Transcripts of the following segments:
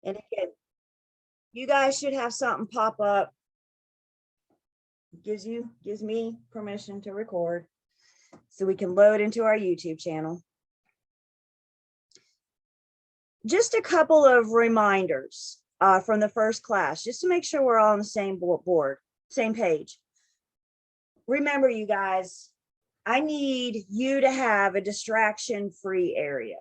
And again, you guys should have something pop up. Gives me permission to record so we can load into our YouTube channel. Just a couple of reminders from the first class, just to make sure we're all on the same board, same page. Remember, you guys, I need you to have a distraction-free area.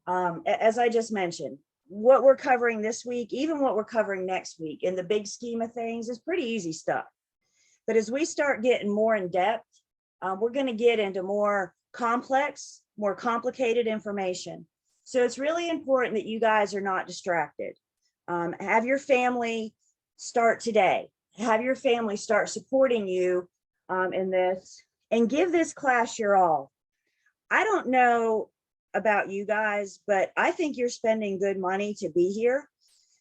As I just mentioned, what we're covering this week, even what we're covering next week in the big scheme of things, is pretty easy stuff. But as we start getting more in depth, we're going to get into more complex, more complicated information. So it's really important that you guys are not distracted. Have your family start today. Have your family start supporting you in this, and give this class your all. I don't know about you guys, but I think you're spending good money to be here.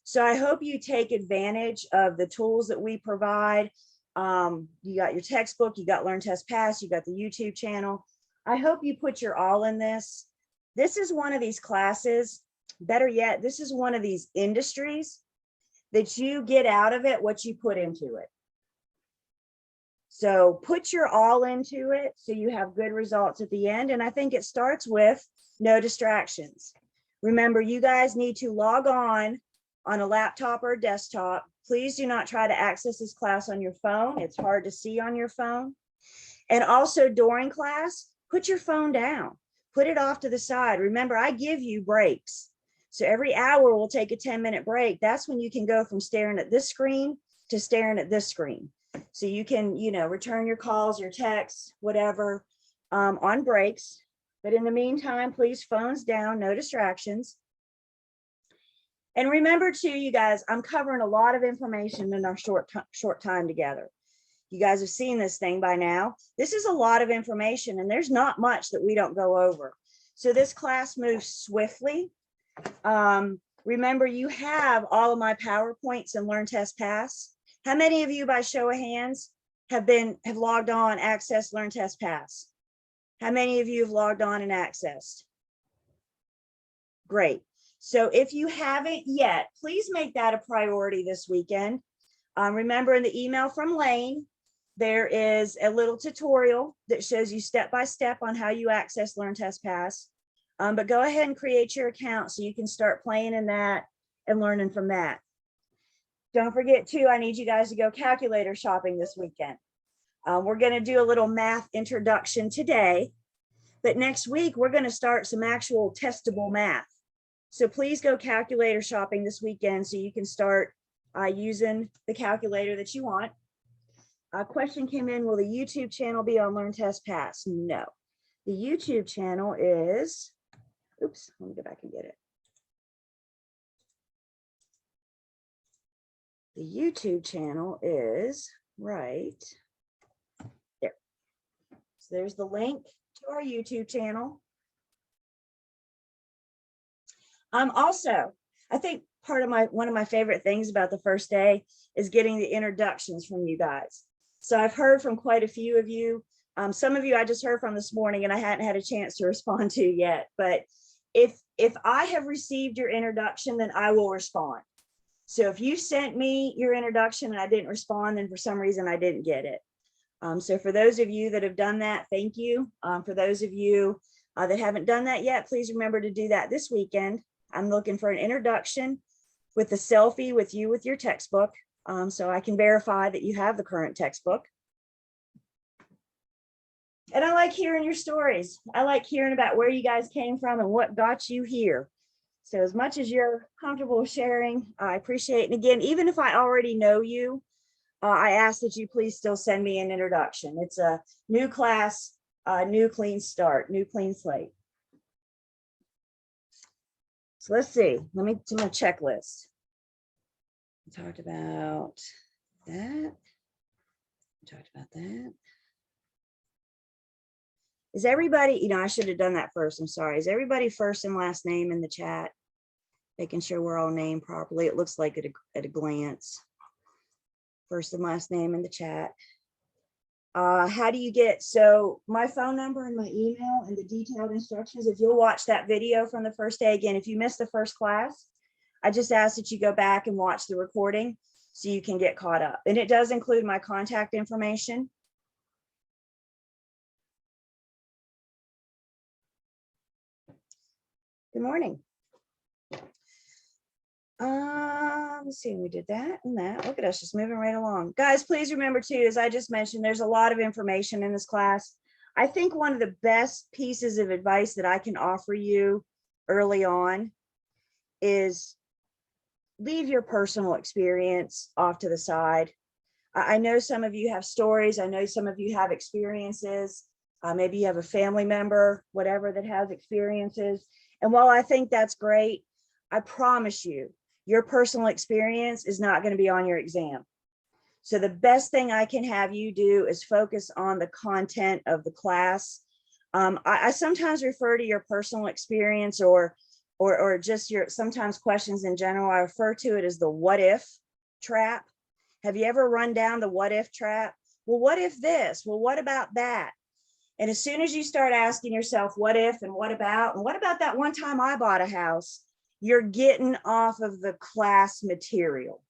So I hope you take advantage of the tools that we provide. You got your textbook, you got Learn, Test, Pass, you got the YouTube channel. I hope you put your all in this. This is one of these classes, better yet, this is one of these industries that you get out of it what you put into it. So put your all into it so you have good results at the end. And I think it starts with no distractions. Remember, you guys need to log on a laptop or a desktop. Please do not try to access this class on your phone. It's hard to see on your phone. And also during class, put your phone down. Put it off to the side. Remember, I give you breaks. So every hour we'll take a 10-minute break. That's when you can go from staring at this screen to staring at this screen. So you can, return your calls, your texts, whatever, on breaks. But in the meantime, please, phones down, no distractions. And remember too, you guys, I'm covering a lot of information in our short time together. You guys have seen this thing by now. This is a lot of information, and there's not much that we don't go over. So this class moves swiftly. Remember, you have all of my PowerPoints and Learn, Test, Pass. How many of you, by show of hands, have logged on, accessed Learn, Test, Pass? How many of you have logged on and accessed? Great. So if you haven't yet, please make that a priority this weekend. Remember, in the email from Lane, there is a little tutorial that shows you step-by-step on how you access Learn, Test, Pass. But go ahead and create your account so you can start playing in that and learning from that. Don't forget too, I need you guys to go calculator shopping this weekend. We're going to do a little math introduction today, but next week we're going to start some actual testable math. So please go calculator shopping this weekend so you can start using the calculator that you want. A question came in, will the YouTube channel be on Learn, Test, Pass? No. The YouTube channel is, oops, let me go back and get it. The YouTube channel is right there. So there's the link to our YouTube channel. Also, I think one of my favorite things about the first day is getting the introductions from you guys. So I've heard from quite a few of you. Some of you I just heard from this morning and I hadn't had a chance to respond to yet. But if I have received your introduction, then I will respond. So if you sent me your introduction and I didn't respond, then for some reason I didn't get it. So for those of you that have done that, thank you. For those of you that haven't done that yet, please remember to do that this weekend. I'm looking for an introduction with a selfie with you with your textbook, so I can verify that you have the current textbook. And I like hearing your stories. I like hearing about where you guys came from and what got you here. So as much as you're comfortable sharing, I appreciate it. And again, even if I already know you, I ask that you please still send me an introduction. It's a new class, new clean start, new clean slate. So let's see, let me do my checklist. We talked about that. We talked about that. Is everybody, I should have done that first. I'm sorry. Is everybody first and last name in the chat? Making sure we're all named properly. It looks like at a glance. First and last name in the chat. How do you get, so my phone number and my email and the detailed instructions, if you'll watch that video from the first day, again, if you missed the first class, I just ask that you go back and watch the recording so you can get caught up. And it does include my contact information. Good morning. Let's see, we did that and that. Look at us just moving right along. Guys, please remember too, as I just mentioned, there's a lot of information in this class. I think one of the best pieces of advice that I can offer you early on is leave your personal experience off to the side. I know some of you have stories. I know some of you have experiences. Maybe you have a family member, whatever, that has experiences. And while I think that's great, I promise you, your personal experience is not going to be on your exam. So the best thing I can have you do is focus on the content of the class. I sometimes refer to your personal experience or just your sometimes questions in general. I refer to it as the what if trap. Have you ever run down the what if trap? Well, what if this? Well, what about that? And as soon as you start asking yourself, what if and what about that one time I bought a house, you're getting off of the class material.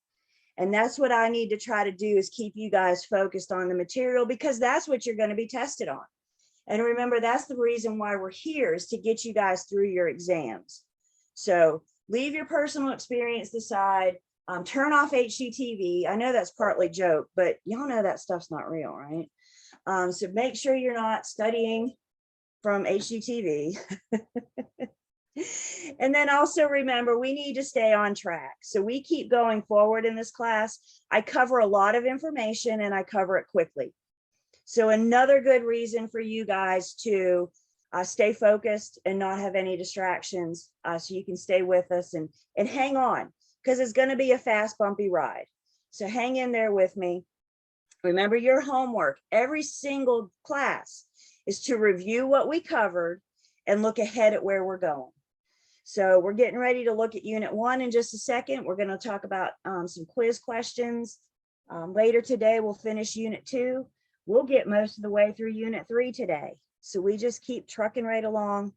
And that's what I need to try to do, is keep you guys focused on the material, because that's what you're going to be tested on. And remember, that's the reason why we're here, is to get you guys through your exams. So leave your personal experience aside. Turn off HGTV. I know that's partly a joke, but y'all know that stuff's not real, right? So make sure you're not studying from HGTV. And then also remember, we need to stay on track. So we keep going forward in this class. I cover a lot of information and I cover it quickly. So another good reason for you guys to stay focused and not have any distractions, so you can stay with us and hang on, because it's going to be a fast, bumpy ride. So hang in there with me. Remember, your homework every single class is to review what we covered and look ahead at where we're going. So we're getting ready to look at Unit 1 in just a second. We're going to talk about some quiz questions. Later today, we'll finish Unit 2. We'll get most of the way through Unit 3 today. So we just keep trucking right along.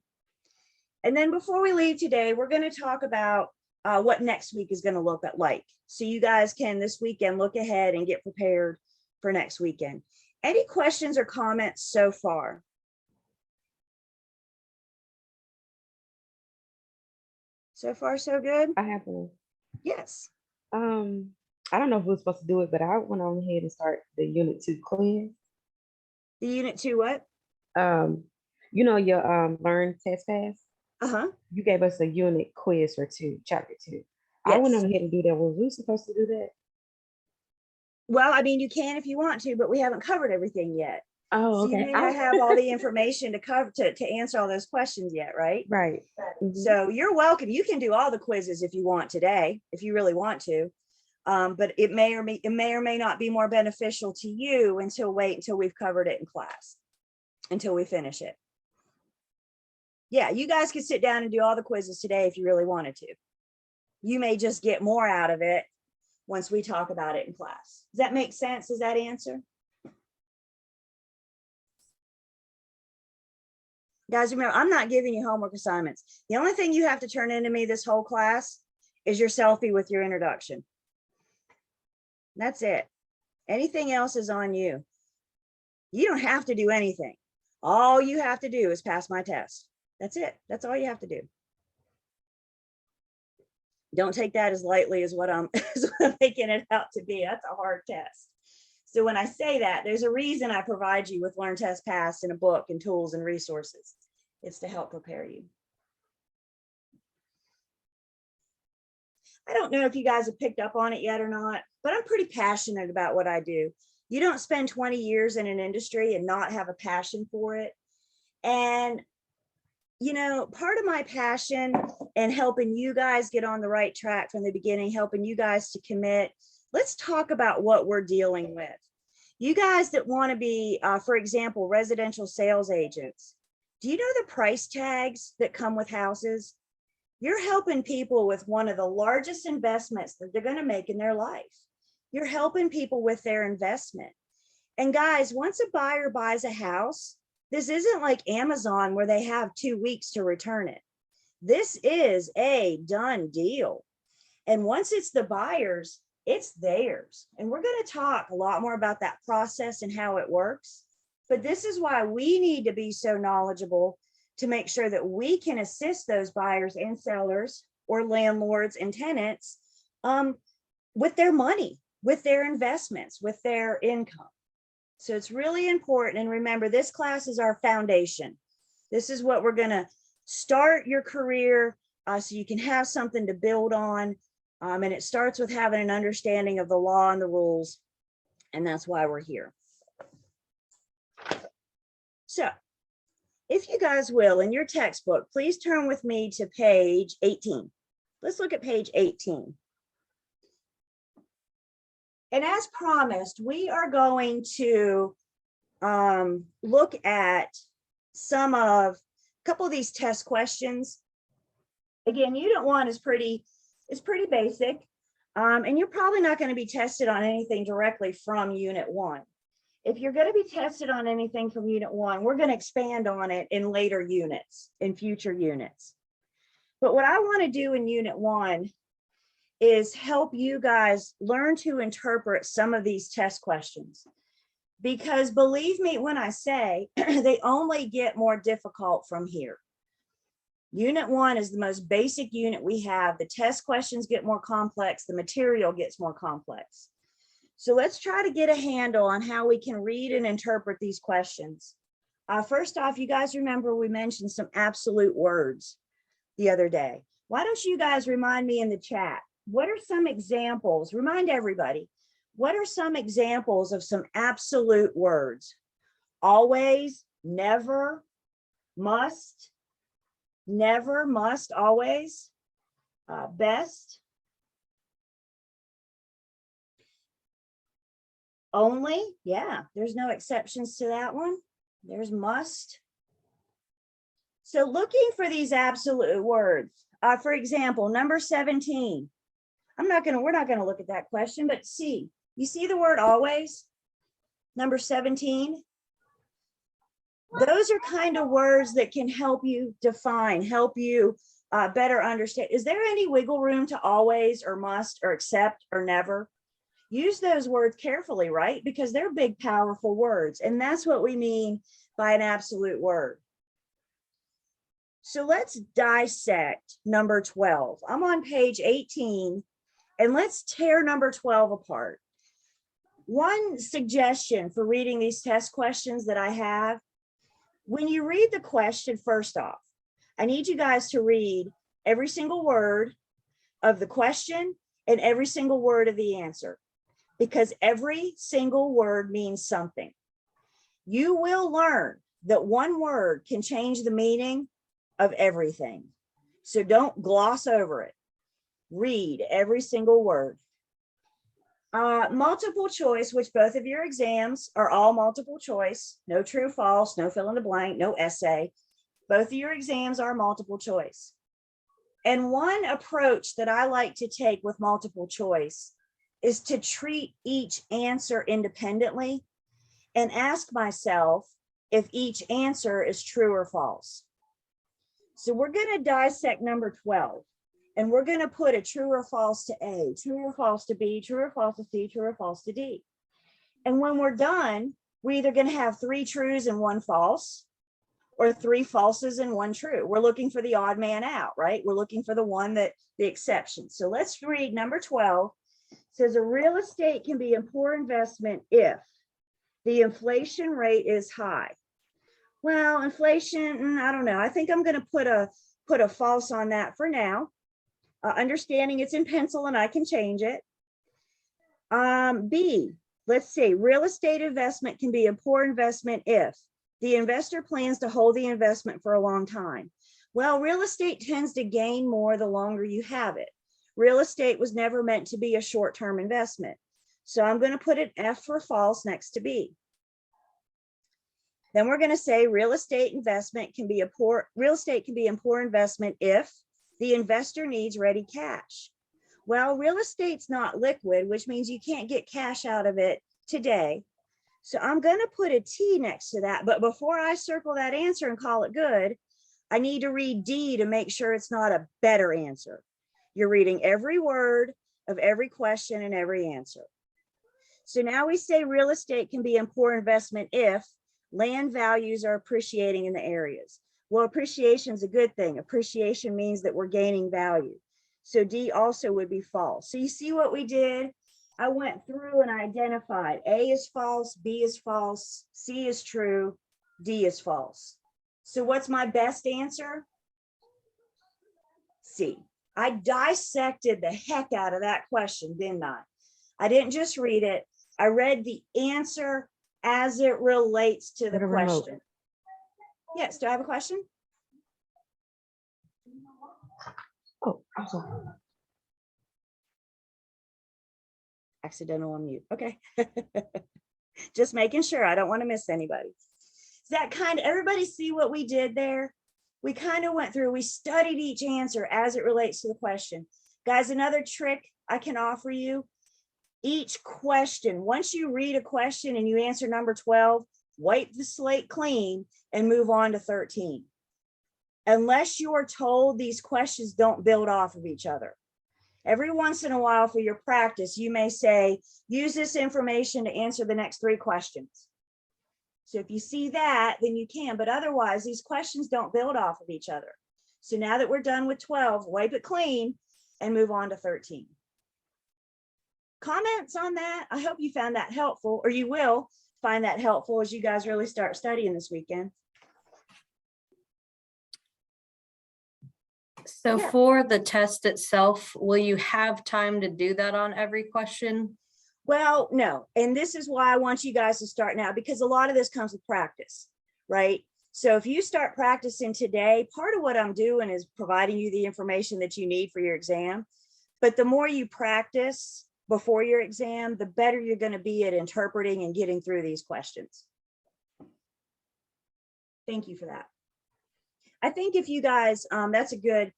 And then before we leave today, we're going to talk about what next week is going to look like. So you guys can this weekend look ahead and get prepared for next weekend. Any questions or comments so far? So far, so good? I have one. Yes. I don't know if we're supposed to do it, but I went on ahead and start the Unit 2 quiz. The Unit 2 what? You know your Learn Test Pass? Uh-huh. You gave us a unit quiz for Chapter 2. Yes. I went on ahead and do that. Was we supposed to do that? Well, I mean, you can if you want to, but we haven't covered everything yet. Oh, So you okay. may not have all the information to cover to answer all those questions yet, right? Right. So you're welcome. You can do all the quizzes if you want today, if you really want to. But it may or may not be more beneficial to you until we've covered it in class, until we finish it. Yeah, you guys could sit down and do all the quizzes today if you really wanted to. You may just get more out of it once we talk about it in class. Does that make sense? Does that answer? Guys, remember, I'm not giving you homework assignments. The only thing you have to turn into me this whole class is your selfie with your introduction. That's it. Anything else is on you. You don't have to do anything. All you have to do is pass my test. That's it. That's all you have to do. Don't take that as lightly as what I'm making it out to be. That's a hard test. So when I say that, there's a reason I provide you with Learn Test Pass and a book and tools and resources. It's to help prepare you. I don't know if you guys have picked up on it yet or not, but I'm pretty passionate about what I do. You don't spend 20 years in an industry and not have a passion for it. And, you know, part of my passion and helping you guys get on the right track from the beginning, helping you guys to commit, let's talk about what we're dealing with. You guys that want to be, for example, residential sales agents, do you know the price tags that come with houses? You're helping people with one of the largest investments that they're going to make in their life. You're helping people with their investment. And guys, once a buyer buys a house, this isn't like Amazon where they have 2 weeks to return it. This is a done deal. And once it's the buyer's, it's theirs. And we're going to talk a lot more about that process and how it works. But this is why we need to be so knowledgeable to make sure that we can assist those buyers and sellers or landlords and tenants with their money, with their investments, with their income. So it's really important. And remember, this class is our foundation. This is what we're going to start your career so you can have something to build on. And it starts with having an understanding of the law and the rules. And that's why we're here. So if you guys will, in your textbook, please turn with me to page 18. Let's look at page 18. And as promised, we are going to look at a couple of these test questions. Again, Unit 1 is pretty basic, and you're probably not going to be tested on anything directly from Unit 1. If you're going to be tested on anything from Unit 1, we're going to expand on it in later units, in future units. But what I want to do in Unit 1 is help you guys learn to interpret some of these test questions. Because believe me when I say, they only get more difficult from here. Unit 1 is the most basic unit we have. The test questions get more complex. The material gets more complex. So let's try to get a handle on how we can read and interpret these questions. First off, you guys remember we mentioned some absolute words the other day. Why don't you guys remind me in the chat? What are some examples? Remind everybody, what are some examples of some absolute words? Always, never, must, always, best, only, yeah, there's no exceptions to that one. There's must. So looking for these absolute words, for example, number 17. We're not gonna look at that question, but see, you see the word always, number 17. Those are kind of words that can help you define, help you better understand. Is there any wiggle room to always or must or accept or never? Use those words carefully, right? Because they're big, powerful words. And that's what we mean by an absolute word. So let's dissect number 12. I'm on page 18, and let's tear number 12 apart. One suggestion for reading these test questions that I have, when you read the question, first off, I need you guys to read every single word of the question and every single word of the answer, because every single word means something. You will learn that one word can change the meaning of everything. So don't gloss over it. Read every single word. Multiple choice, which both of your exams are all multiple choice, no true, false, no fill in the blank, no essay. Both of your exams are multiple choice. And one approach that I like to take with multiple choice is to treat each answer independently and ask myself if each answer is true or false. So we're going to dissect number 12, and we're going to put a true or false to A, true or false to B, true or false to C, true or false to D. And when we're done, we're either going to have 3 trues and 1 false, or 3 falses and 1 true. We're looking for the odd man out, right? We're looking for the one that the exception. So let's read number 12. It says a real estate can be a poor investment if the inflation rate is high. Well, inflation, I don't know. I think I'm going to put a false on that for now. Understanding it's in pencil and I can change it. B, let's see. Real estate investment can be a poor investment if the investor plans to hold the investment for a long time. Well, real estate tends to gain more the longer you have it. Real estate was never meant to be a short-term investment. So I'm going to put an F for false next to B. Then we're going to say real estate can be a poor investment if the investor needs ready cash. Well, real estate's not liquid, which means you can't get cash out of it today. So I'm going to put a T next to that. But before I circle that answer and call it good, I need to read D to make sure it's not a better answer. You're reading every word of every question and every answer. So now we say real estate can be a poor investment if land values are appreciating in the areas. Well, appreciation is a good thing. Appreciation means that we're gaining value. So D also would be false. So you see what we did? I went through and identified A is false, B is false, C is true, D is false. So what's my best answer? C. I dissected the heck out of that question, didn't I? I didn't just read it. I read the answer as it relates to the question. Yes, do I have a question? Oh, I'm sorry. Accidental unmute. Okay. Just making sure. I don't want to miss anybody. Does that kind of, everybody see what we did there? We kind of went through, we studied each answer as it relates to the question. Guys, another trick I can offer you, each question, once you read a question and you answer number 12, wipe the slate clean and move on to 13. Unless you are told these questions don't build off of each other. Every once in a while for your practice, you may say, use this information to answer the next 3 questions. So if you see that, then you can, but otherwise these questions don't build off of each other. So now that we're done with 12, wipe it clean and move on to 13. Comments on that? I hope you found that helpful, or you will find that helpful as you guys really start studying this weekend. So Yeah. for the test itself, will you have time to do that on every question? Well, no. And this is why I want you guys to start now, because a lot of this comes with practice, right? So if you start practicing today, part of what I'm doing is providing you the information that you need for your exam. But the more you practice before your exam, the better you're going to be at interpreting and getting through these questions. Thank you for that. I think if you guys, that's a good,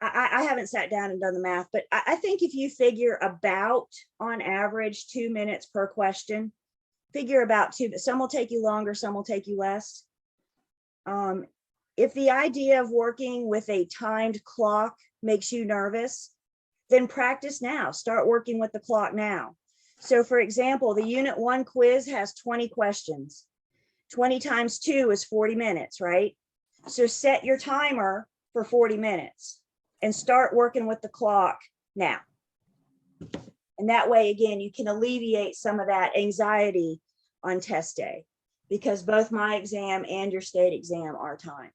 I haven't sat down and done the math, but I think if you figure about on average 2 minutes per question, figure about 2, but some will take you longer, some will take you less. If the idea of working with a timed clock makes you nervous, then practice now, start working with the clock now. So for example, the Unit 1 quiz has 20 questions. 20 times 2 is 40 minutes, right? So set your timer for 40 minutes and start working with the clock now. And that way, again, you can alleviate some of that anxiety on test day, because both my exam and your state exam are timed.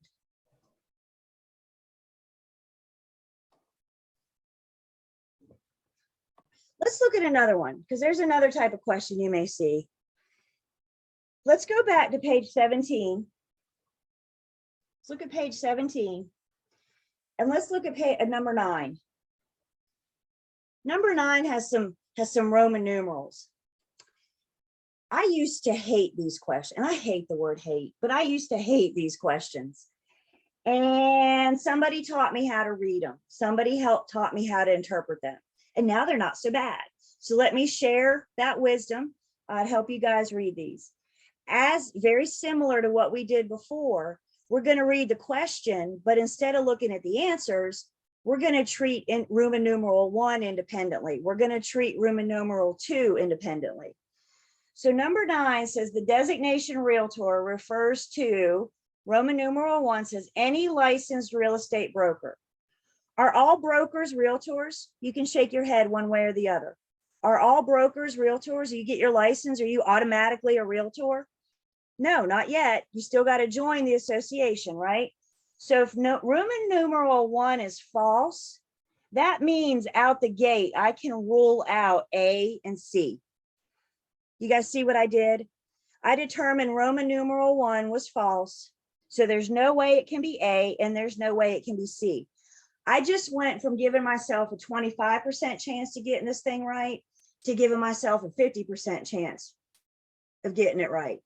Let's look at another one, because there's another type of question you may see. Let's go back to page 17. Let's look at page 17. And let's look at number 9. Number 9 has some Roman numerals. I used to hate these questions, and I hate the word hate, but I used to hate these questions. And somebody taught me how to read them. Somebody taught me how to interpret them. And now they're not so bad. So let me share that wisdom to help you guys read these. As very similar to what we did before, we're going to read the question, but instead of looking at the answers, we're going to treat Roman numeral 1 independently. We're going to treat Roman numeral 2 independently. So number 9 says the designation realtor refers to, Roman numeral 1 says, any licensed real estate broker. Are all brokers realtors? You can shake your head one way or the other. Are all brokers realtors? You get your license, are you automatically a realtor? No, not yet. You still got to join the association, right? So if Roman numeral 1 is false, that means out the gate, I can rule out A and C. You guys see what I did? I determined Roman numeral 1 was false. So there's no way it can be A and there's no way it can be C. I just went from giving myself a 25% chance to getting this thing right to giving myself a 50% chance of getting it right.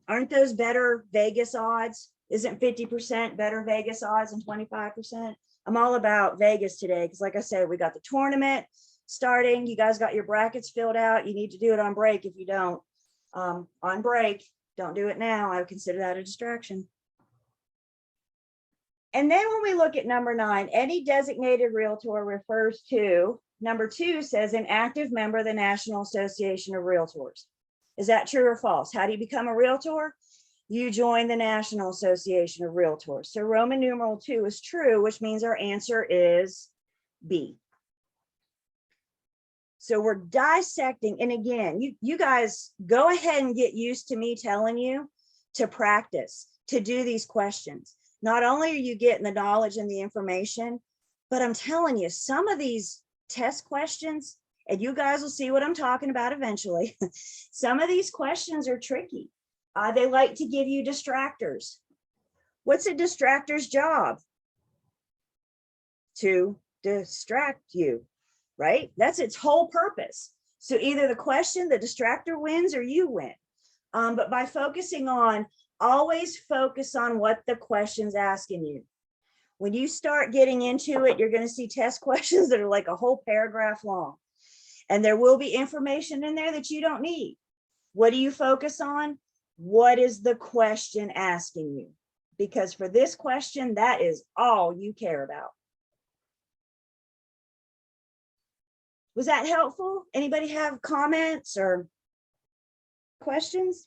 Aren't those better Vegas odds? Isn't 50% better Vegas odds than 25%? I'm all about Vegas today because, like I said, we got the tournament starting. You guys got your brackets filled out. You need to do it on break if you don't. On break, don't do it now. I would consider that a distraction. And then when we look at number 9, any designated realtor refers to, number 2 says an active member of the National Association of Realtors. Is that true or false? How do you become a realtor? You join the National Association of Realtors. So Roman numeral 2 is true, which means our answer is B. So we're dissecting. And again, you guys go ahead and get used to me telling you to practice, to do these questions. Not only are you getting the knowledge and the information, but I'm telling you, some of these test questions, and you guys will see what I'm talking about eventually. Some of these questions are tricky. They like to give you distractors. What's a distractor's job? To distract you, right? That's its whole purpose. So either the question, the distractor wins, or you win. But by focusing on, always focus on what the question's asking you. When you start getting into it, you're going to see test questions that are like a whole paragraph long. And there will be information in there that you don't need. What do you focus on? What is the question asking you? Because for this question, that is all you care about. Was that helpful? Anybody have comments or questions?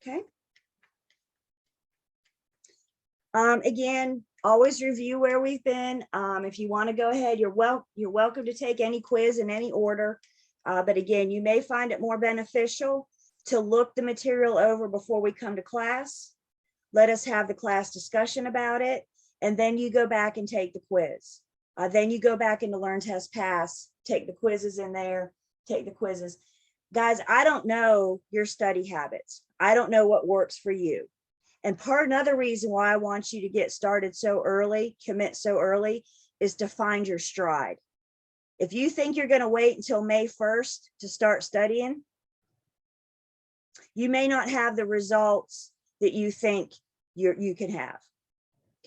Okay. Again, always review where we've been. If you want to go ahead, you're welcome to take any quiz in any order. But again, you may find it more beneficial to look the material over before we come to class. Let us have the class discussion about it. And then you go back and take the quiz. Then you go back into Learn, Test, Pass, take the quizzes in there, take the quizzes. Guys, I don't know your study habits. I don't know what works for you. And another reason why I want you to get started so early, commit so early, is to find your stride. If you think you're going to wait until May 1st to start studying, you may not have the results that you think you can have.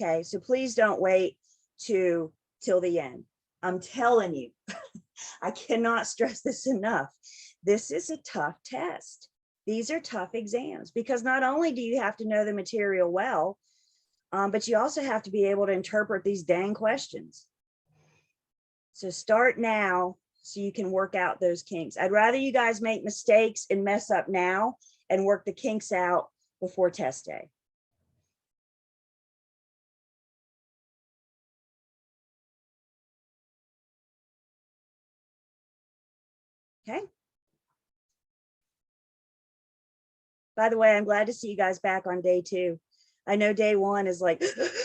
Okay, so please don't wait till the end. I'm telling you, I cannot stress this enough. This is a tough test. These are tough exams because not only do you have to know the material well, but you also have to be able to interpret these dang questions. So start now so you can work out those kinks. I'd rather you guys make mistakes and mess up now and work the kinks out before test day. Okay. By the way, I'm glad to see you guys back on day 2. I know day 1 is like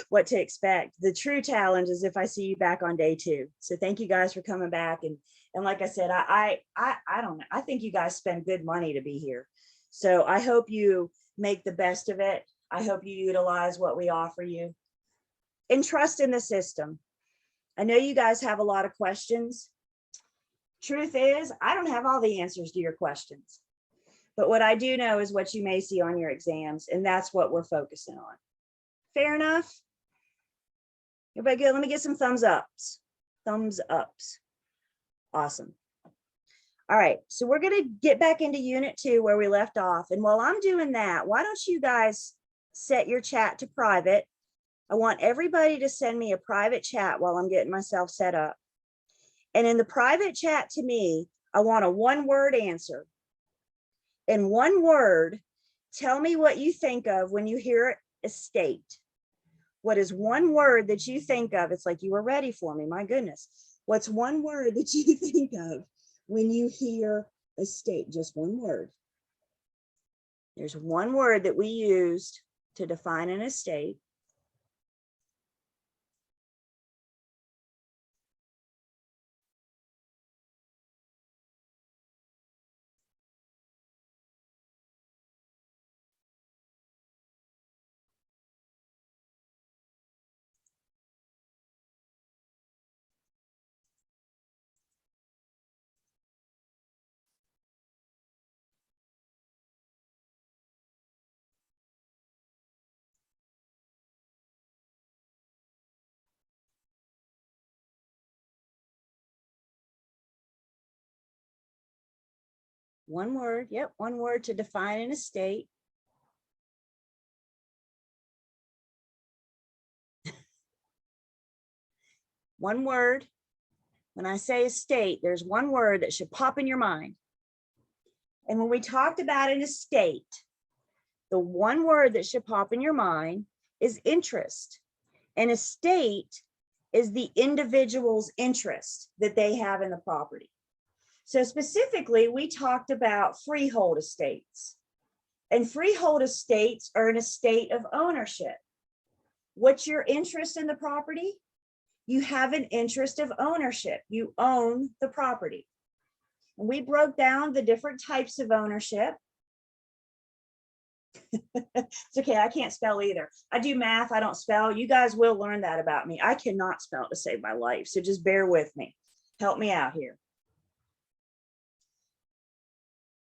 what to expect. The true challenge is if I see you back on day 2. So thank you guys for coming back. And like I said, I don't know. I think you guys spend good money to be here. So I hope you make the best of it. I hope you utilize what we offer you and trust in the system. I know you guys have a lot of questions. Truth is, I don't have all the answers to your questions. But what I do know is what you may see on your exams, and that's what we're focusing on. Fair enough? Everybody good? Let me get some thumbs ups. Thumbs ups. Awesome. All right, so we're going to get back into Unit 2 where we left off. And while I'm doing that, why don't you guys set your chat to private? I want everybody to send me a private chat while I'm getting myself set up. And in the private chat to me, I want a one-word answer. In one word, tell me what you think of when you hear estate. What is one word that you think of? It's like you were ready for me, my goodness. What's one word that you think of when you hear estate? Just one word. There's one word that we used to define an estate. One word, yep, one word to define an estate. One word. When I say estate, there's one word that should pop in your mind. And when we talked about an estate, the one word that should pop in your mind is interest. An estate is the individual's interest that they have in the property. So specifically, we talked about freehold estates. And freehold estates are an estate of ownership. What's your interest in the property? You have an interest of ownership. You own the property. And we broke down the different types of ownership. It's okay, I can't spell either. I do math, I don't spell. You guys will learn that about me. I cannot spell to save my life, so just bear with me. Help me out here.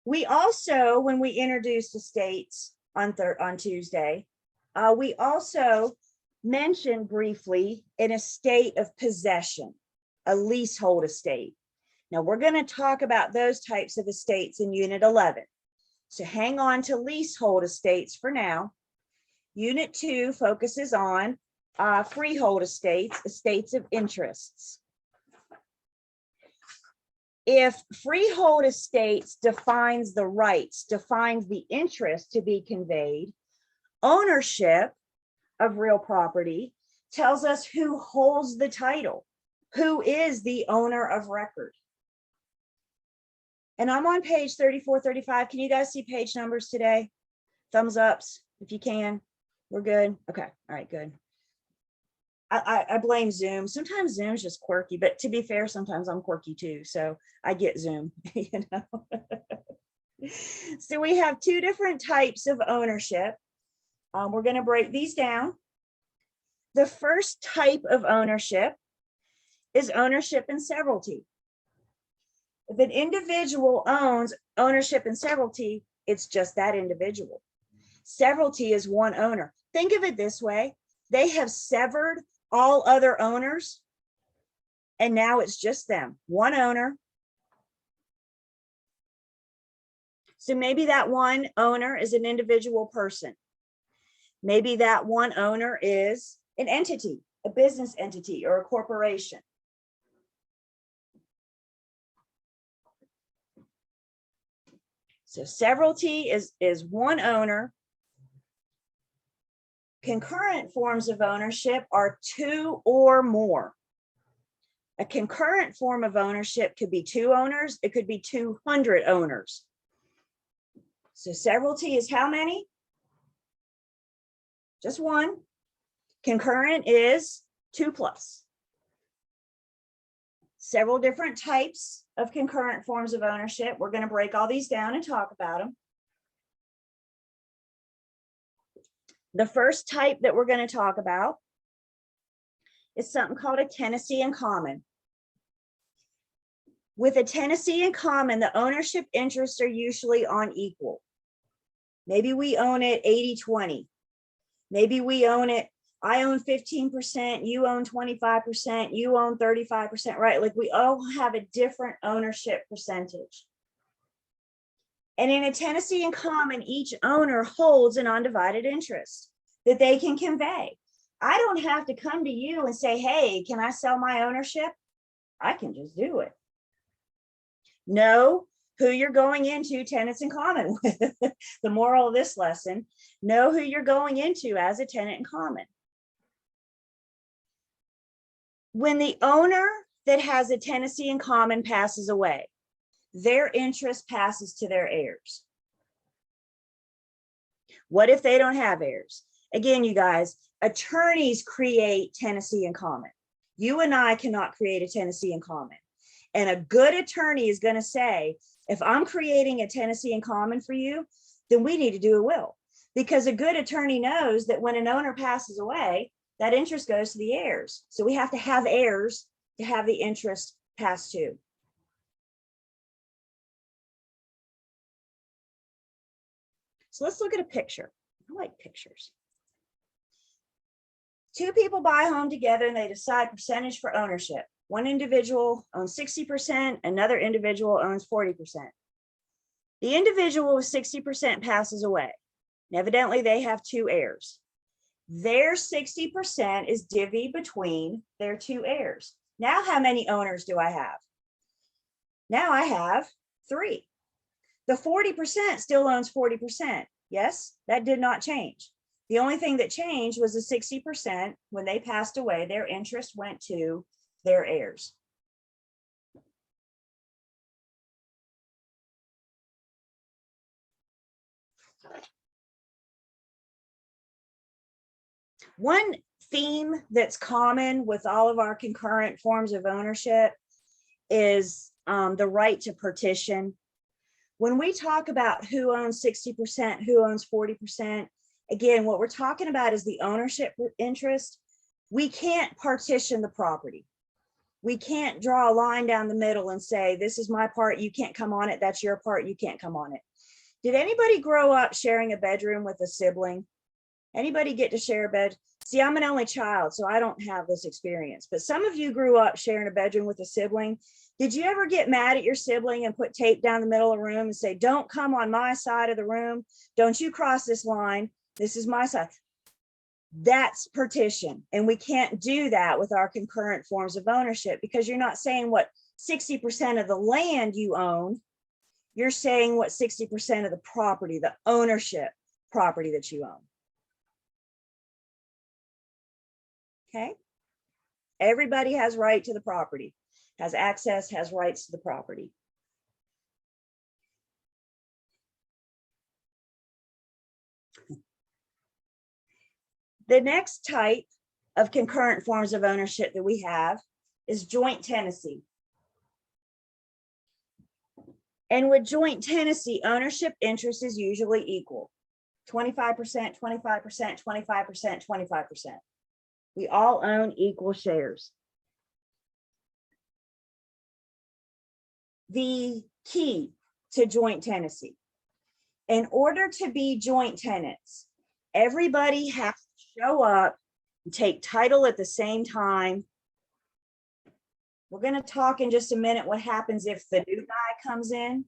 We also, when we introduced estates on Tuesday, we also mentioned briefly an estate of possession, a leasehold estate. Now we're going to talk about those types of estates in Unit 11. So hang on to leasehold estates for now. Unit 2 focuses on freehold estates, estates of interests. If freehold estates defines the rights, defines the interest to be conveyed, ownership of real property tells us who holds the title, who is the owner of record. And I'm on page 34, 35. Can you guys see page numbers today? Thumbs ups if you can. We're good. Okay. All right, good. I blame Zoom. Sometimes Zoom's just quirky, but to be fair, sometimes I'm quirky too. So I get Zoom, you know. So we have two different types of ownership. We're going to break these down. The first type of ownership is ownership in severalty. If an individual owns ownership in severalty, it's just that individual. Severalty is one owner. Think of it this way. They have severed all other owners, and now it's just them, one owner. So maybe that one owner is an individual person. Maybe that one owner is an entity, a business entity, or a corporation. So severalty is one owner. Concurrent forms of ownership are two or more. A concurrent form of ownership could be two owners. It could be 200 owners. So severalty is how many? Just one. Concurrent is 2+. Several different types of concurrent forms of ownership. We're going to break all these down and talk about them. The first type that we're going to talk about is something called a tenancy in common. With a tenancy in common, the ownership interests are usually on equal. Maybe we own it 80-20. Maybe we own it, I own 15%, you own 25%, you own 35%, right? Like we all have a different ownership percentage. And in a tenancy in common, each owner holds an undivided interest that they can convey. I don't have to come to you and say, hey, can I sell my ownership? I can just do it. Know who you're going into tenants in common with. The moral of this lesson, know who you're going into as a tenant in common. When the owner that has a tenancy in common passes away, their interest passes to their heirs. What if they don't have heirs? Again, you guys, attorneys create tenancy in common. You and I cannot create a tenancy in common. And a good attorney is going to say, if I'm creating a tenancy in common for you, then we need to do a will. Because a good attorney knows that when an owner passes away, that interest goes to the heirs. So we have to have heirs to have the interest passed to. So let's look at a picture. I like pictures. Two people buy a home together and they decide percentage for ownership. One individual owns 60%, another individual owns 40%. The individual with 60% passes away. And evidently, they have two heirs. Their 60% is divvied between their two heirs. Now, how many owners do I have? Now I have 3. The 40% still owns 40%. Yes, that did not change. The only thing that changed was the 60%. When they passed away, their interest went to their heirs. One theme that's common with all of our concurrent forms of ownership is the right to partition. When we talk about who owns 60%, who owns 40%, again, what we're talking about is the ownership interest. We can't partition the property. We can't draw a line down the middle and say, this is my part, you can't come on it. That's your part, you can't come on it. Did anybody grow up sharing a bedroom with a sibling? Anybody get to share a bed? See, I'm an only child, so I don't have this experience, but some of you grew up sharing a bedroom with a sibling. Did you ever get mad at your sibling and put tape down the middle of the room and say, don't come on my side of the room. Don't you cross this line. This is my side. That's partition. And we can't do that with our concurrent forms of ownership, because you're not saying what 60% of the land you own. You're saying what 60% of the property, the ownership property that you own. Okay. Everybody has right to the property, has access, has rights to the property. The next type of concurrent forms of ownership that we have is joint tenancy. And with joint tenancy, ownership interest is usually equal. 25%, 25%, 25%, 25%. We all own equal shares. The key to joint tenancy: in order to be joint tenants, everybody has to show up and take title at the same time. We're going to talk in just a minute what happens if the new guy comes in.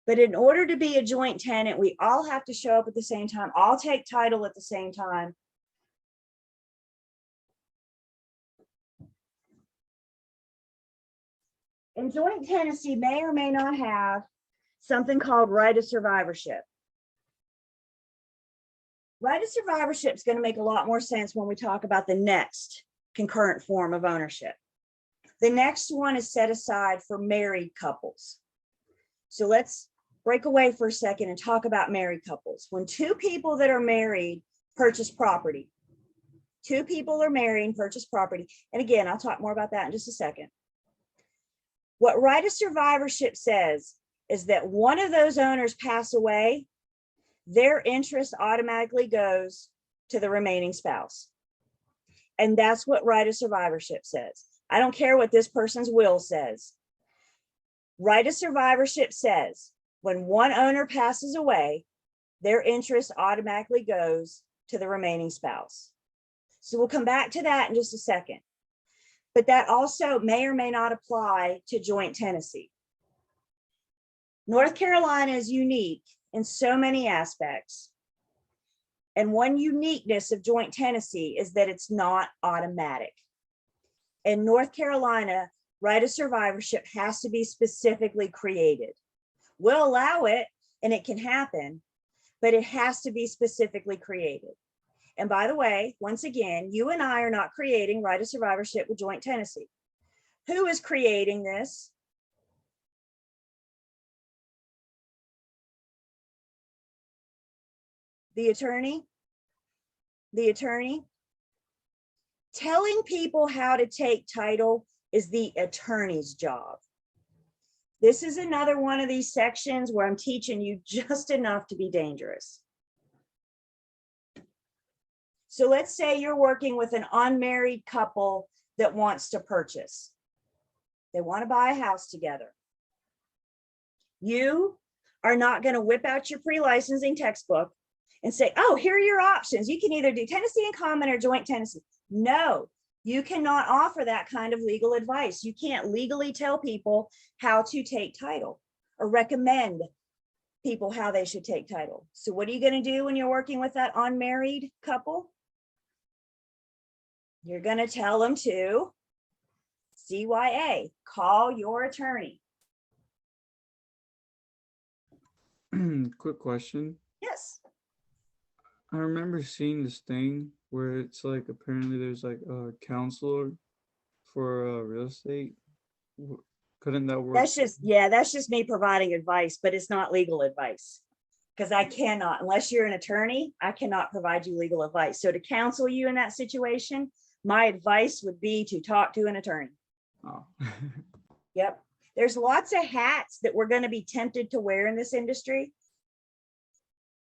But in order to be a joint tenant, we all have to show up at the same time, all take title at the same time. And joint tenancy may or may not have something called right of survivorship. Right of survivorship is going to make a lot more sense when we talk about the next concurrent form of ownership. The next one is set aside for married couples. So let's break away for a second and talk about married couples. When two people that are married purchase property, two people are married and purchase property. And again, I'll talk more about that in just a second. What right of survivorship says is that one of those owners pass away, their interest automatically goes to the remaining spouse. And that's what right of survivorship says. I don't care what this person's will says. Right of survivorship says when one owner passes away, their interest automatically goes to the remaining spouse. So we'll come back to that in just a second. But that also may or may not apply to joint tenancy. North Carolina is unique in so many aspects. And one uniqueness of joint tenancy is that it's not automatic. In North Carolina, right of survivorship has to be specifically created. We'll allow it and it can happen, but it has to be specifically created. And by the way, once again, you and I are not creating right of survivorship with joint tenancy. Who is creating this? The attorney? The attorney? Telling people how to take title is the attorney's job. This is another one of these sections where I'm teaching you just enough to be dangerous. So let's say you're working with an unmarried couple that wants to purchase. They want to buy a house together. You are not going to whip out your pre-licensing textbook and say, oh, here are your options. You can either do tenancy in common or joint tenancy. No, you cannot offer that kind of legal advice. You can't legally tell people how to take title. or recommend people how they should take title. So what are you going to do when you're working with that unmarried couple? You're going to tell them to CYA, call your attorney. Quick question. Yes. I remember seeing this thing where it's like apparently there's like a counselor for real estate. Couldn't that work? That's just me providing advice, but it's not legal advice. Because I cannot, unless you're an attorney, I cannot provide you legal advice. So to counsel you in that situation, my advice would be to talk to an attorney. Oh. Yep. There's lots of hats that we're going to be tempted to wear in this industry.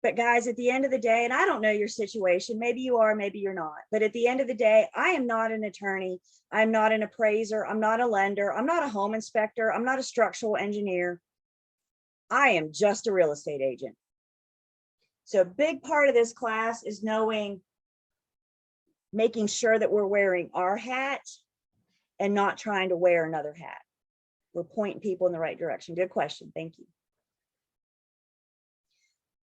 But guys, at the end of the day, and I don't know your situation, maybe you are, maybe you're not. But at the end of the day, I am not an attorney. I'm not an appraiser. I'm not a lender. I'm not a home inspector. I'm not a structural engineer. I am just a real estate agent. So a big part of this class is making sure that we're wearing our hat and not trying to wear another hat. We're pointing people in the right direction. Good question. Thank you.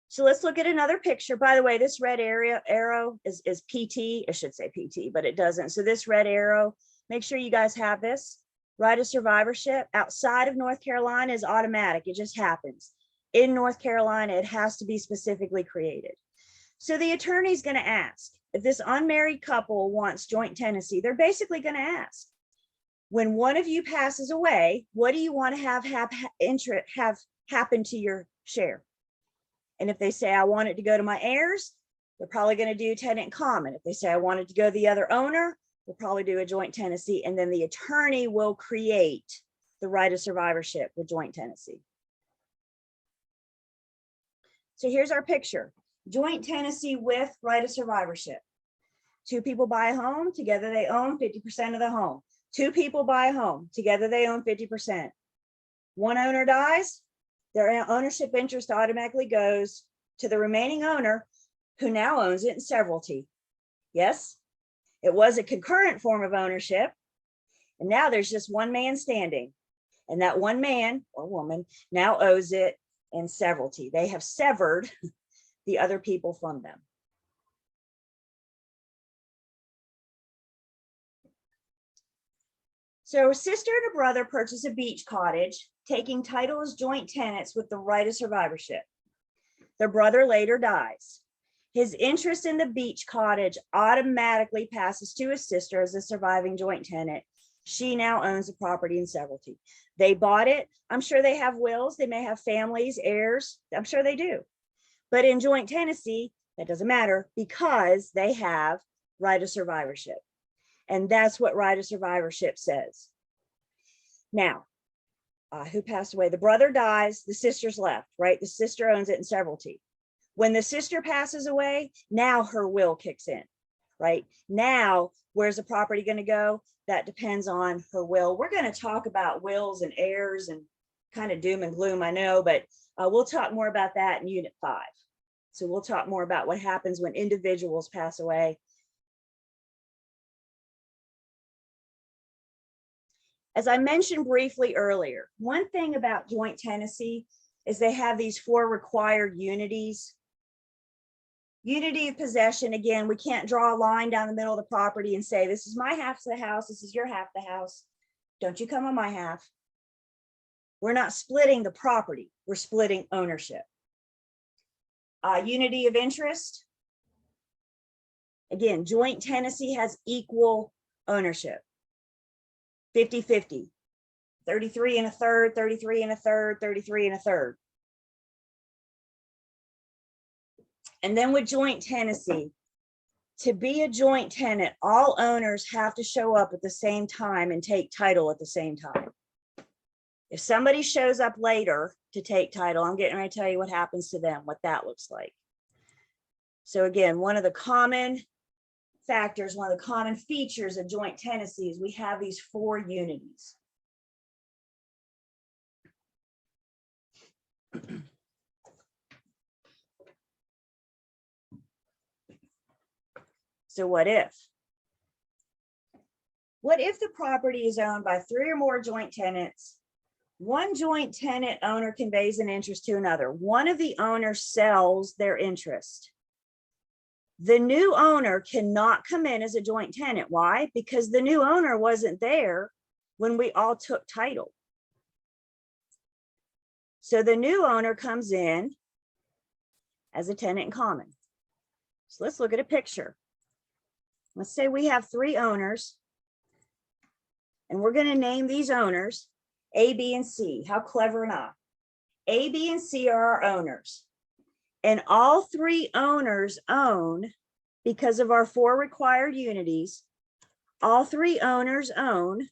So let's look at another picture. By the way, this red arrow is PT. I should say PT, but it doesn't. So this red arrow, make sure you guys have this. Right of survivorship outside of North Carolina is automatic. It just happens. In North Carolina, it has to be specifically created. So the attorney is going to ask, if this unmarried couple wants joint tenancy, they're basically going to ask, when one of you passes away, what do you want to have happen to your share? And if they say, I want it to go to my heirs, they're probably going to do tenant in common. If they say, I want it to go to the other owner, we'll probably do a joint tenancy. And then the attorney will create the right of survivorship with joint tenancy. So here's our picture. Joint tenancy with right of survivorship. Two people buy a home, together they own 50% of the home. Two people buy a home, together they own 50%. One owner dies, their ownership interest automatically goes to the remaining owner who now owns it in severalty. Yes, it was a concurrent form of ownership. And now there's just one man standing. And that one man or woman now owes it in severalty. They have severed the other people from them. So a sister and a brother purchase a beach cottage, taking title as joint tenants with the right of survivorship. Their brother later dies. His interest in the beach cottage automatically passes to his sister as a surviving joint tenant. She now owns the property in severalty. They bought it. I'm sure they have wills. They may have families, heirs. I'm sure they do. But in joint tenancy, that doesn't matter because they have right of survivorship. And that's what right of survivorship says. Now, who passed away? The brother dies, the sister's left, right? The sister owns it in severalty. When the sister passes away, now her will kicks in, right? Now, where's the property going to go? That depends on her will. We're going to talk about wills and heirs and kind of doom and gloom, I know, but we'll talk more about that in Unit 5. So we'll talk more about what happens when individuals pass away. As I mentioned briefly earlier, one thing about joint tenancy is they have these 4 required unities. Unity of possession, again, we can't draw a line down the middle of the property and say, this is my half of the house, this is your half of the house. Don't you come on my half. We're not splitting the property, we're splitting ownership. Unity of interest. Again, joint tenancy has equal ownership. 50-50, 33 and a third, 33 and a third, 33 and a third. And then with joint tenancy, to be a joint tenant, all owners have to show up at the same time and take title at the same time. If somebody shows up later to take title, I'm getting ready to tell you what happens to them, what that looks like. So again, one of the common factors, one of the common features of joint tenancy is we have these 4 unities. So what if? What if the property is owned by 3 or more joint tenants One joint tenant owner conveys an interest to another. One of the owners sells their interest. The new owner cannot come in as a joint tenant. Why? Because the new owner wasn't there when we all took title. So the new owner comes in as a tenant in common. So let's look at a picture. Let's say we have 3 owners, and we're going to name these owners A, B, and C. How clever am I? A, B, and C are our owners. And all 3 owners own, because of our 4 required unities, all 3 owners own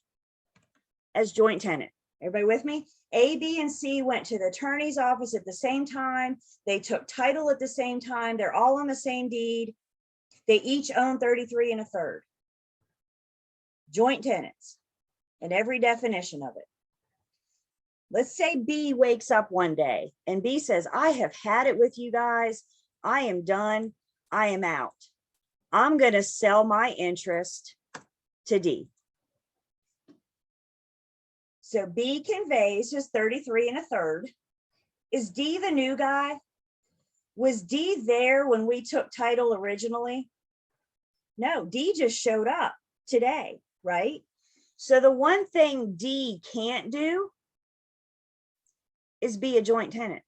as joint tenant. Everybody with me? A, B, and C went to the attorney's office at the same time. They took title at the same time. They're all on the same deed. They each own 33 1/3. Joint tenants in every definition of it. Let's say B wakes up one day and B says, I have had it with you guys. I am done. I am out. I'm going to sell my interest to D. So B conveys his 33 1/3. Is D the new guy? Was D there when we took title originally? No, D just showed up today, right? So the one thing D can't do is be a joint tenant.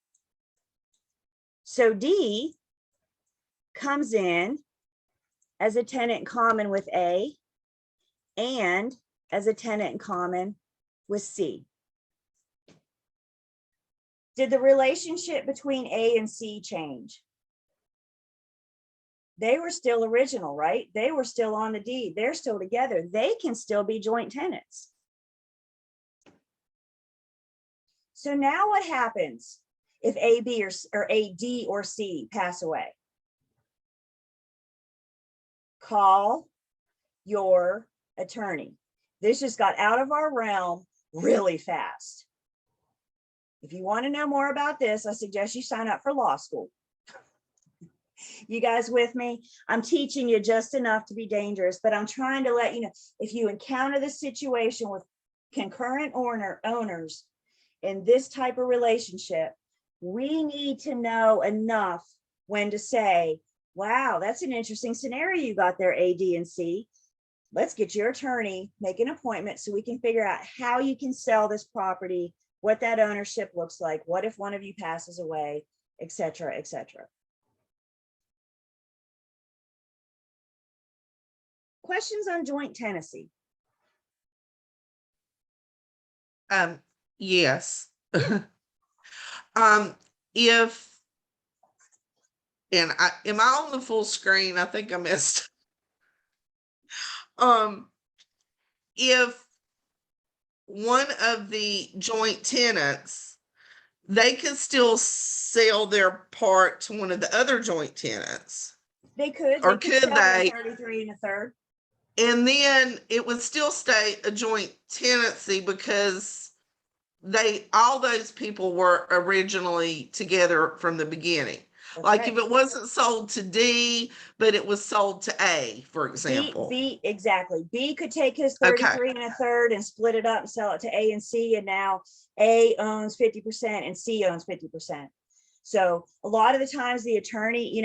So D comes in as a tenant in common with A and as a tenant in common with C. Did the relationship between A and C change? They were still original, right? They were still on the deed. They're still together. They can still be joint tenants. So now what happens if A, B, or A, D, or C pass away? Call your attorney. This just got out of our realm really fast. If you want to know more about this, I suggest you sign up for law school. You guys with me? I'm teaching you just enough to be dangerous, but I'm trying to let you know, if you encounter this situation with concurrent owners in this type of relationship, we need to know enough when to say, wow, that's an interesting scenario you got there, A, D, and C. Let's get your attorney, make an appointment so we can figure out how you can sell this property, what that ownership looks like, what if one of you passes away, et cetera, et cetera. Questions on joint tenancy? Yes. If, and am I on the full screen? I think I missed. If one of the joint tenants, they could still sell their part to one of the other joint tenants. They could. Or They could sell their they? 33 1/3. And then it would still stay a joint tenancy because all those people were originally together from the beginning. That's Like right. if it wasn't sold to D, but it was sold to A, for example. Exactly. B could take his Okay. 33 1/3 and split it up and sell it to A and C. And now A owns 50% and C owns 50%. So a lot of the times the attorney,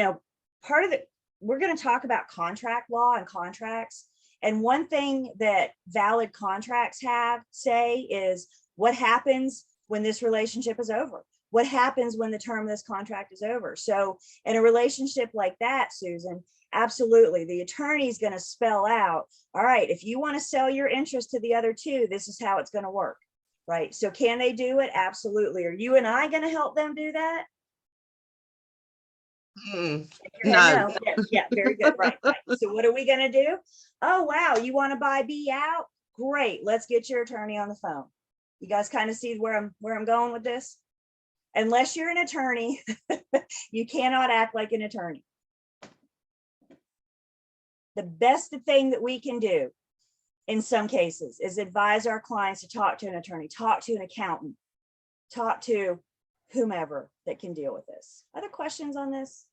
part of it, we're going to talk about contract law and contracts. And one thing that valid contracts say is, what happens when this relationship is over? What happens when the term of this contract is over? So in a relationship like that, Susan, absolutely, the attorney is going to spell out, all right, if you want to sell your interest to the other two, this is how it's going to work, right? So can they do it? Absolutely. Are you and I going to help them do that? No. Yeah, very good. Right. So what are we going to do? Oh, wow. You want to buy B out? Great. Let's get your attorney on the phone. You guys kind of see where I'm going with this? Unless you're an attorney, you cannot act like an attorney. The best thing that we can do in some cases is advise our clients to talk to an attorney, talk to an accountant, talk to whomever that can deal with this. Other questions on this?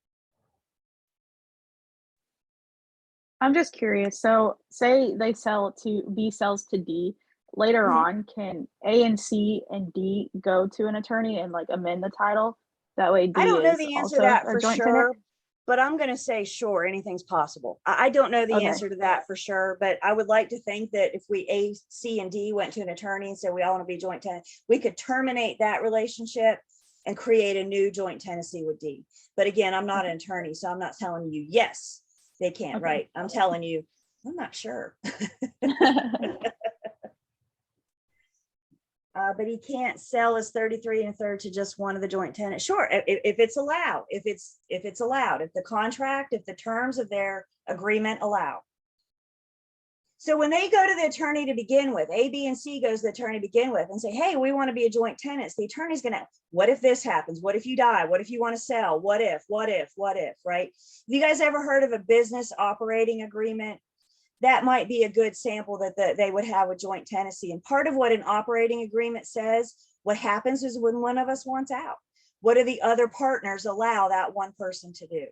I'm just curious. So say they sell to B sells to D later Mhm. on, can A and C and D go to an attorney and like amend the title? That way I D don't know is the answer to also that a for joint tenant? sure, but I'm gonna say sure, anything's possible. I don't know the Okay. answer to that for sure, but I would like to think that if we A, C, and D went to an attorney and said we all want to be joint tenant, we could terminate that relationship and create a new joint tenancy with D. But again, I'm not an attorney, so I'm not telling you, yes, they can, Okay. right? I'm telling you, I'm not sure. But he can't sell his 33 1/3 to just one of the joint tenants. Sure, if it's allowed, if it's allowed, if the contract, if the terms of their agreement allow. So when they go to the attorney to begin with, A, B, and C goes to the attorney to begin with and say, hey, we want to be a joint tenant. The attorney's gonna, what if this happens? What if you die? What if you want to sell? What if, right? Have you guys ever heard of a business operating agreement? That might be a good sample that they would have with joint tenancy. And part of what an operating agreement says, what happens is when one of us wants out, what do the other partners allow that one person to do?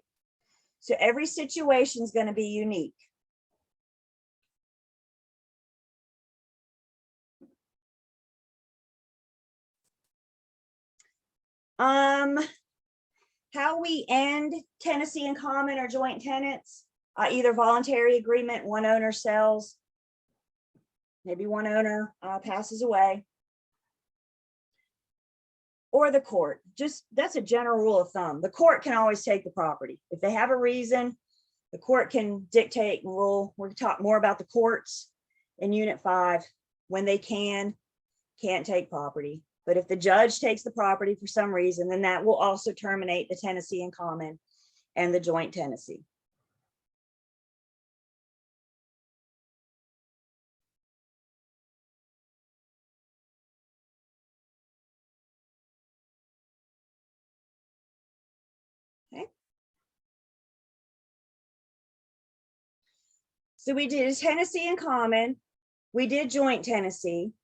So every situation is going to be unique. How we end tenancy in common or joint tenants, either voluntary agreement, one owner sells, maybe one owner passes away, or the court. Just that's a general rule of thumb. The court can always take the property. If they have a reason, the court can dictate and rule. We're going to talk more about the courts in Unit 5 when they can't take property. But if the judge takes the property for some reason, then that will also terminate the tenancy in common and the joint tenancy. Okay. So we did tenancy in common. We did joint tenancy.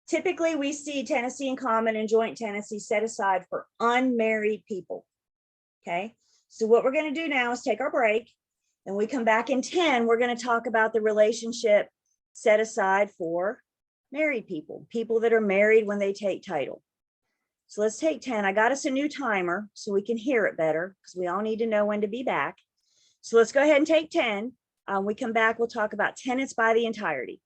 Typically, we see tenancy in common and joint tenancy set aside for unmarried people. Okay. So what we're going to do now is take our break, and we come back in 10. We're going to talk about the relationship set aside for married people, people that are married when they take title. So let's take 10. I got us a new timer so we can hear it better because we all need to know when to be back. So let's go ahead and take 10. We come back, we'll talk about tenants by the entirety.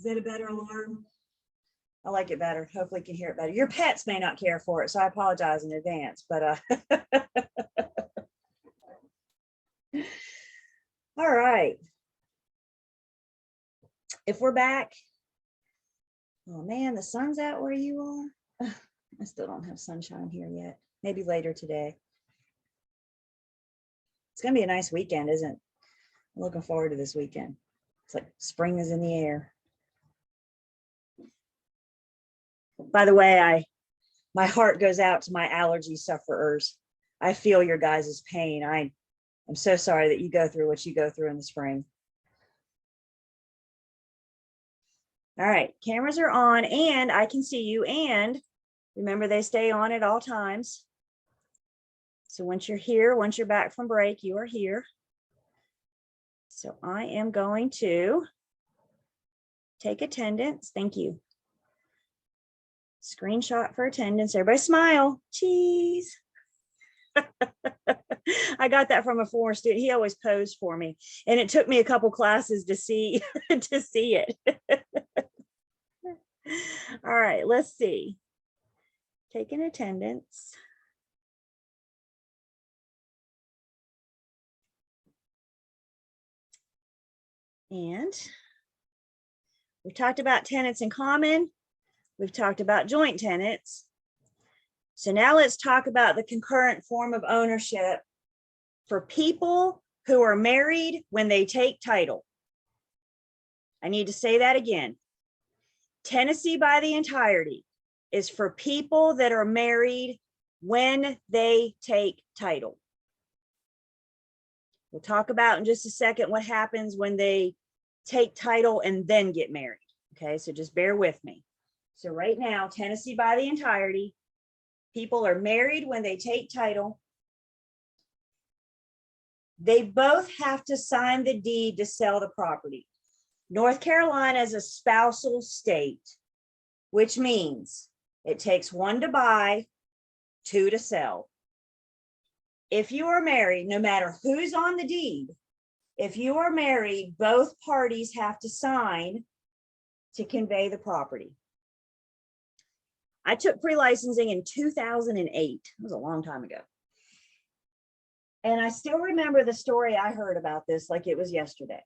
Is that a better alarm? I like it better. Hopefully you can hear it better. Your pets may not care for it, so I apologize in advance, but all right. If we're back, oh man, the sun's out where you are. I still don't have sunshine here yet. Maybe later today. It's gonna be a nice weekend, isn't it? I'm looking forward to this weekend. It's like spring is in the air. By the way, my heart goes out to my allergy sufferers. I feel your guys' pain. I'm so sorry that you go through what you go through in the spring. All right, cameras are on and I can see you, and remember they stay on at all times. So once you're here, once you're back from break, you are here. So I am going to take attendance. Thank you. Screenshot for attendance. Everybody smile. Cheese. I got that from a former student. He always posed for me, and it took me a couple classes to see to see it. All right, let's see. Taking attendance. And we talked about tenants in common. We've talked about joint tenants. So now let's talk about the concurrent form of ownership for people who are married when they take title. I need to say that again. Tenancy by the entirety is for people that are married when they take title. We'll talk about in just a second what happens when they take title and then get married. Okay, so just bear with me. So right now, tenancy by the entirety, people are married when they take title. They both have to sign the deed to sell the property. North Carolina is a spousal state, which means it takes one to buy, two to sell. If you are married, no matter who's on the deed, if you are married, both parties have to sign to convey the property. I took pre-licensing in 2008. It was a long time ago. And I still remember the story I heard about this like it was yesterday.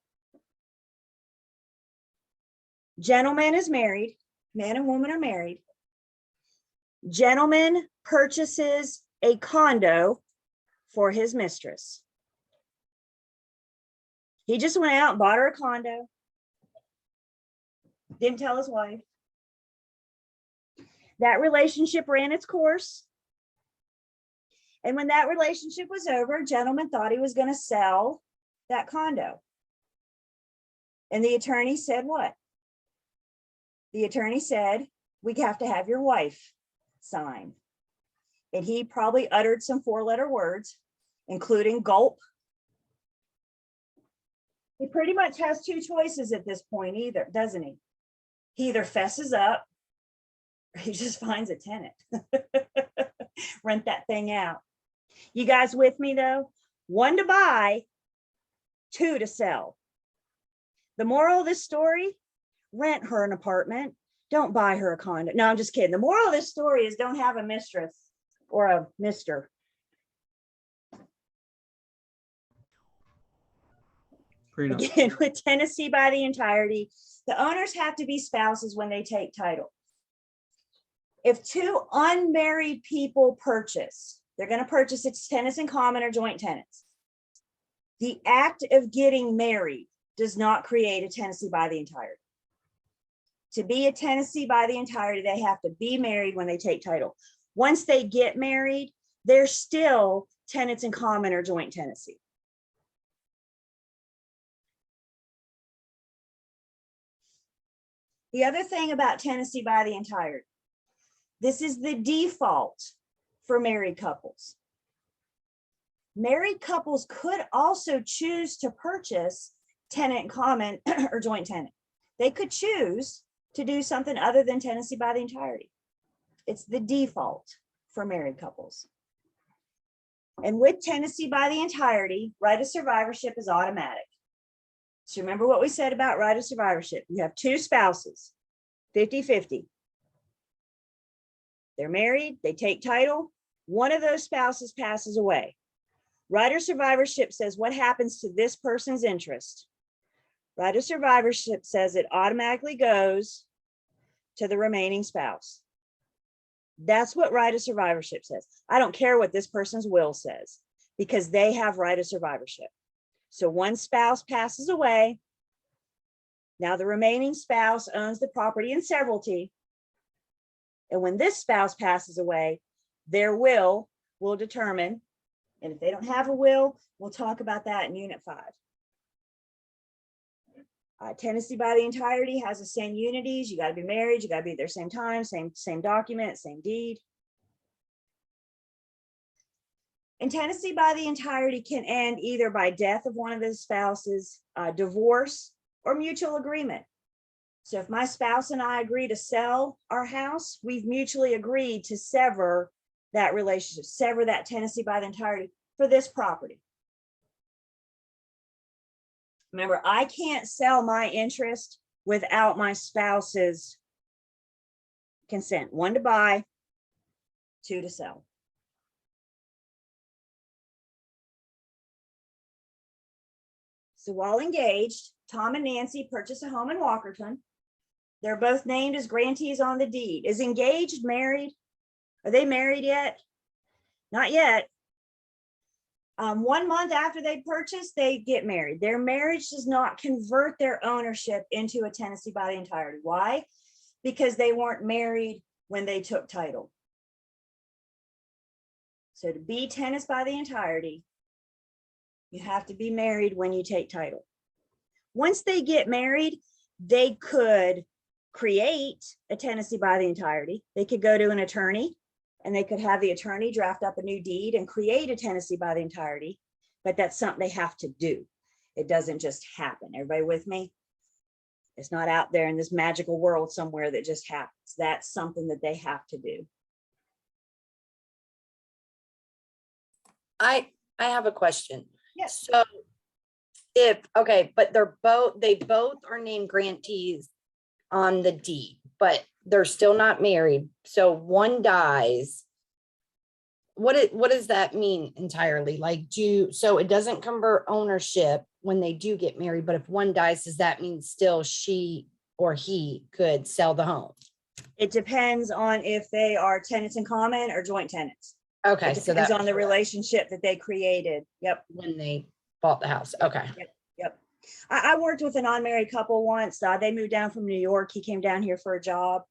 Gentleman is married, man and woman are married. Gentleman purchases a condo for his mistress. He just went out and bought her a condo. Didn't tell his wife. That relationship ran its course. And when that relationship was over, gentleman thought he was going to sell that condo. And the attorney said what? The attorney said, we have to have your wife sign. And he probably uttered some four-letter words, including gulp. He pretty much has two choices at this point either, doesn't he? He either fesses up or he just finds a tenant. Rent that thing out. You guys with me though? One to buy, two to sell. The moral of this story, rent her an apartment. Don't buy her a condo. No, I'm just kidding. The moral of this story is don't have a mistress or a mister. Prenup. Again, with tenancy by the entirety, the owners have to be spouses when they take title. If two unmarried people purchase, they're going to purchase its tenants in common or joint tenants. The act of getting married does not create a tenancy by the entirety. To be a tenancy by the entirety, they have to be married when they take title. Once they get married, they're still tenants in common or joint tenancy. The other thing about tenancy by the entirety, this is the default for married couples. Married couples could also choose to purchase tenant in common or joint tenant. They could choose to do something other than tenancy by the entirety. It's the default for married couples. And with tenancy by the entirety, right of survivorship is automatic. So remember what we said about right of survivorship. You have two spouses, 50-50. They're married, they take title. One of those spouses passes away. Right of survivorship says what happens to this person's interest. Right of survivorship says it automatically goes to the remaining spouse. That's what right of survivorship says. I don't care what this person's will says because they have right of survivorship. So one spouse passes away. Now the remaining spouse owns the property in severalty. And when this spouse passes away, their will determine. And if they don't have a will, we'll talk about that in Unit 5. Tenancy by the entirety has the same unities. You got to be married. You got to be at their same time, same document, same deed. And tenancy by the entirety can end either by death of one of the spouses, divorce, or mutual agreement. So if my spouse and I agree to sell our house, we've mutually agreed to sever that relationship, sever that tenancy by the entirety for this property. Remember, I can't sell my interest without my spouse's consent. 1 to buy, 2 to sell. So while engaged, Tom and Nancy purchase a home in Walkerton. They're both named as grantees on the deed. Is engaged married? Are they married yet? Not yet. 1 month after they purchase, they get married. Their marriage does not convert their ownership into a tenancy by the entirety. Why? Because they weren't married when they took title. So to be tenants by the entirety, you have to be married when you take title. Once they get married, they could create a tenancy by the entirety. They could go to an attorney and they could have the attorney draft up a new deed and create a tenancy by the entirety, but that's something they have to do. It doesn't just happen. Everybody with me? It's not out there in this magical world somewhere that just happens. That's something that they have to do. I have a question. Yes. So but they both are named grantees on the deed, but they're still not married. So one dies. What does that mean entirely? Like, so it doesn't convert ownership when they do get married, but if one dies, does that mean still she or he could sell the home? It depends on if they are tenants in common or joint tenants. Okay, It so depends that's on the relationship that they created. Yep. when they bought the house. Okay. Yep. I worked with a non-married couple once. They moved down from New York. He came down here for a job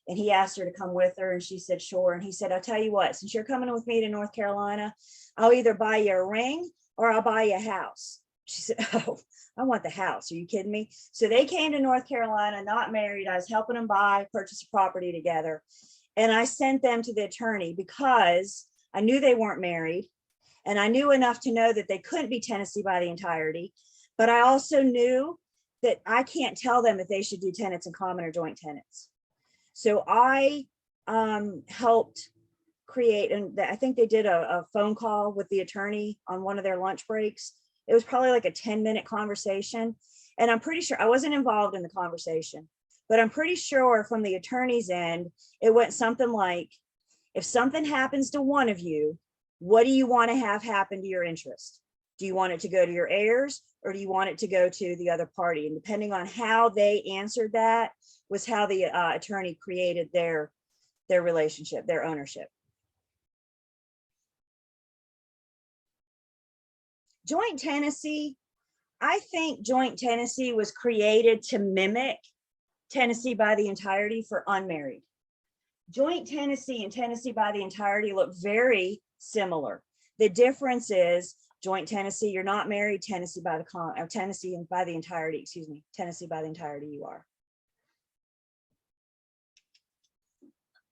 and he asked her to come with her and she said, sure. And he said, I'll tell you what, since you're coming with me to North Carolina, I'll either buy you a ring or I'll buy you a house. She said, oh, I want the house. Are you kidding me? So they came to North Carolina, not married. I was helping them purchase a property together. And I sent them to the attorney because I knew they weren't married. And I knew enough to know that they couldn't be tenancy by the entirety. But I also knew that I can't tell them if they should do tenants in common or joint tenants. So I helped create, and I think they did a phone call with the attorney on one of their lunch breaks. It was probably like a 10-minute conversation. And I'm pretty sure I wasn't involved in the conversation, but I'm pretty sure from the attorney's end, it went something like, if something happens to one of you, what do you want to have happen to your interest? Do you want it to go to your heirs or do you want it to go to the other party? And depending on how they answered that was how the attorney created their relationship, their ownership. Joint tenancy, I think joint tenancy was created to mimic tenancy by the entirety for unmarried. Joint tenancy and tenancy by the entirety look very similar. The difference is joint tenancy, you're not married, tenancy by the tenancy by the entirety, excuse me, tenancy by the entirety you are.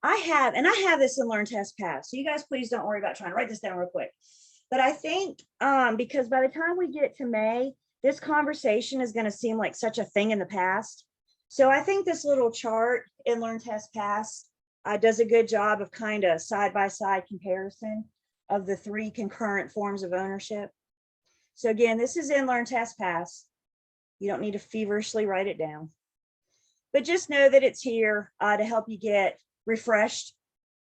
I have this in Learn, Test, Pass. So you guys please don't worry about trying to write this down real quick. But I think because by the time we get to May, this conversation is going to seem like such a thing in the past. So I think this little chart in Learn, Test, Pass does a good job of kind of side-by-side comparison of the 3 concurrent forms of ownership. So again, this is in Learn, Test, Pass. You don't need to feverishly write it down. But just know that it's here to help you get refreshed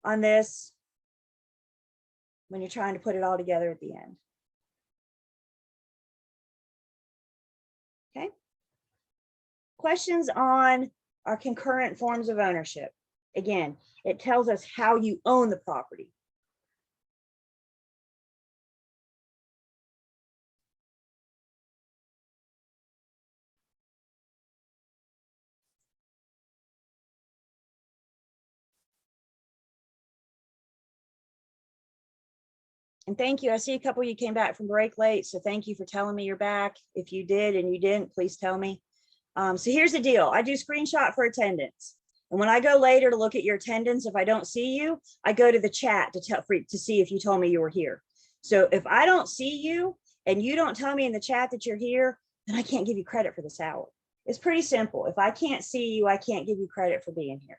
on this when you're trying to put it all together at the end. Okay. Questions on our concurrent forms of ownership. Again, it tells us how you own the property. And thank you. I see a couple of you came back from break late, so thank you for telling me you're back. If you did and you didn't, please tell me. So here's the deal. I do screenshot for attendance. And when I go later to look at your attendance, if I don't see you, I go to the chat to see if you told me you were here. So if I don't see you and you don't tell me in the chat that you're here, then I can't give you credit for this hour. It's pretty simple. If I can't see you, I can't give you credit for being here.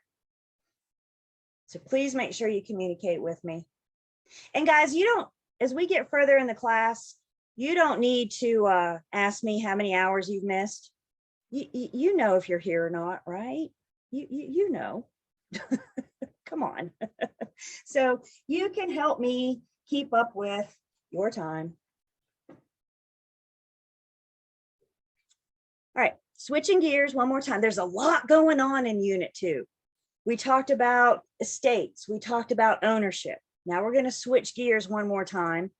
So please make sure you communicate with me. And guys, as we get further in the class, you don't need to ask me how many hours you've missed. You know if you're here or not, right? You know. Come on. So you can help me keep up with your time. All right, switching gears one more time. There's a lot going on in Unit 2. We talked about estates. We talked about ownership. Now we're going to switch gears one more time.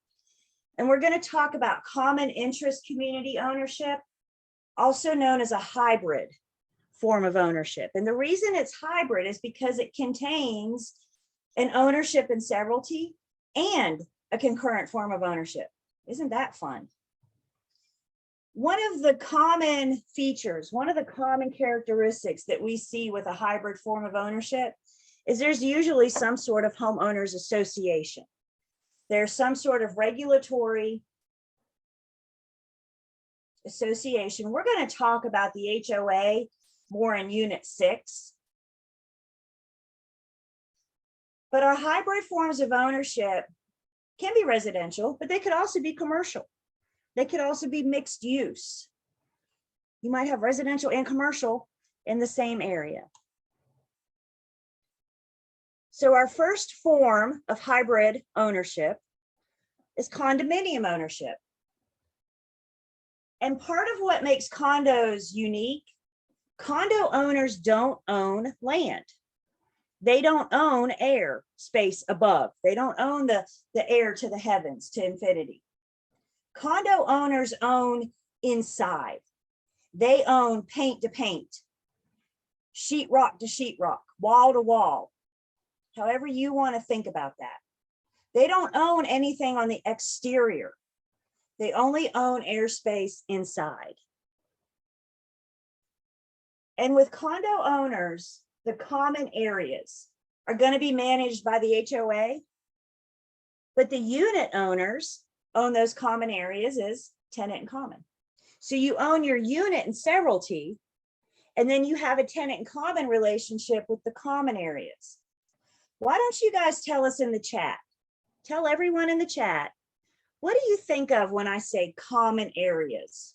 And we're going to talk about common interest community ownership, also known as a hybrid form of ownership. And the reason it's hybrid is because it contains an ownership in severalty and a concurrent form of ownership. Isn't that fun? One of the common features, one of the common characteristics that we see with a hybrid form of ownership is there's usually some sort of homeowners association. There's some sort of regulatory association. We're going to talk about the HOA more in Unit 6. But our hybrid forms of ownership can be residential, but they could also be commercial. They could also be mixed use. You might have residential and commercial in the same area. So our first form of hybrid ownership is condominium ownership. And part of what makes condos unique, condo owners don't own land. They don't own air space above. They don't own the air to the heavens, to infinity. Condo owners own inside. They own paint to paint, sheetrock to sheetrock, wall to wall, however you want to think about that. They don't own anything on the exterior. They only own airspace inside. And with condo owners, the common areas are going to be managed by the HOA, but the unit owners own those common areas as tenant in common. So you own your unit in severalty, and then you have a tenant in common relationship with the common areas. Why don't you guys tell us in the chat? Tell everyone in the chat, what do you think of when I say common areas?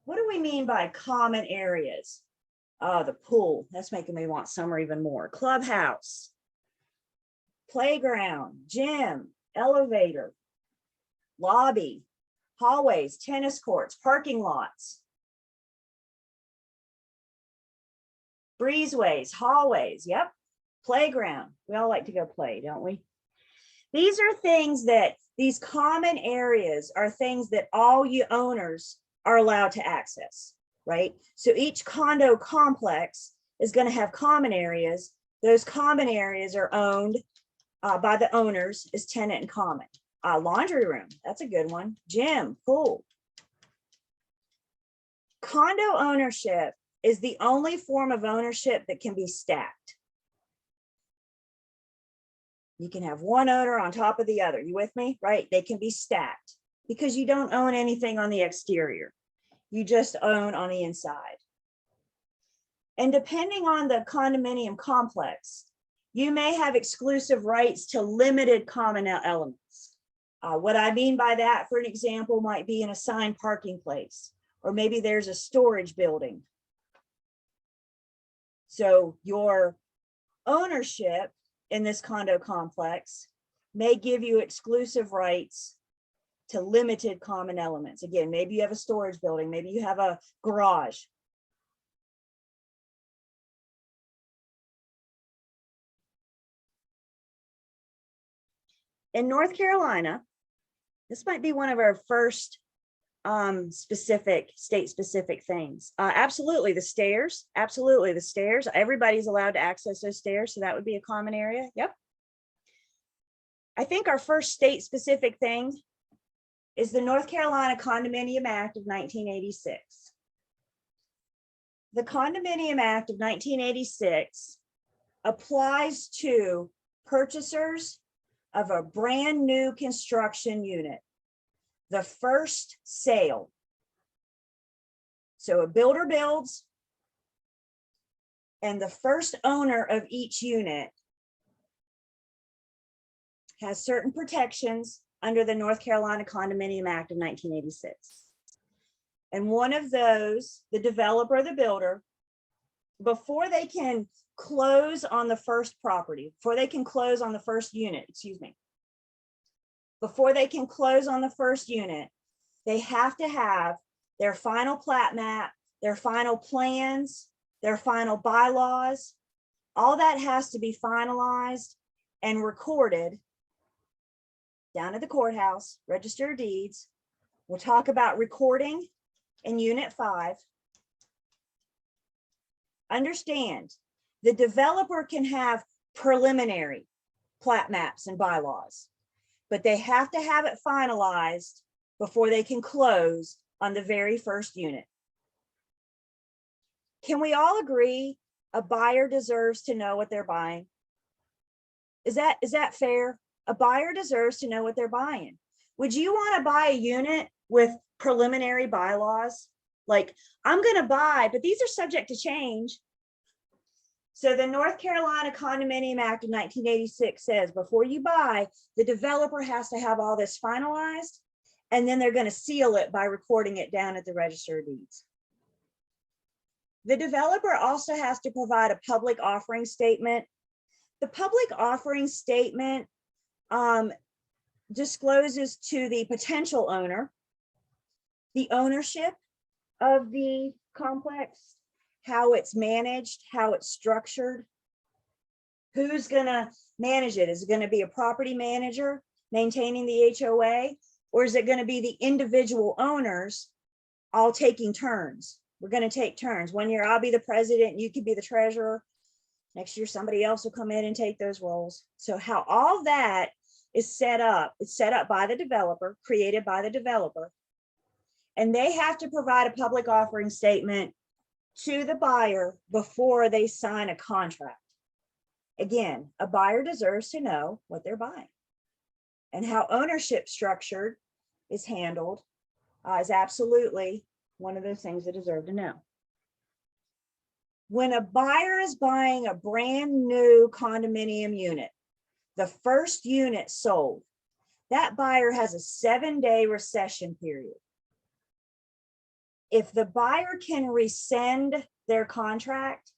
What do we mean by common areas? Oh, the pool, that's making me want summer even more. Clubhouse, playground, gym, elevator, lobby, hallways, tennis courts, parking lots, breezeways, hallways, yep, playground. We all like to go play, don't we? These are things that, these common areas are things that all you owners are allowed to access, right? So each condo complex is going to have common areas. Those common areas are owned by the owners as tenant in common. Laundry room, that's a good one. Gym, pool. Condo ownership is the only form of ownership that can be stacked. You can have one owner on top of the other. You with me? Right? They can be stacked because you don't own anything on the exterior. You just own on the inside. And depending on the condominium complex, you may have exclusive rights to limited common elements. What I mean by that, for an example, might be an assigned parking place or maybe there's a storage building. So your ownership in this condo complex may give you exclusive rights to limited common elements. Again, maybe you have a storage building, maybe you have a garage. In North Carolina, this might be one of our first state-specific things. Absolutely, the stairs. Absolutely, the stairs. Everybody's allowed to access those stairs, so that would be a common area. Yep. I think our first state-specific thing is the North Carolina Condominium Act of 1986. The Condominium Act of 1986 applies to purchasers of a brand new construction unit, the first sale. So a builder builds, and the first owner of each unit has certain protections under the North Carolina Condominium Act of 1986. And one of those, the developer or the builder, before they can close on the first property, before they can close on the first unit, excuse me, before they can close on the first unit, they have to have their final plat map, their final plans, their final bylaws. All that has to be finalized and recorded down at the courthouse, Register of Deeds. We'll talk about recording in Unit 5. Understand, the developer can have preliminary plat maps and bylaws, but they have to have it finalized before they can close on the very first unit. Can we all agree a buyer deserves to know what they're buying? Is that fair? A buyer deserves to know what they're buying. Would you want to buy a unit with preliminary bylaws? Like, I'm going to buy, but these are subject to change. So the North Carolina Condominium Act of 1986 says before you buy, the developer has to have all this finalized, and then they're going to seal it by recording it down at the Register of Deeds. The developer also has to provide a public offering statement. The public offering statement discloses to the potential owner the ownership of the complex, how it's managed, how it's structured, who's gonna manage it. Is it gonna be a property manager maintaining the HOA, or is it gonna be the individual owners all taking turns? We're gonna take turns. One year I'll be the president, you could be the treasurer. Next year, somebody else will come in and take those roles. So how all that is set up, it's set up by the developer, created by the developer, and they have to provide a public offering statement to the buyer before they sign a contract. Again, a buyer deserves to know what they're buying, and how ownership structured is handled is absolutely one of those things they deserve to know. When a buyer is buying a brand new condominium unit, the first unit sold, that buyer has a 7-day recession period. If the buyer can rescind their contract,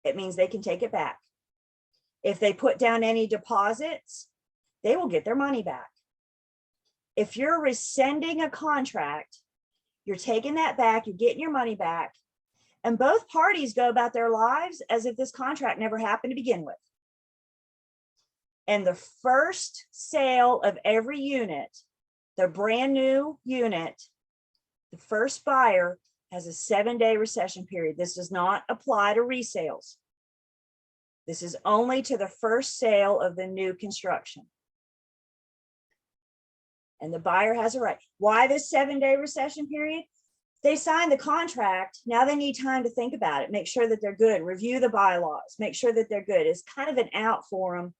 it means they can take it back. If they put down any deposits, they will get their money back. If you're rescinding a contract, you're taking that back, you're getting your money back, and both parties go about their lives as if this contract never happened to begin with. And the first sale of every unit, the brand new unit, the first buyer has a 7-day recession period. This does not apply to resales. This is only to the first sale of the new construction. And the buyer has a right. Why this 7-day recession period? They signed the contract. Now they need time to think about it, make sure that they're good, review the bylaws, make sure that they're good. It's kind of an out for them.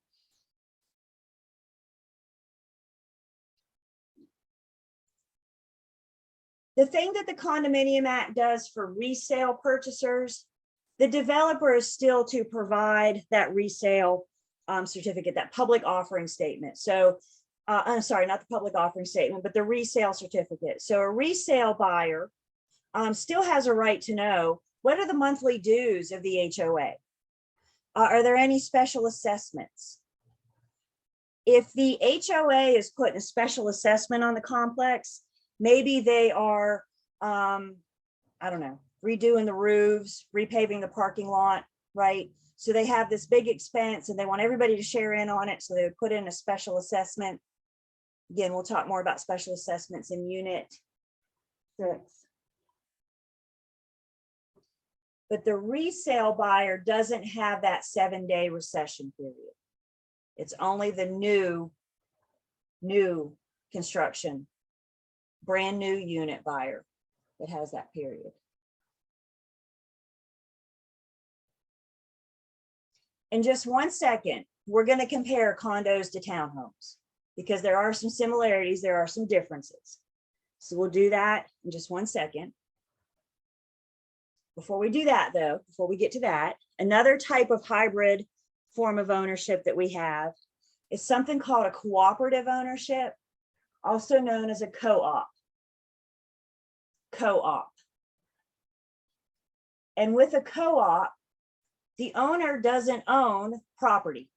The thing that the Condominium Act does for resale purchasers, the developer is still to provide that resale certificate, that public offering statement. So I'm sorry, not the public offering statement, but the resale certificate. So a resale buyer still has a right to know, what are the monthly dues of the HOA? Are there any special assessments? If the HOA is putting a special assessment on the complex, maybe they are, I don't know, redoing the roofs, repaving the parking lot, right? So they have this big expense and they want everybody to share in on it. So they would put in a special assessment. Again, we'll talk more about special assessments in unit 6. But the resale buyer doesn't have that 7-day recession period. It's only the new construction, brand new unit buyer that has that period. In just 1 second, we're going to compare condos to townhomes because there are some similarities, there are some differences. So we'll do that in just 1 second. Before we do that though, before we get to that, another type of hybrid form of ownership that we have is something called a cooperative ownership, also known as a co-op. Co-op. And with a co-op, the owner doesn't own property.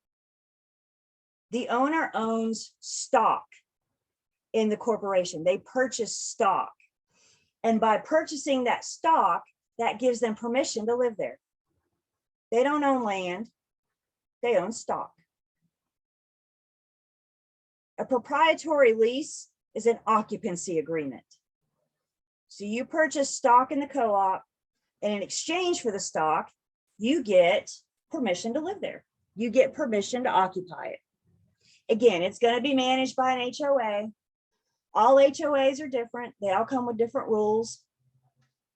The owner owns stock in the corporation. They purchase stock. And by purchasing that stock, that gives them permission to live there. They don't own land, they own stock. A proprietary lease is an occupancy agreement. So you purchase stock in the co-op, and in exchange for the stock, you get permission to live there. You get permission to occupy it. Again, it's going to be managed by an HOA. All HOAs are different. They all come with different rules,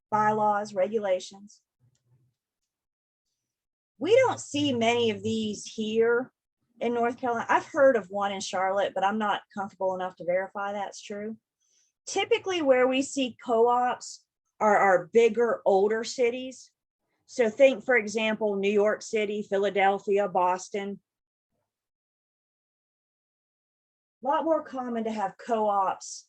bylaws, regulations. We don't see many of these here in North Carolina. I've heard of one in Charlotte, but I'm not comfortable enough to verify that's true. Typically where we see co-ops are our bigger, older cities. So think, for example, New York City, Philadelphia, Boston. A lot more common to have co-ops.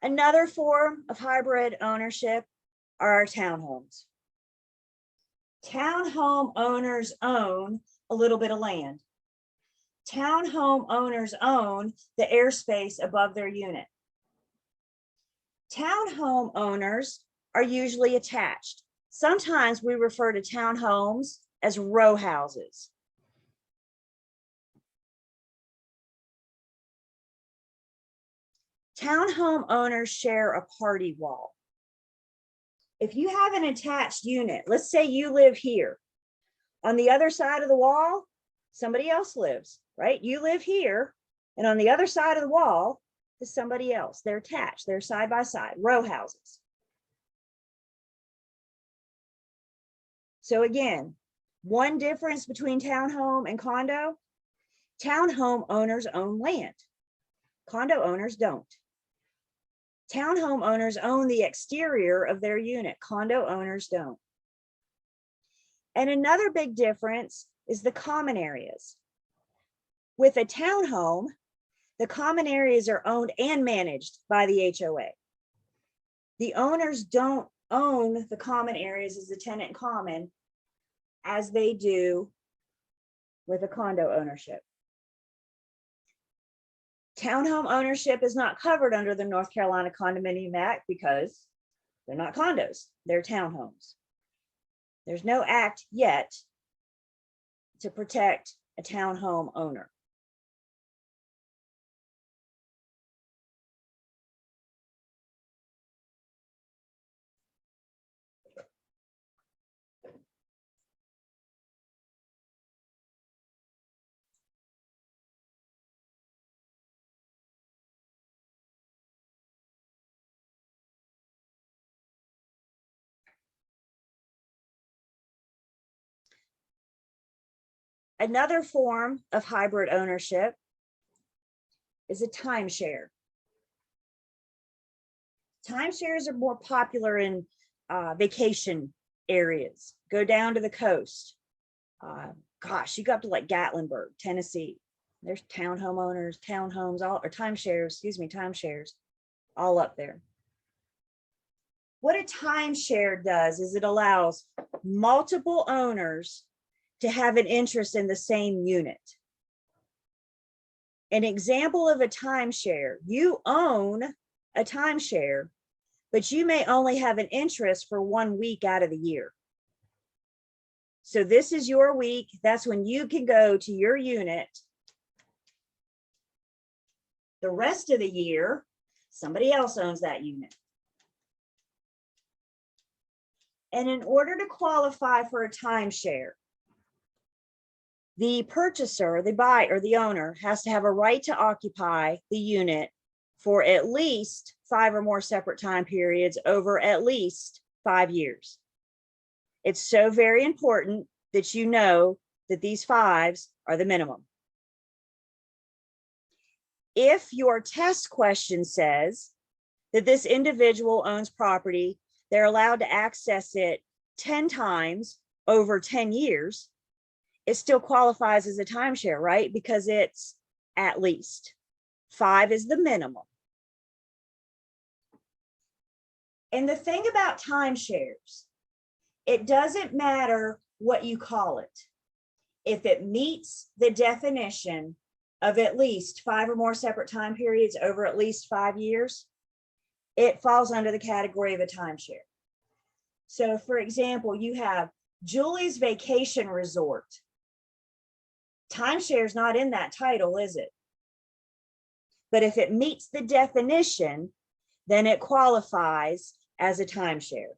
Another form of hybrid ownership are our townhomes. Townhome owners own a little bit of land. Townhome owners own the airspace above their unit. Townhome owners are usually attached. Sometimes we refer to townhomes as row houses. Townhome owners share a party wall. If you have an attached unit, let's say you live here. On the other side of the wall, somebody else lives, right? You live here, and on the other side of the wall is somebody else. They're attached, they're side by side, row houses. So again, one difference between townhome and condo: townhome owners own land. Condo owners don't. Townhome owners own the exterior of their unit. Condo owners don't. And another big difference is the common areas. With a townhome, the common areas are owned and managed by the HOA. The owners don't own the common areas as a tenant in common as they do with a condo ownership. Townhome ownership is not covered under the North Carolina Condominium Act because they're not condos, they're townhomes. There's no act yet to protect a townhome owner. Another form of hybrid ownership is a timeshare. Timeshares are more popular in vacation areas. Go down to the coast. Gosh, you go up to like Gatlinburg, Tennessee. There's townhome owners, townhomes, all or timeshares, excuse me, timeshares, all up there. What a timeshare does is it allows multiple owners to have an interest in the same unit. An example of a timeshare, you own a timeshare, but you may only have an interest for 1 week out of the year. So this is your week. That's when you can go to your unit. The rest of the year, somebody else owns that unit. And in order to qualify for a timeshare, the purchaser, the buyer, or the owner has to have a right to occupy the unit for at least 5 or more separate time periods over at least 5 years. It's so very important that you know that these 5s are the minimum. If your test question says that this individual owns property, they're allowed to access it 10 times over 10 years, it still qualifies as a timeshare, right? Because it's at least 5 is the minimum. And the thing about timeshares, it doesn't matter what you call it. If it meets the definition of at least 5 or more separate time periods over at least 5 years, it falls under the category of a timeshare. So for example, you have Julie's Vacation Resort. Timeshare is not in that title, is it? But if it meets the definition, then it qualifies as a timeshare.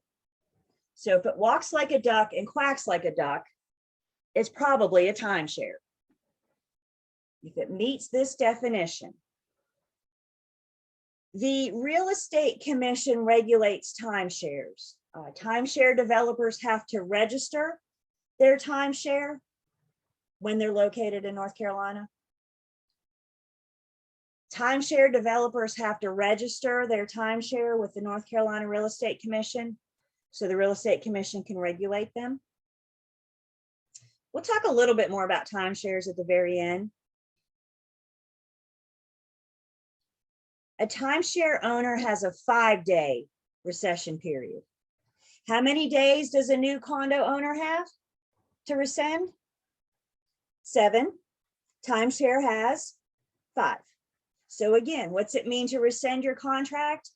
So if it walks like a duck and quacks like a duck, it's probably a timeshare. If it meets this definition. The Real Estate Commission regulates timeshares. Timeshare developers have to register their timeshare when they're located in North Carolina. Timeshare developers have to register their timeshare with the North Carolina Real Estate Commission, so the Real Estate Commission can regulate them. We'll talk a little bit more about timeshares at the very end. A timeshare owner has a 5-day recession period. How many days does a new condo owner have to rescind? 7. Timeshare has 5. So again, what's it mean to rescind your contract?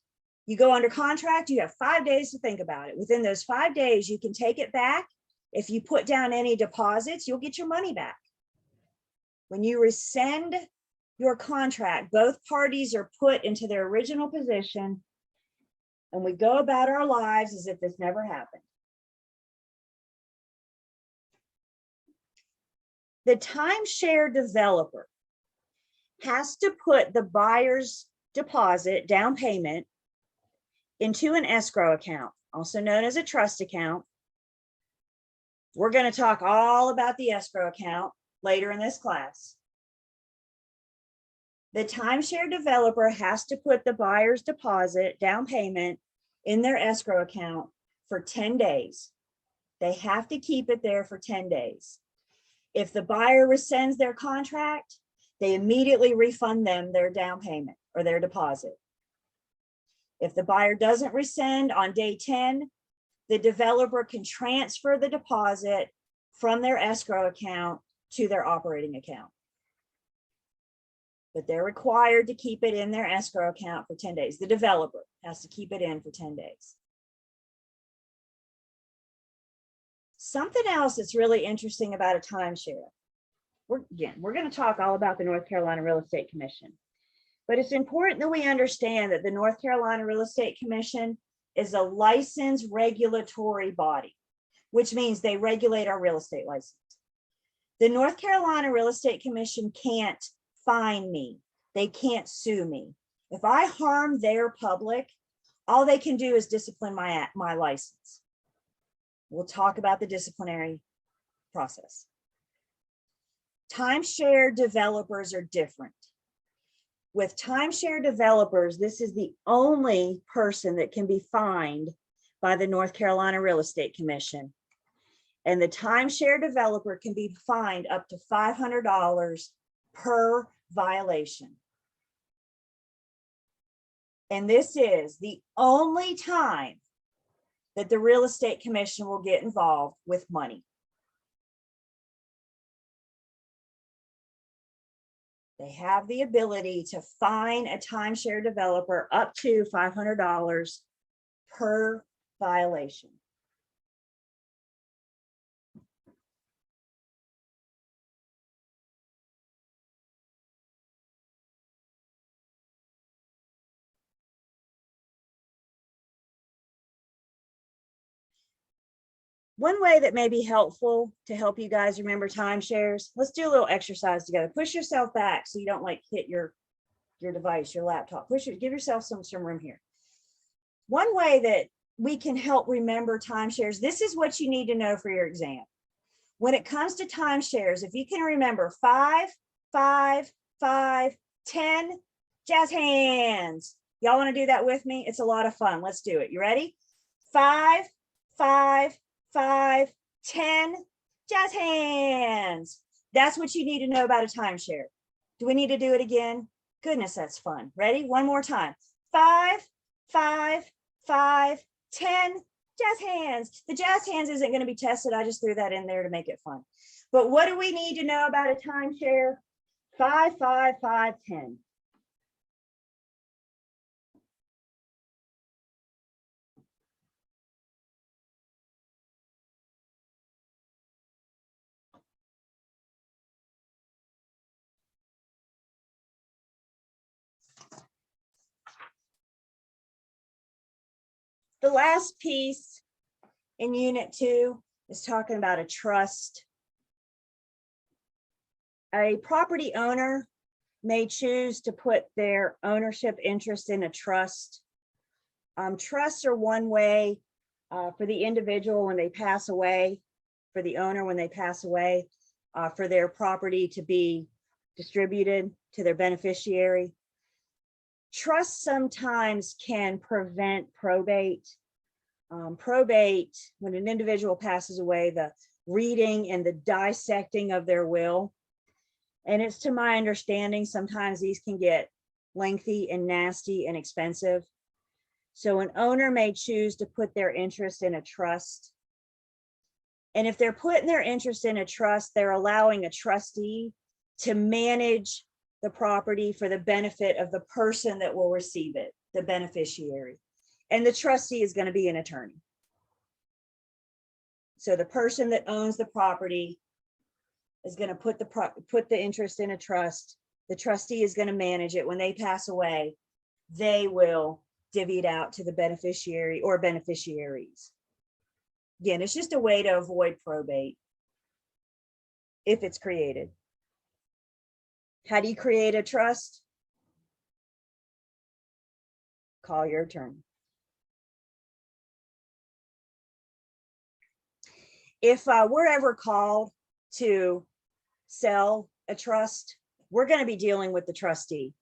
You go under contract, you have 5 days to think about it. Within those 5 days, you can take it back. If you put down any deposits, you'll get your money back. When you rescind your contract, both parties are put into their original position, and we go about our lives as if this never happened. The timeshare developer has to put the buyer's deposit, down payment, into an escrow account, also known as a trust account. We're going to talk all about the escrow account later in this class. The timeshare developer has to put the buyer's deposit, down payment, in their escrow account for 10 days. They have to keep it there for 10 days. If the buyer rescinds their contract, they immediately refund them their down payment or their deposit. If the buyer doesn't rescind on day 10, the developer can transfer the deposit from their escrow account to their operating account. But they're required to keep it in their escrow account for 10 days. The developer has to keep it in for 10 days. Something else that's really interesting about a timeshare. We're going to talk all about the North Carolina Real Estate Commission, but it's important that we understand that the North Carolina Real Estate Commission is a licensed regulatory body, which means they regulate our real estate license. The North Carolina Real Estate Commission can't fine me. They can't sue me. If I harm their public, all they can do is discipline my license. We'll talk about the disciplinary process. Timeshare developers are different. With timeshare developers, this is the only person that can be fined by the North Carolina Real Estate Commission. And the timeshare developer can be fined up to $500 per violation. And this is the only time that the Real Estate Commission will get involved with money. They have the ability to fine a timeshare developer up to $500 per violation. One way that may be helpful to help you guys remember timeshares, let's do a little exercise together. Push yourself back so you don't like hit your device, your laptop. Give yourself some room here. One way that we can help remember timeshares, this is what you need to know for your exam. When it comes to timeshares, if you can remember 5, 5, 5, 10, jazz hands. Y'all want to do that with me? It's a lot of fun. Let's do it. You ready? 5, 5, 5, 10, jazz hands. That's what you need to know about a timeshare. Do we need to do it again? Goodness, that's fun. Ready? One more time. 5, 5, 5, 10, jazz hands. The jazz hands isn't going to be tested. I just threw that in there to make it fun. But what do we need to know about a timeshare? 5, 5, 5, 10. The last piece in Unit 2 is talking about a trust. A property owner may choose to put their ownership interest in a trust. Trusts are one way for the individual when they pass away, for the owner when they pass away, for their property to be distributed to their beneficiary. Trusts sometimes can prevent probate. Probate, when an individual passes away, the reading and the dissecting of their will. And it's to my understanding, sometimes these can get lengthy and nasty and expensive. So an owner may choose to put their interest in a trust. And if they're putting their interest in a trust, they're allowing a trustee to manage the property for the benefit of the person that will receive it, the beneficiary. And the trustee is going to be an attorney. So the person that owns the property is going to put the interest in a trust. The trustee is going to manage it. When they pass away, they will divvy it out to the beneficiary or beneficiaries. Again, it's just a way to avoid probate if it's created. How do you create a trust? Call your attorney. If we're ever called to sell a trust, we're going to be dealing with the trustee.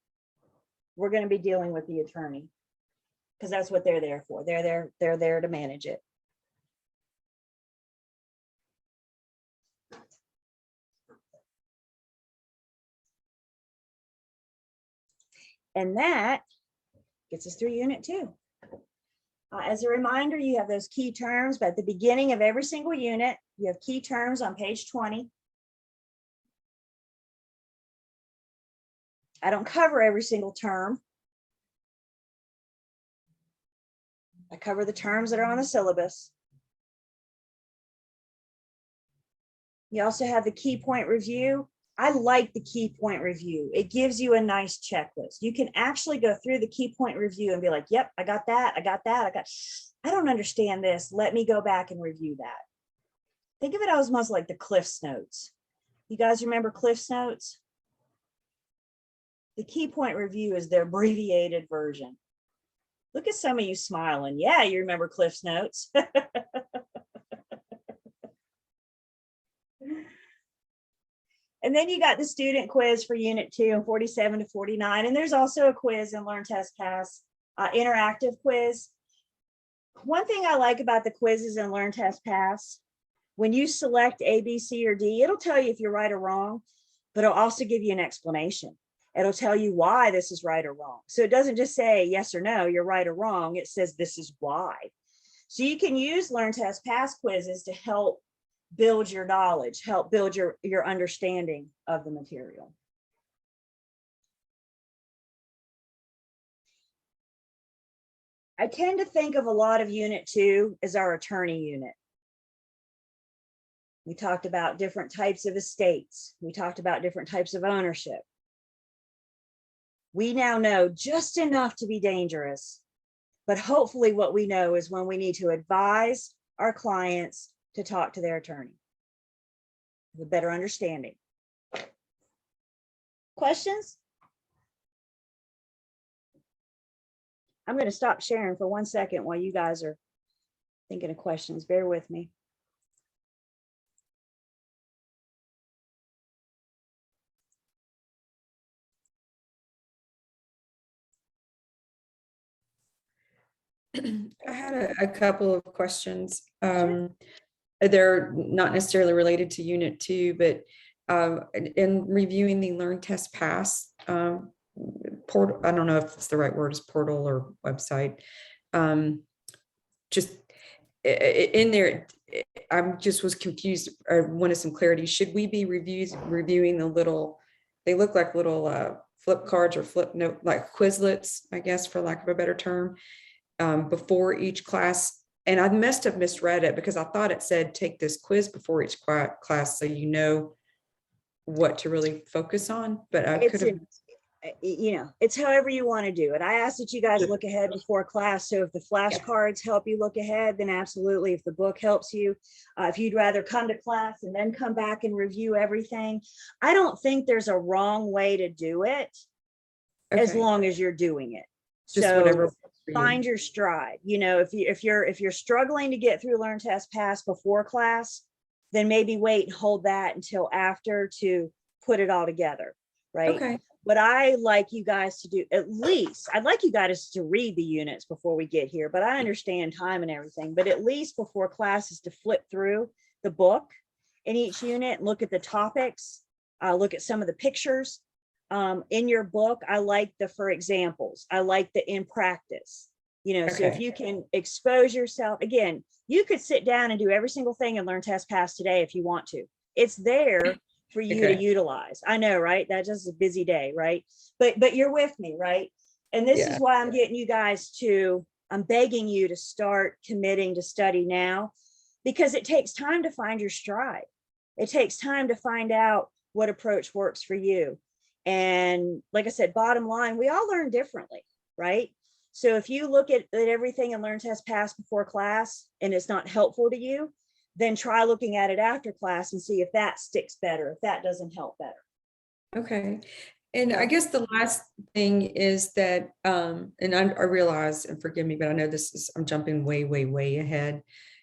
We're going to be dealing with the attorney because that's what they're there for. They're there to manage it. And that gets us through Unit 2. As a reminder, you have those key terms, but at the beginning of every single unit, you have key terms on page 20. I don't cover every single term. I cover the terms that are on the syllabus. You also have the key point review. I like the key point review. It gives you a nice checklist. You can actually go through the key point review and be like, yep, I got that. I don't understand this. Let me go back and review that. Think of it as almost like the Cliff's Notes. You guys remember Cliff's Notes? The key point review is the abbreviated version. Look at some of you smiling. Yeah, you remember Cliff's Notes. And then you got the student quiz for Unit 2 and 47 to 49. And there's also a quiz in Learn, Test, Pass, interactive quiz. One thing I like about the quizzes in Learn, Test, Pass, when you select A, B, C, or D, it'll tell you if you're right or wrong, but it'll also give you an explanation. It'll tell you why this is right or wrong. So it doesn't just say yes or no, you're right or wrong. It says this is why. So you can use Learn, Test, Pass quizzes to help build your knowledge, help build your understanding of the material. I tend to think of a lot of Unit 2 as our attorney unit. We talked about different types of estates. We talked about different types of ownership. We now know just enough to be dangerous, but hopefully what we know is when we need to advise our clients to talk to their attorney with a better understanding. Questions? I'm going to stop sharing for 1 second while you guys are thinking of questions. Bear with me. I had a couple of questions. They're not necessarily related to Unit 2, but in reviewing the Learn, Test, Pass portal, I don't know if it's the right word, is portal or website. Just in there, I just was confused. I wanted some clarity. Should we be reviewing the little, they look like little flip cards or flip note, like Quizlets, I guess, for lack of a better term, before each class? And I must have misread it because I thought it said take this quiz before each class so you know what to really focus on, but I could have. You know, it's however you want to do it. I asked that you guys look ahead before class. So if the flashcards help you look ahead, then absolutely. If the book helps you, if you'd rather come to class and then come back and review everything, I don't think there's a wrong way to do it, as long as you're doing it. Just so whatever. Find your stride. You know, if you're struggling to get through Learn, Test, Pass before class, then maybe wait and hold that until after to put it all together, right? Okay. What I like you guys to do, at least, I'd like you guys to read the units before we get here, but I understand time and everything, but at least before class is to flip through the book in each unit, look at the topics, look at some of the pictures. In your book, I like the for examples. I like the in practice, you know, so if you can expose yourself, again, you could sit down and do every single thing and Learn, Test, Pass today if you want to. It's there for you to utilize. I know, right? That's just a busy day, right? But you're with me, right? And this is why I'm getting you guys to, I'm begging you to start committing to study now, because it takes time to find your stride. It takes time to find out what approach works for you. And like I said, bottom line, we all learn differently, right? So if you look at everything and Learn, Test, Pass before class and it's not helpful to you, then try looking at it after class and see if that sticks better, if that doesn't help better. Okay. And I guess the last thing is that, and I realize, and forgive me, but I know this is, I'm jumping way, way, way ahead,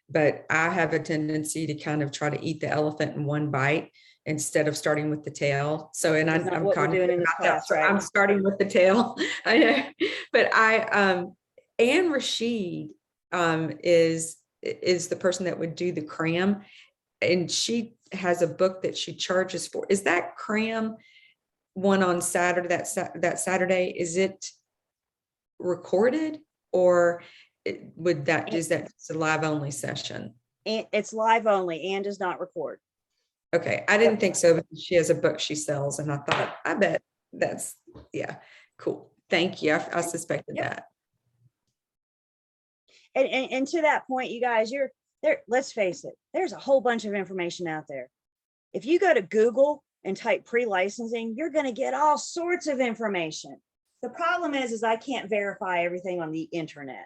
but I have a tendency to kind of try to eat the elephant in one bite instead of starting with the tail. So, and I'm kind of doing in this class, right? I'm starting with the tail. I know, but Anne Rashid is the person that would do the cram, and she has a book that she charges for. Is that cram one on Saturday, that Saturday, is it recorded, or is that a live only session? It's live only and does not record. Okay, I didn't think so, because she has a book she sells, and I thought, I bet that's, yeah, cool. Thank you. I suspected that. And to that point, you guys, you're there. Let's face it, there's a whole bunch of information out there. If you go to Google and type pre-licensing, you're going to get all sorts of information. The problem is I can't verify everything on the internet.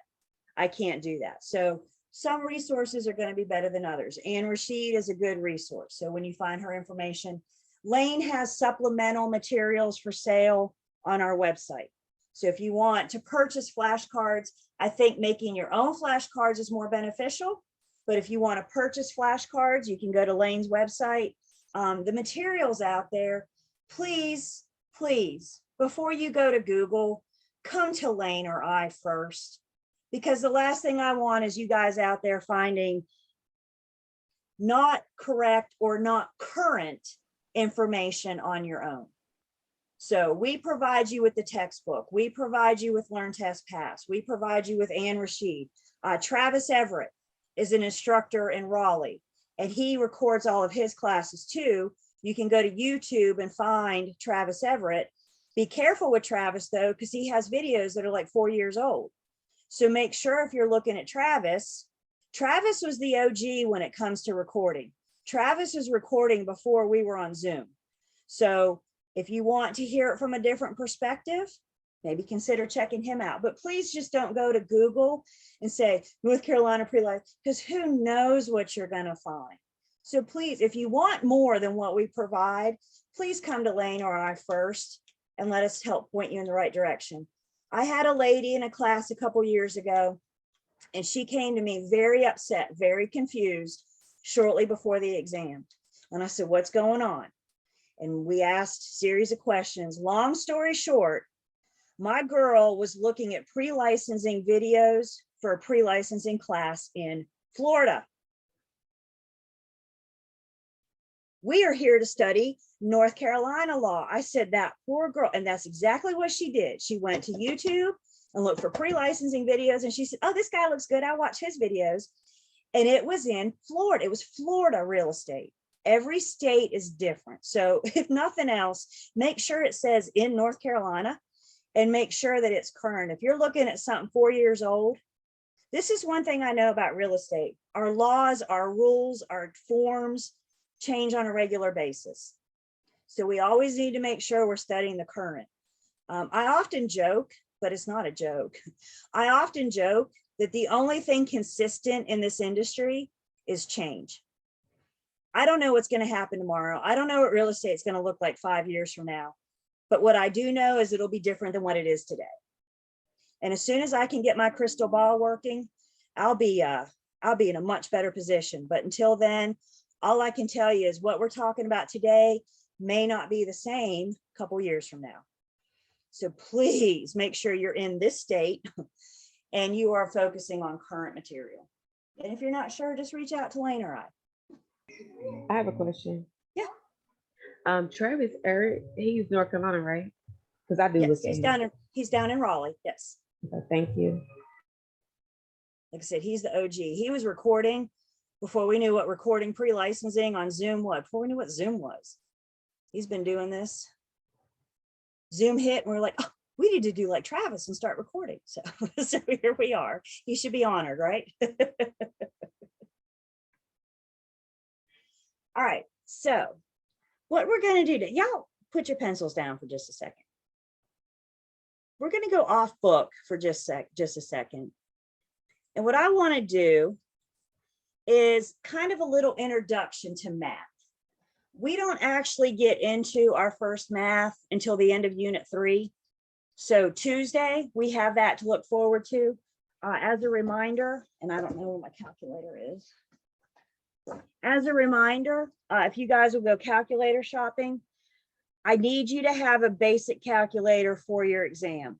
I can't do that. So some resources are going to be better than others. Anne Rashid is a good resource. So when you find her information, Lane has supplemental materials for sale on our website. So if you want to purchase flashcards, I think making your own flashcards is more beneficial. But if you want to purchase flashcards, you can go to Lane's website The materials out there, please, please, before you go to Google, come to Lane or I first. Because the last thing I want is you guys out there finding not correct or not current information on your own. So we provide you with the textbook. We provide you with Learn Test Pass. We provide you with Ann Rashid. Travis Everett is an instructor in Raleigh, and he records all of his classes too. You can go to YouTube and find Travis Everett. Be careful with Travis though, because he has videos that are like 4 years old. So make sure if you're looking at Travis, Travis was the OG when it comes to recording. Travis was recording before we were on Zoom. So if you want to hear it from a different perspective, maybe consider checking him out. But please just don't go to Google and say North Carolina pre-life, because who knows what you're going to find. So please, if you want more than what we provide, please come to Lane or I first and let us help point you in the right direction. I had a lady in a class a couple years ago, and she came to me very upset, very confused shortly before the exam. And I said, what's going on? And we asked a series of questions. Long story short, my girl was looking at pre-licensing videos for a pre-licensing class in Florida. We are here to study North Carolina law. I said, that poor girl. And that's exactly what she did. She went to YouTube and looked for pre-licensing videos. And she said, oh, this guy looks good. I'll watch his videos. And it was in Florida. It was Florida real estate. Every state is different. So if nothing else, make sure it says in North Carolina and make sure that it's current. If you're looking at something 4 years old, this is one thing I know about real estate. Our laws, our rules, our forms change on a regular basis. So we always need to make sure we're studying the current. I often joke, but it's not a joke. I often joke that the only thing consistent in this industry is change. I don't know what's going to happen tomorrow. I don't know what real estate is going to look like 5 years from now. But what I do know is it'll be different than what it is today. And as soon as I can get my crystal ball working, I'll be in a much better position. But until then, all I can tell you is what we're talking about today may not be the same a couple years from now. So please make sure you're in this state and you are focusing on current material. And if you're not sure, just reach out to Lane or I. I have a question. Yeah. Travis Eric, he's North Carolina, right? Because I do Yes, look at him. he's down in Raleigh. Yes. Okay, thank you. Like I said, he's the OG. He was recording before we knew what recording pre-licensing on Zoom was, before we knew what Zoom was. He's been doing this. Zoom hit and we're like, oh, we need to do like Travis and start recording. So, so here we are. He should be honored, right? All right, so what we're going to do, y'all put your pencils down for just a second. We're going to go off book for just a second. And what I want to do is kind of a little introduction to math. We don't actually get into our first math until the end of Unit 3. So Tuesday, we have that to look forward to. As a reminder, and I don't know where my calculator is. As a reminder, if you guys will go calculator shopping, I need you to have a basic calculator for your exam.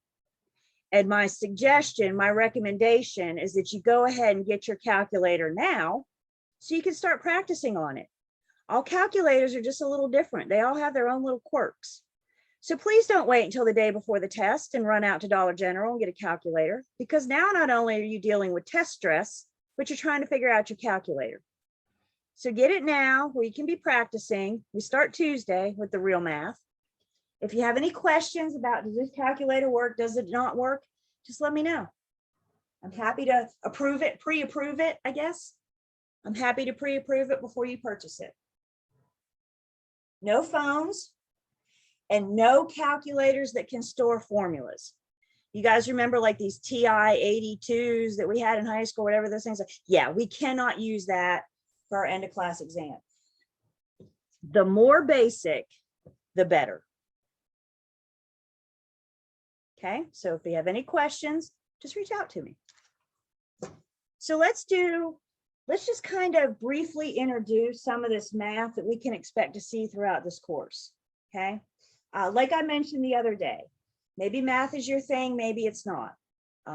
And my suggestion, my recommendation is that you go ahead and get your calculator now so you can start practicing on it. All calculators are just a little different. They all have their own little quirks. So please don't wait until the day before the test and run out to Dollar General and get a calculator, because now not only are you dealing with test stress, but you're trying to figure out your calculator. So get it now where you can be practicing. We start Tuesday with the real math. If you have any questions about, does this calculator work? Does it not work? Just let me know. I'm happy to approve it, pre-approve it, I guess. I'm happy to pre-approve it before you purchase it. No phones and no calculators that can store formulas. You guys remember like these TI 82s that we had in high school, whatever those things are? Yeah, we cannot use that for our end of class exam. The more basic, the better. Okay, so if you have any questions, just reach out to me. So let's do let's just kind of briefly introduce some of this math that we can expect to see throughout this course, okay? Like I mentioned the other day, maybe math is your thing, maybe it's not.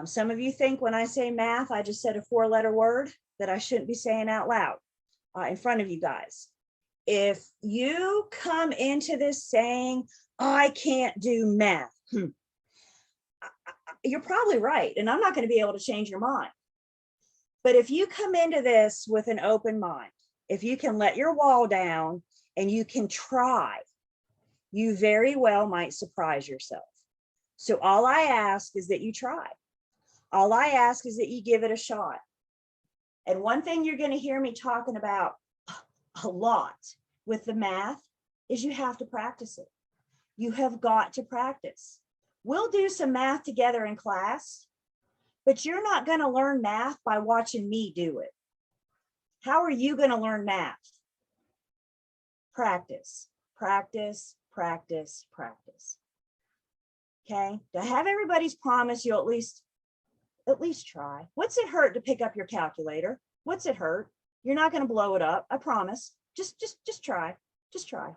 Some of you think when I say math, I just said a 4-letter word that I shouldn't be saying out loud in front of you guys. If you come into this saying, I can't do math, you're probably right. And I'm not going to be able to change your mind. But if you come into this with an open mind, if you can let your wall down and you can try, you very well might surprise yourself. So all I ask is that you try. All I ask is that you give it a shot. And one thing you're going to hear me talking about a lot with the math is you have to practice it. You have got to practice. We'll do some math together in class, but you're not going to learn math by watching me do it. How are you going to learn math? Practice, practice, practice, practice. Okay, to have everybody's promise, you'll at least try. What's it hurt to pick up your calculator? What's it hurt? You're not going to blow it up, I promise. Just try, just try.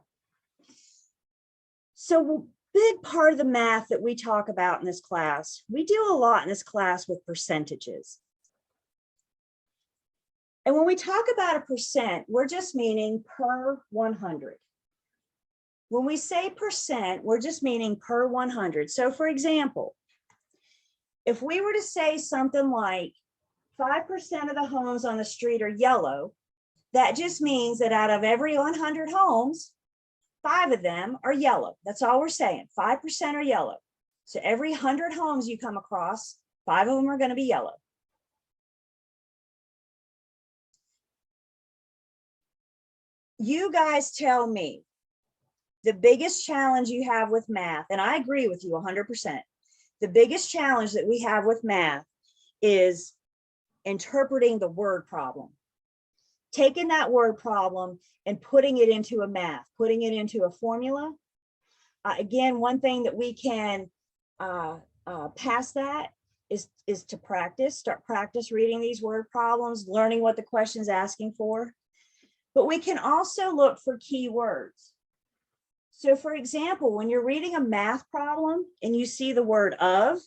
So big part of the math that we talk about in this class, we do a lot in this class with percentages. And when we talk about a percent, we're just meaning per 100. When we say percent, we're just meaning per 100. So for example, if we were to say something like 5% of the homes on the street are yellow, that just means that out of every 100 homes, 5 of them are yellow. That's all we're saying. 5% are yellow. So every 100 homes you come across, 5 of them are going to be yellow. You guys tell me the biggest challenge you have with math, and I agree with you 100%. The biggest challenge that we have with math is interpreting the word problem. Taking that word problem and putting it into a math, putting it into a formula. Again, one thing that we can pass that is to practice, start practice reading these word problems, learning what the question's asking for. But we can also look for keywords. So for example, when you're reading a math problem and you see the word of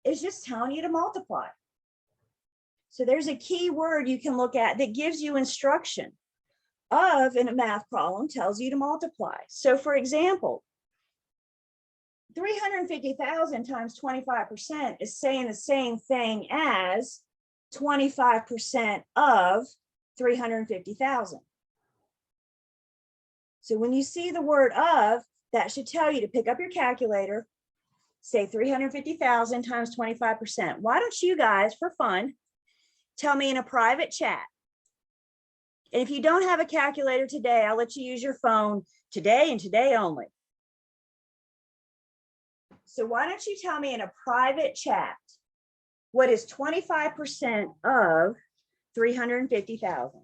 is just telling you to multiply. So there's a key word you can look at that gives you instruction. Of in a math problem tells you to multiply. So for example, 350,000 times 25% is saying the same thing as 25% of 350,000. So when you see the word of, that should tell you to pick up your calculator, say 350,000 times 25%. Why don't you guys, for fun, tell me in a private chat? And if you don't have a calculator today, I'll let you use your phone today and today only. So why don't you tell me in a private chat, what is 25% of 350,000?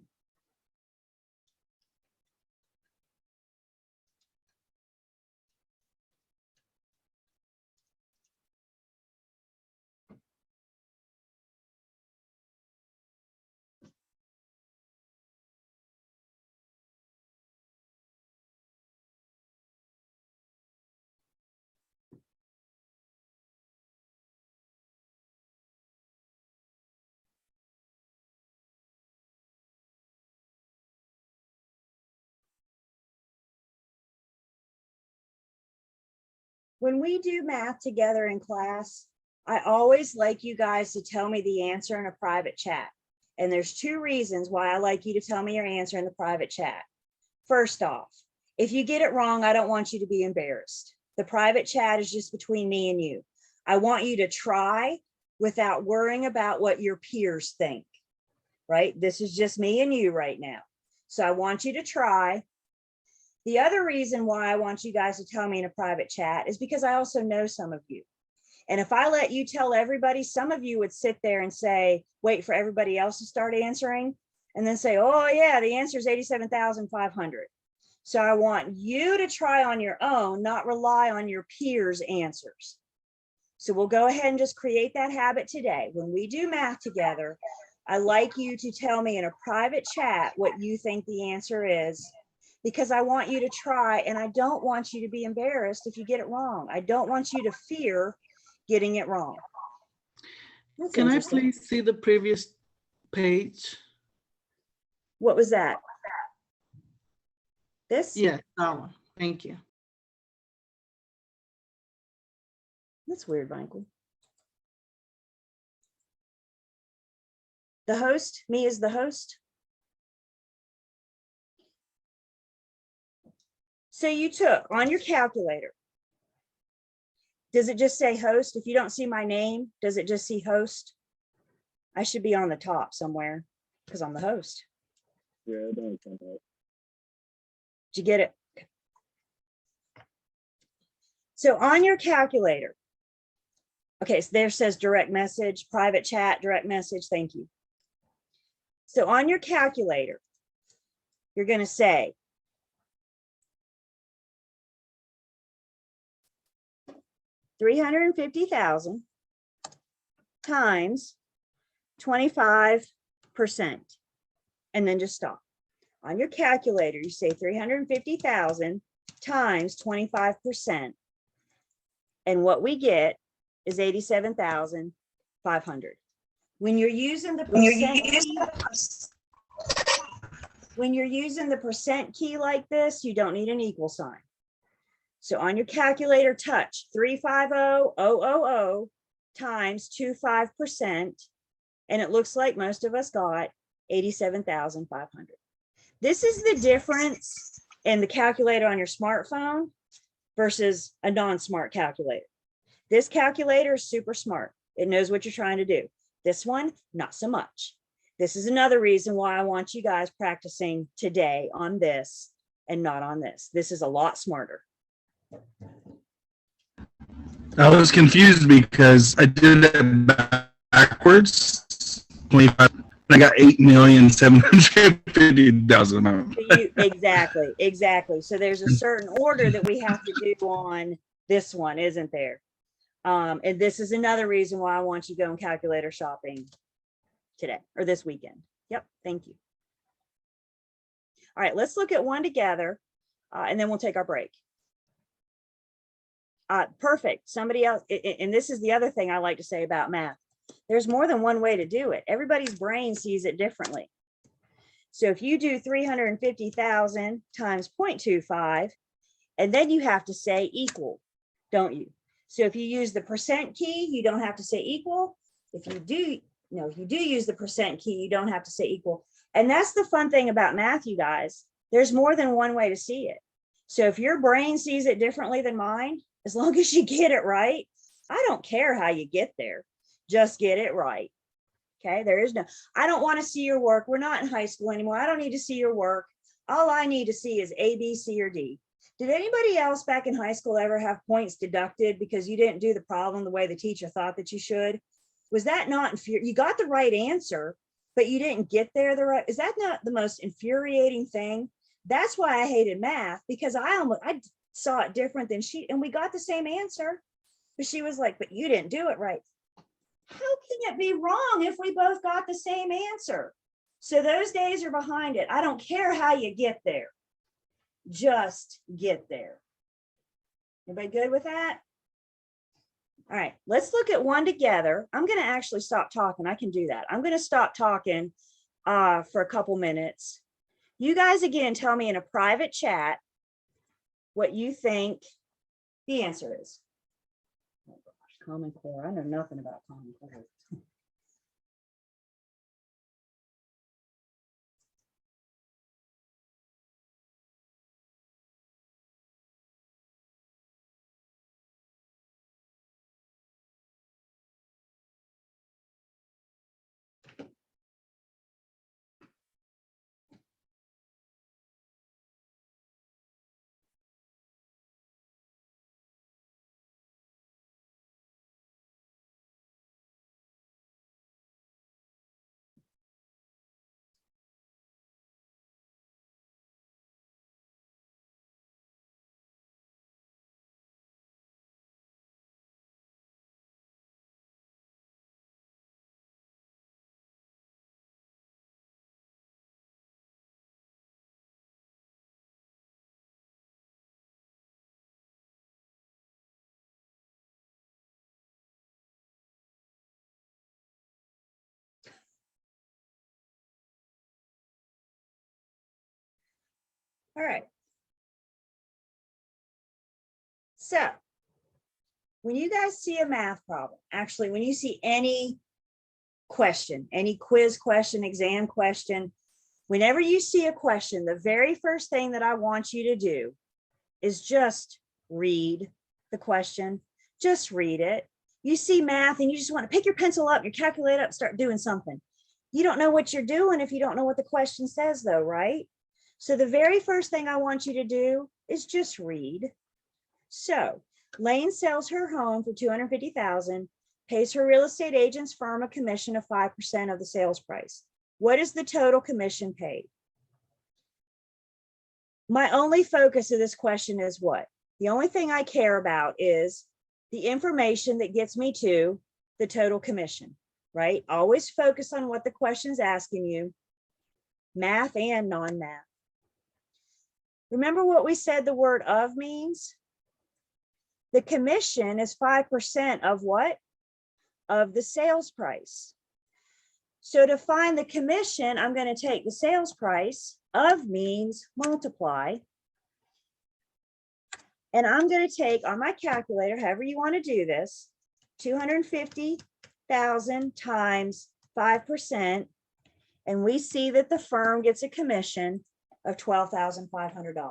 When we do math together in class, I always like you guys to tell me the answer in a private chat. And there's 2 reasons why I like you to tell me your answer in the private chat. First off, if you get it wrong, I don't want you to be embarrassed. The private chat is just between me and you. I want you to try without worrying about what your peers think, right? This is just me and you right now. So I want you to try. The other reason why I want you guys to tell me in a private chat is because I also know some of you. And if I let you tell everybody, some of you would sit there and say, wait for everybody else to start answering, and then say, oh yeah, the answer is 87,500. So I want you to try on your own, not rely on your peers' answers. So we'll go ahead and just create that habit today. When we do math together, I like you to tell me in a private chat what you think the answer is, because I want you to try, and I don't want you to be embarrassed if you get it wrong. I don't want you to fear getting it wrong. That's Can I interesting. please see the previous page? What was that? This? Yeah, that one. Thank you. That's weird, Michael. The host, me as the host. So you took on your calculator. Does it just say host? If you don't see my name, does it just see host? I should be on the top somewhere because I'm the host. Yeah, it don't come up. Did you get it? So on your calculator, okay, so there says direct message, private chat, direct message. Thank you. So on your calculator, you're going to say 350,000 times 25%, and then just stop. On your calculator, you say 350,000 times 25%, and what we get is 87,500. When you're using the percent key, when you're using the percent key like this, you don't need an equal sign. So on your calculator, touch 350,000 times 25%, and it looks like most of us got 87,500. This is the difference in the calculator on your smartphone versus a non-smart calculator. This calculator is super smart. It knows what you're trying to do. This one, not so much. This is another reason why I want you guys practicing today on this and not on this. This is a lot smarter. I was confused because I did that backwards. 25. I got 8,750,000. Exactly. So there's a certain order that we have to do on this one, isn't there? And this is another reason why I want you going calculator shopping today or this weekend. Yep. Thank you. All right, let's look at one together and then we'll take our break. Perfect. Somebody else. And this is the other thing I like to say about math. There's more than one way to do it. Everybody's brain sees it differently. So if you do 350,000 times 0.25, and then you have to say equal, don't you? So if you use the percent key, you don't have to say equal. If you do use the percent key, you don't have to say equal. And that's the fun thing about math, you guys. There's more than one way to see it. So if your brain sees it differently than mine, as long as you get it right, I don't care how you get there. Just get it right. Okay, I don't want to see your work. We're not in high school anymore. I don't need to see your work. All I need to see is A, B, C, or D. Did anybody else back in high school ever have points deducted because you didn't do the problem the way the teacher thought that you should? Was that not infuriating? You got the right answer, but you didn't get there the right. Is that not the most infuriating thing? That's why I hated math, because I saw it different than she, and we got the same answer, but she was like, but you didn't do it right. How can it be wrong if we both got the same answer? So those days are behind it. I don't care how you get there. Just get there. Everybody good with that? All right, let's look at one together. I'm going to actually stop talking. I can do that. I'm going to stop talking for a couple minutes. You guys, again, tell me in a private chat what you think the answer is. Oh gosh, Common Core. I know nothing about Common Core. All right. So when you guys see a math problem, actually, when you see any question, any quiz question, exam question, whenever you see a question, the very first thing that I want you to do is just read the question. Just read it. You see math and you just want to pick your pencil up, your calculator up, start doing something. You don't know what you're doing if you don't know what the question says though, right? So the very first thing I want you to do is just read. So Lane sells her home for $250,000, pays her real estate agent's firm a commission of 5% of the sales price. What is the total commission paid? My only focus of this question is what? The only thing I care about is the information that gets me to the total commission, right? Always focus on what the question's asking you, math and non-math. Remember what we said the word of means? The commission is 5% of what? Of the sales price. So to find the commission, I'm going to take the sales price, of means multiply. And I'm going to take on my calculator, however you want to do this, 250,000 times 5%. And we see that the firm gets a commission of $12,500.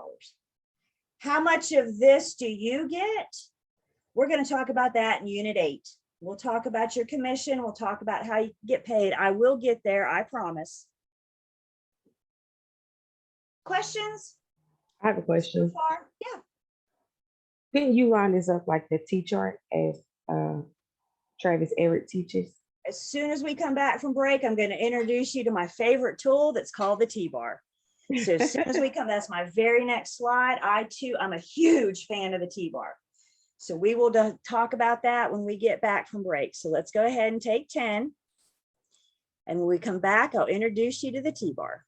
How much of this do you get? We're going to talk about that in Unit 8. We'll talk about your commission. We'll talk about how you get paid. I will get there, I promise. Questions I have a so question. far? Yeah. Didn't you line this up like the T-chart as Travis Everett teaches? As soon as we come back from break, I'm going to introduce you to my favorite tool that's called the T-bar. So as soon as we come, that's my very next slide. I'm a huge fan of the T-bar. So we will talk about that when we get back from break. So let's go ahead and take 10. And when we come back, I'll introduce you to the T-bar.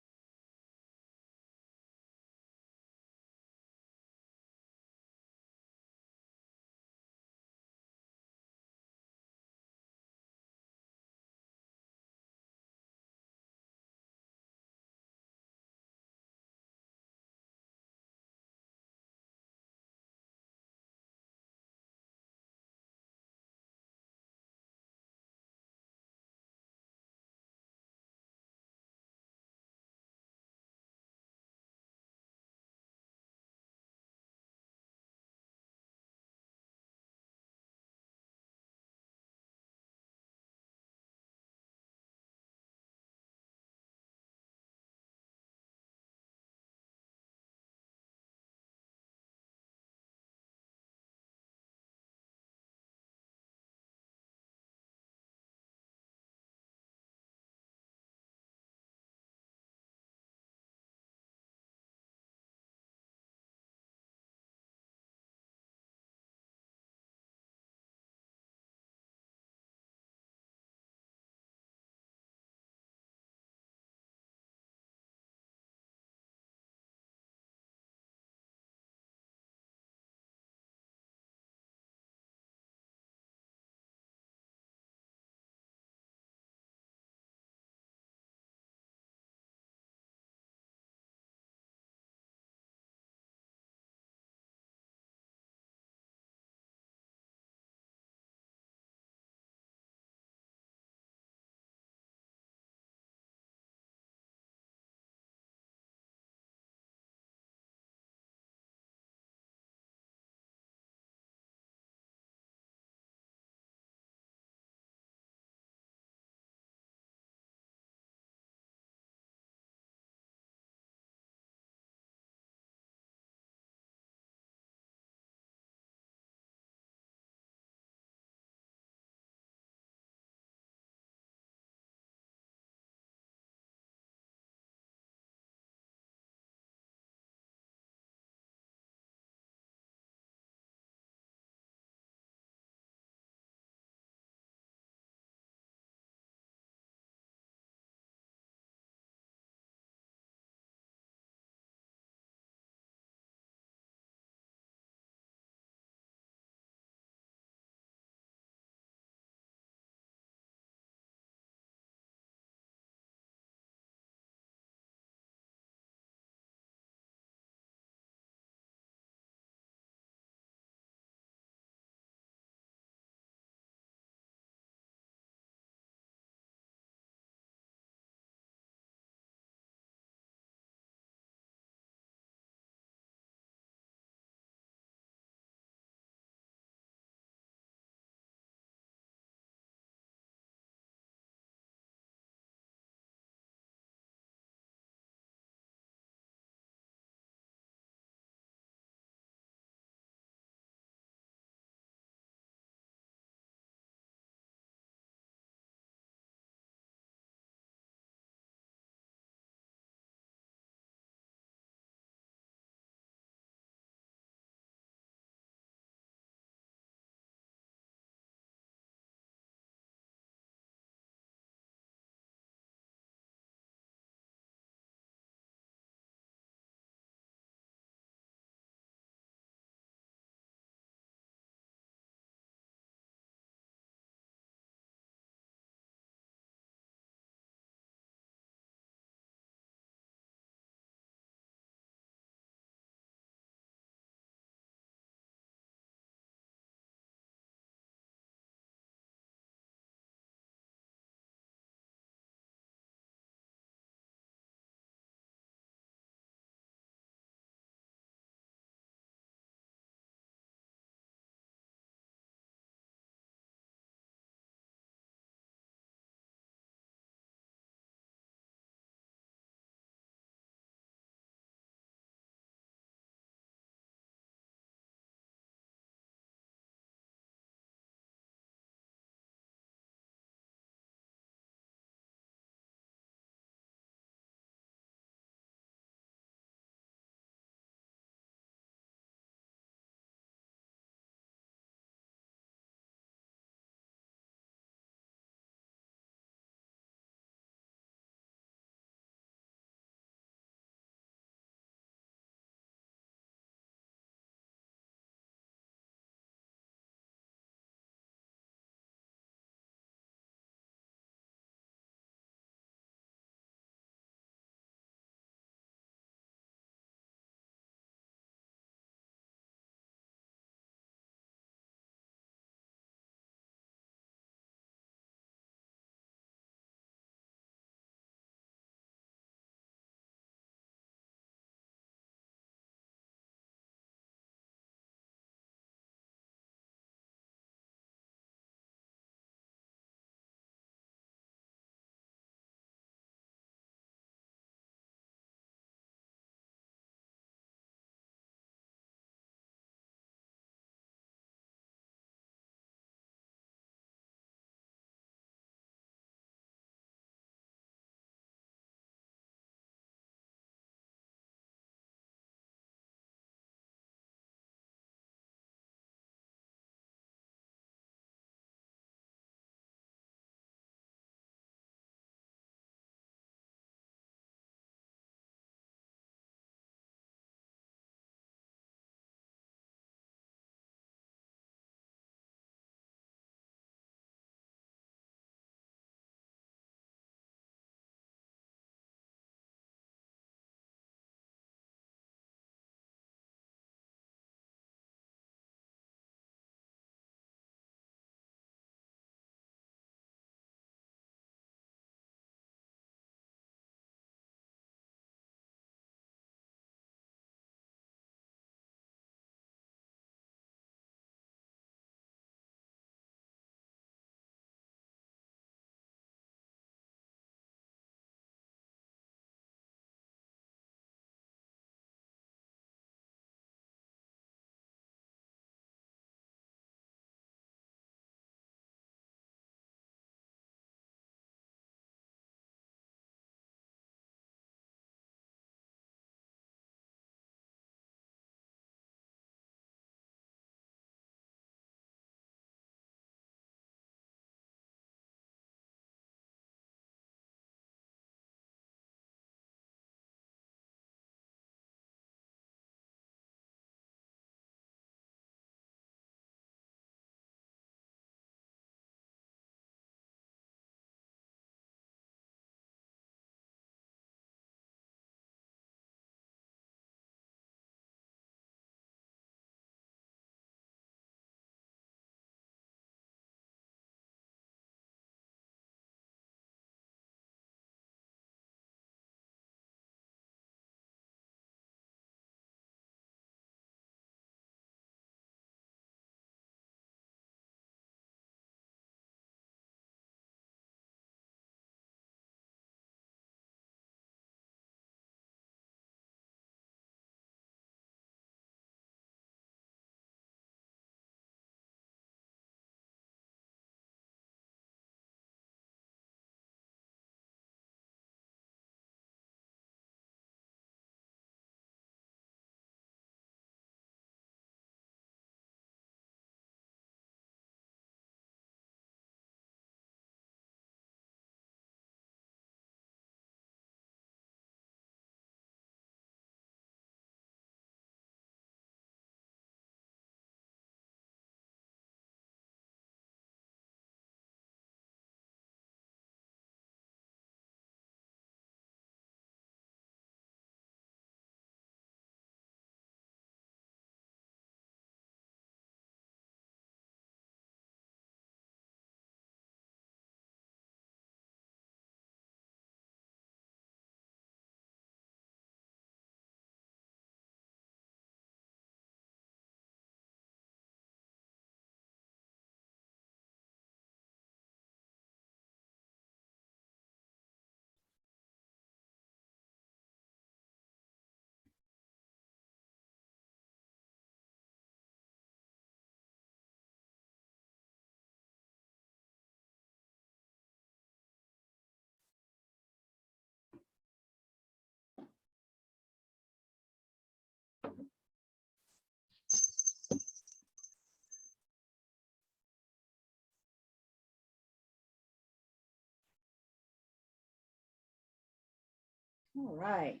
All right.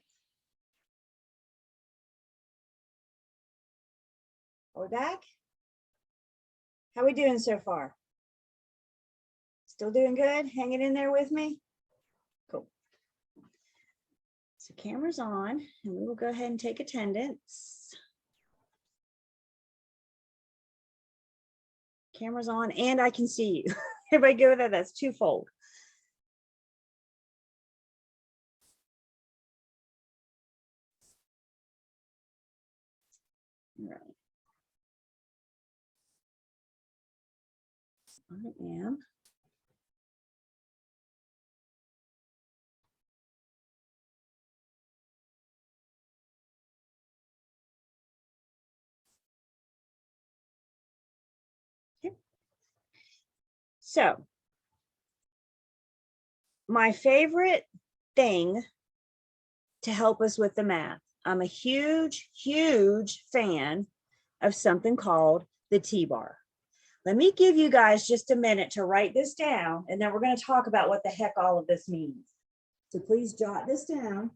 Are we back? How we doing so far? Still doing good? Hanging in there with me? Cool. So camera's on, and we will go ahead and take attendance. Camera's on, and I can see you. Everybody go with that. That's twofold. All right. I am. Okay. So, my favorite thing to help us with the math. I'm a huge, huge fan of something called the T-bar. Let me give you guys just a minute to write this down, and then we're going to talk about what the heck all of this means. So please jot this down.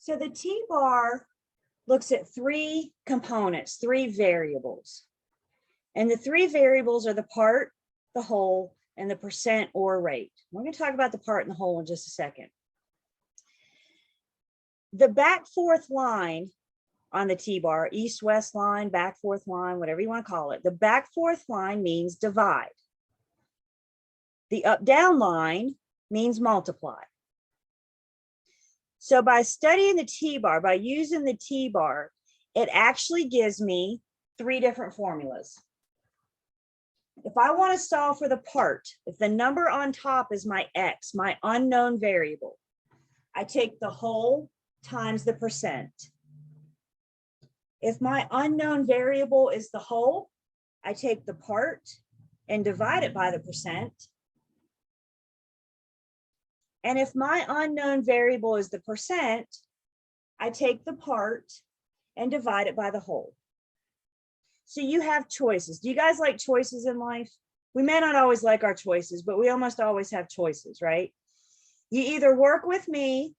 So the T-bar looks at three components, three variables. And the three variables are the part, the whole, and the percent or rate. We're going to talk about the part and the whole in just a second. The back fourth line on the T-bar, east-west line, back fourth line, whatever you want to call it. The back fourth line means divide. The up-down line means multiply. So by studying the T-bar, by using the T-bar, it actually gives me three different formulas. If I want to solve for the part, if the number on top is my X, my unknown variable, I take the whole times the percent. If my unknown variable is the whole, I take the part and divide it by the percent. And if my unknown variable is the percent, I take the part and divide it by the whole. So you have choices. Do you guys like choices in life? We may not always like our choices, but we almost always have choices, right? You either work with me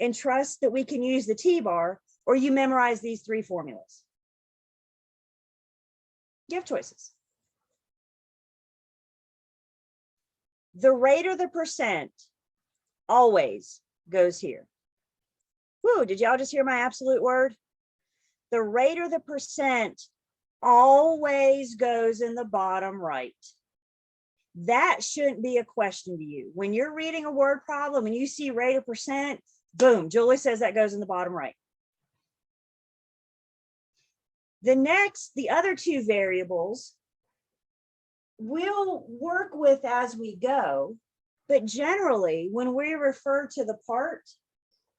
and trust that we can use the T-bar, or you memorize these three formulas. You have choices. The rate or the percent always goes here. Whoa, did y'all just hear my absolute word? The rate or the percent always goes in the bottom right. That shouldn't be a question to you. When you're reading a word problem and you see rate or percent, boom, Julie says that goes in the bottom right. The other two variables we'll work with as we go, but generally when we refer to the part,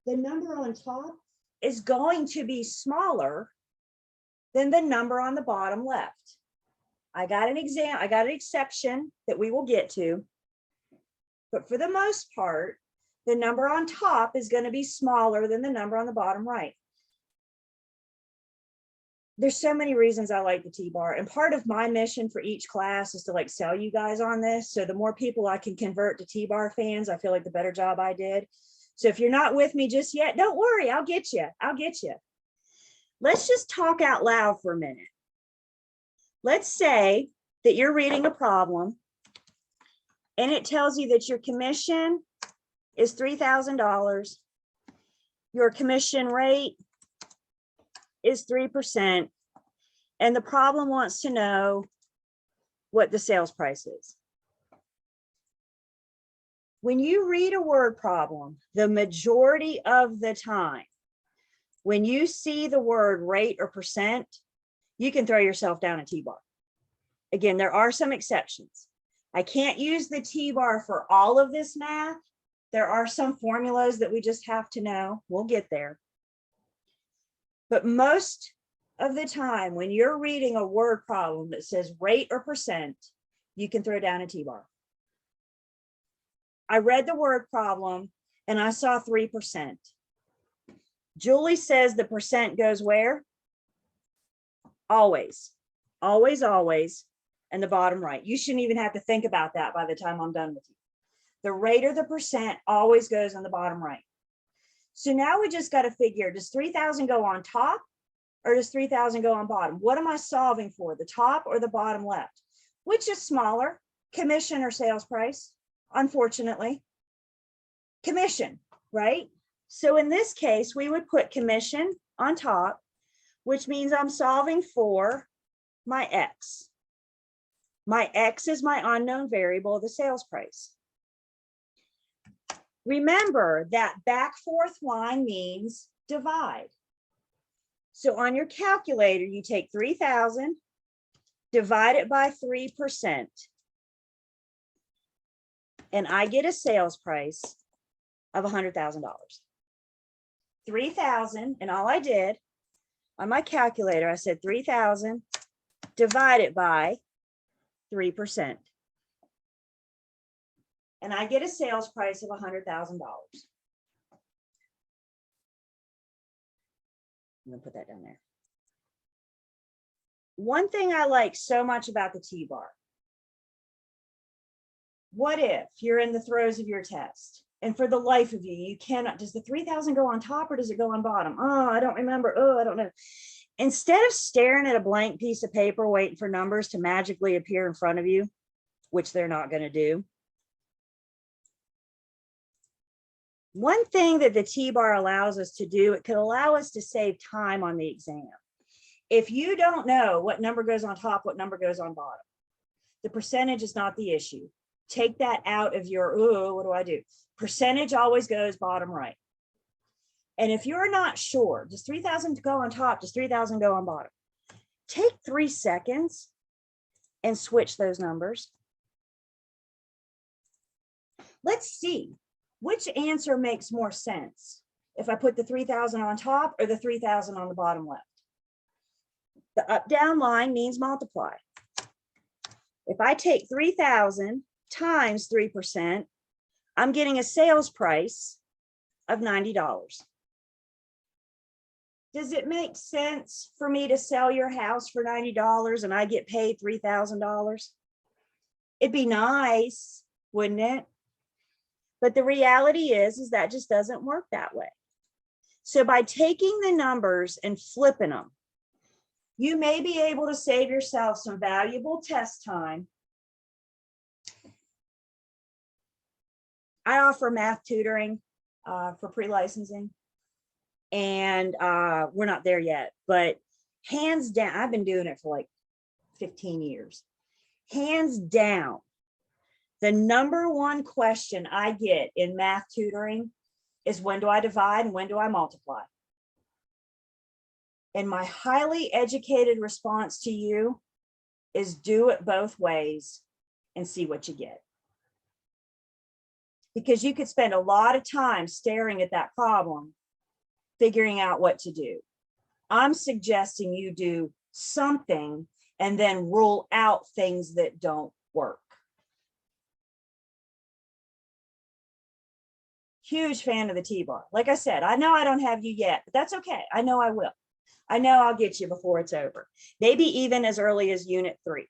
the number on top is going to be smaller than the number on the bottom left. I got an exception that we will get to, but for the most part, the number on top is going to be smaller than the number on the bottom right. There's so many reasons I like the T-bar, and part of my mission for each class is to like sell you guys on this. So the more people I can convert to T-bar fans, I feel like the better job I did. So if you're not with me just yet, don't worry, I'll get you. I'll get you. Let's just talk out loud for a minute. Let's say that you're reading a problem and it tells you that your commission is $3,000. Your commission rate is 3%, And the problem wants to know what the sales price is. When you read a word problem, the majority of the time, when you see the word rate or percent, you can throw yourself down a T-bar. Again, there are some exceptions. I can't use the T-bar for all of this math. There are some formulas that we just have to know. We'll get there. But most of the time, when you're reading a word problem that says rate or percent, you can throw down a T-bar. I read the word problem and I saw 3%. Julie says the percent goes where? Always, always, always, and the bottom right. You shouldn't even have to think about that by the time I'm done with you. The rate or the percent always goes on the bottom right. So now we just got to figure, does 3,000 go on top or does 3,000 go on bottom? What am I solving for, the top or the bottom left? Which is smaller, commission or sales price? Unfortunately, commission, right? So in this case, we would put commission on top, which means I'm solving for my X. My X is my unknown variable, the sales price. Remember that back fourth line means divide. So on your calculator, you take 3,000, divide it by 3%. And I get a sales price of $100,000. 3,000, and all I did on my calculator, I said 3,000 divided by 3%. And I get a sales price of $100,000. I'm gonna put that down there. One thing I like so much about the T-bar. What if you're in the throes of your test and for the life of you, you cannot, does the 3,000 go on top or does it go on bottom? Oh, I don't remember. Oh, I don't know. Instead of staring at a blank piece of paper, waiting for numbers to magically appear in front of you, which they're not going to do. One thing that the T-bar allows us to do, it could allow us to save time on the exam. If you don't know what number goes on top, what number goes on bottom, the percentage is not the issue. Take that out of your, oh, what do I do? Percentage always goes bottom right. And if you're not sure, does 3,000 go on top? Does 3,000 go on bottom? Take 3 seconds and switch those numbers. Let's see which answer makes more sense. If I put the 3,000 on top or the 3,000 on the bottom left. The up down line means multiply. If I take 3,000 times 3%, I'm getting a sales price of $90. Does it make sense for me to sell your house for $90 and I get paid $3,000? It'd be nice, wouldn't it? But the reality is that just doesn't work that way. So by taking the numbers and flipping them, you may be able to save yourself some valuable test time. I offer math tutoring for pre-licensing, and we're not there yet, but hands down, I've been doing it for like 15 years. Hands down, the number one question I get in math tutoring is when do I divide and when do I multiply? And my highly educated response to you is do it both ways and see what you get. Because you could spend a lot of time staring at that problem, figuring out what to do. I'm suggesting you do something and then rule out things that don't work. Huge fan of the T-bar. Like I said, I know I don't have you yet, but that's okay. I know I will. I know I'll get you before it's over. Maybe even as early as Unit 3.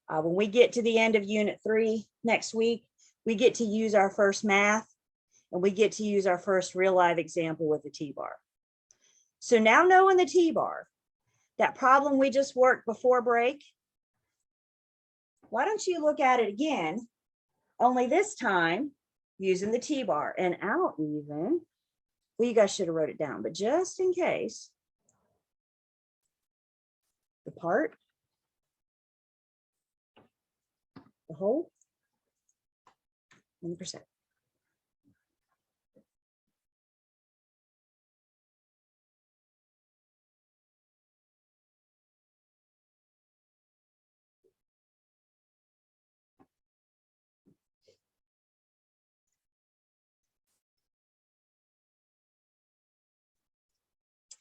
When we get to the end of Unit 3 next week, we get to use our first math and we get to use our first real live example with the T-bar. So now knowing the T-bar, that problem we just worked before break, why don't you look at it again, only this time using the T-bar. And I'll even, well, you guys should have wrote it down, but just in case, The part? The whole? And the percent.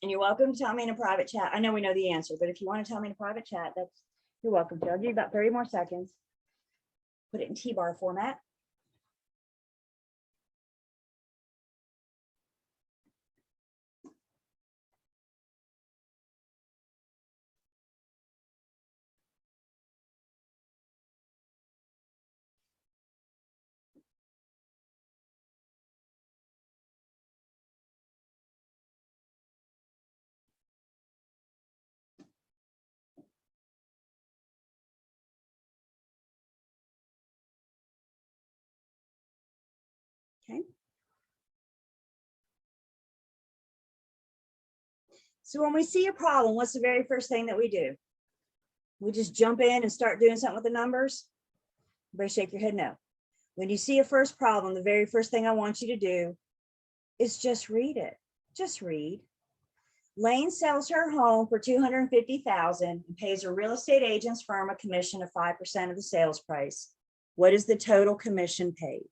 And you're welcome to tell me in a private chat. I know we know the answer, but if you want to tell me in a private chat, you're welcome to. I'll give you about 30 more seconds. Put it in T-bar format. Okay. So when we see a problem, what's the very first thing that we do? We just jump in and start doing something with the numbers? Everybody shake your head no. When you see a first problem, the very first thing I want you to do is just read it. Just read. Lane sells her home for $250,000 and pays her real estate agent's firm a commission of 5% of the sales price. What is the total commission paid?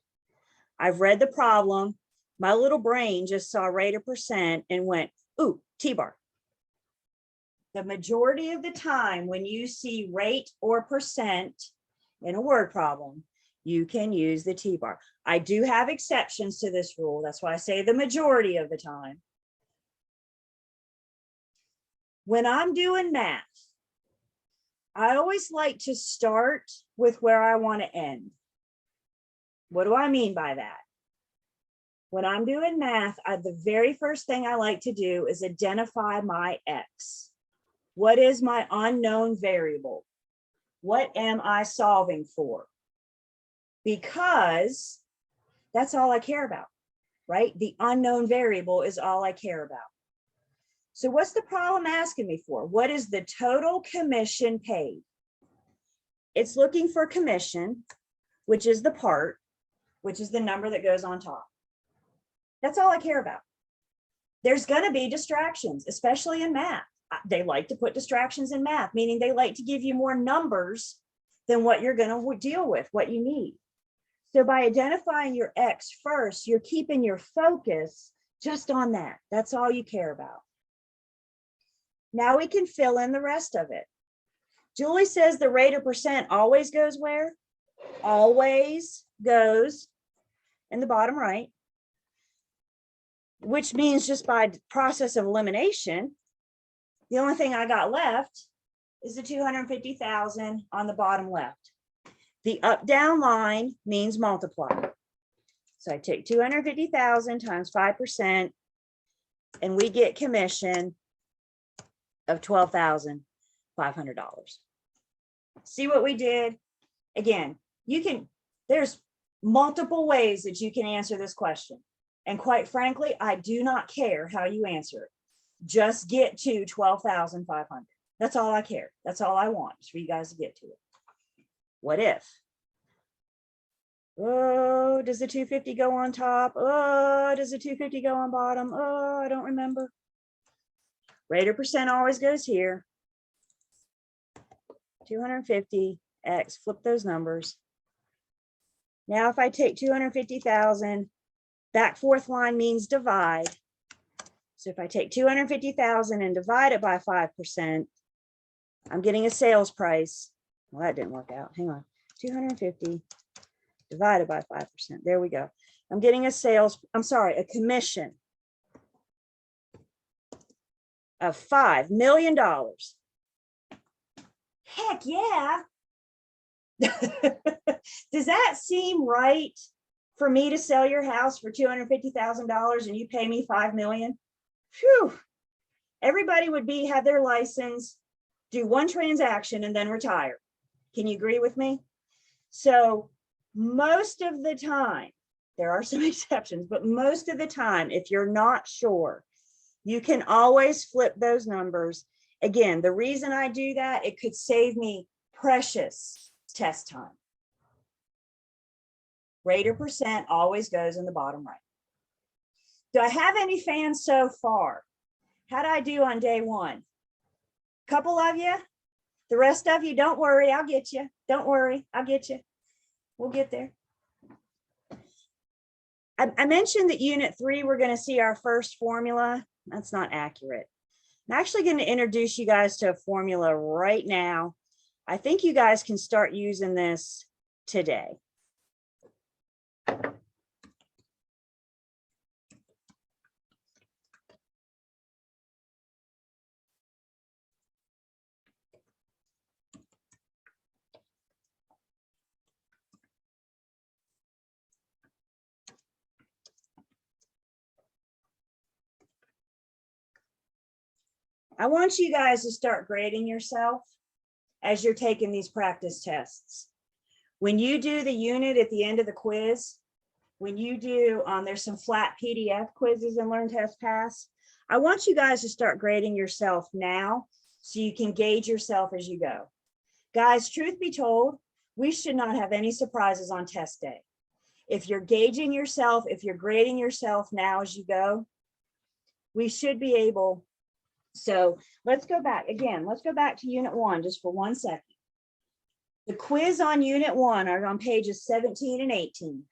I've read the problem. My little brain just saw rate of percent and went, ooh, T-bar. The majority of the time when you see rate or percent in a word problem, you can use the T-bar. I do have exceptions to this rule. That's why I say the majority of the time. When I'm doing math, I always like to start with where I want to end. What do I mean by that? When I'm doing math, the very first thing I like to do is identify my X. What is my unknown variable? What am I solving for? Because that's all I care about, right? The unknown variable is all I care about. So what's the problem asking me for? What is the total commission paid? It's looking for commission, which is the part, which is the number that goes on top. That's all I care about. There's going to be distractions, especially in math. They like to put distractions in math, meaning they like to give you more numbers than what you're going to deal with, what you need. So by identifying your X first, you're keeping your focus just on that. That's all you care about. Now we can fill in the rest of it. Julie says the rate of percent always goes where? Always goes in the bottom right, which means just by process of elimination, the only thing I got left is the 250,000 on the bottom left. The up down line means multiply. So I take 250,000 times 5% and we get commission of $12,500. See what we did? Again, there's multiple ways that you can answer this question. And quite frankly, I do not care how you answer it. Just get to 12,500. That's all I care. That's all I want is for you guys to get to it. What if? Oh, does the 250 go on top? Oh, does the 250 go on bottom? Oh, I don't remember. Rate of percent always goes here. 250 X, flip those numbers. Now, if I take 250,000, back fourth line means divide. So if I take 250,000 and divide it by 5%, I'm getting a sales price. Well, that didn't work out. Hang on. 250 divided by 5%. There we go. I'm getting a commission of $5 million. Heck yeah. Does that seem right for me to sell your house for $250,000 and you pay me $5 million? Phew. Everybody would have their license, do one transaction and then retire. Can you agree with me? So most of the time, there are some exceptions, but most of the time, if you're not sure, you can always flip those numbers Again, the reason I do that, it could save me precious test time. Rate or percent always goes in the bottom right. Do I have any fans so far? How'd I do on day one? Couple of you? The rest of you, don't worry, I'll get you. Don't worry, I'll get you. We'll get there. I mentioned that unit 3, we're going to see our first formula. That's not accurate. I'm actually going to introduce you guys to a formula right now. I think you guys can start using this today. I want you guys to start grading yourself as you're taking these practice tests. When you do the unit at the end of the quiz, when you do, there's some flat PDF quizzes in Learn Test Pass. I want you guys to start grading yourself now so you can gauge yourself as you go. Guys, truth be told, we should not have any surprises on test day. If you're gauging yourself, if you're grading yourself now as you go, we should be able. So let's go back again. Let's go back to unit 1 just for 1 second. The quiz on unit 1 are on pages 17 and 18.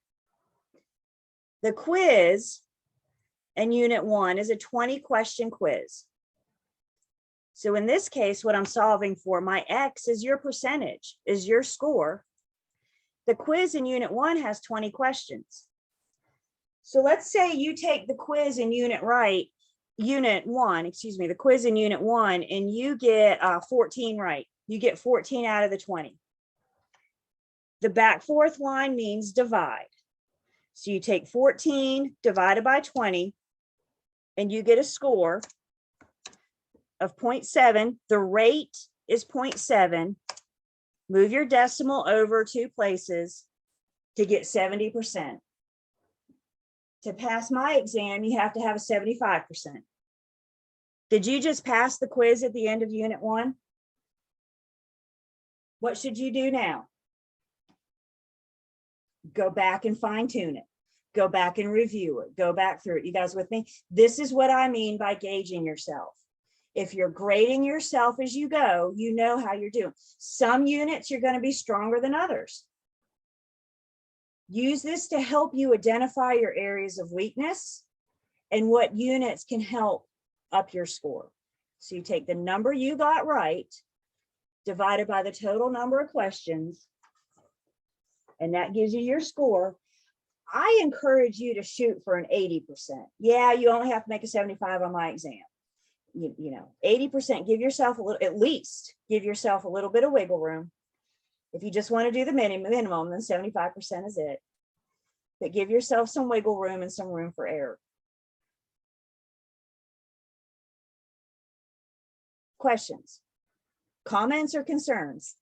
The quiz in unit 1 is a 20-question quiz. So in this case, what I'm solving for, my X is your percentage, is your score. The quiz in unit 1 has 20 questions. So let's say you take the quiz in unit 1, the quiz in unit 1, and you get 14 right. You get 14 out of the 20. The back fourth line means divide. So you take 14 divided by 20, and you get a score of 0.7. The rate is 0.7. Move your decimal over 2 places to get 70%. To pass my exam, you have to have a 75%. Did you just pass the quiz at the end of unit 1? What should you do now? Go back and fine tune it. Go back and review it. Go back through it. You guys with me? This is what I mean by gauging yourself. If you're grading yourself as you go, you know how you're doing. Some units you're going to be stronger than others. Use this to help you identify your areas of weakness and what units can help up your score. So you take the number you got right, divided by the total number of questions, and that gives you your score. I encourage you to shoot for an 80%. Yeah, you only have to make a 75 on my exam. You know, 80, give yourself a little, at least give yourself a little bit of wiggle room. If you just want to do the minimum, then 75% is it. But give yourself some wiggle room and some room for error. Questions, comments, or concerns?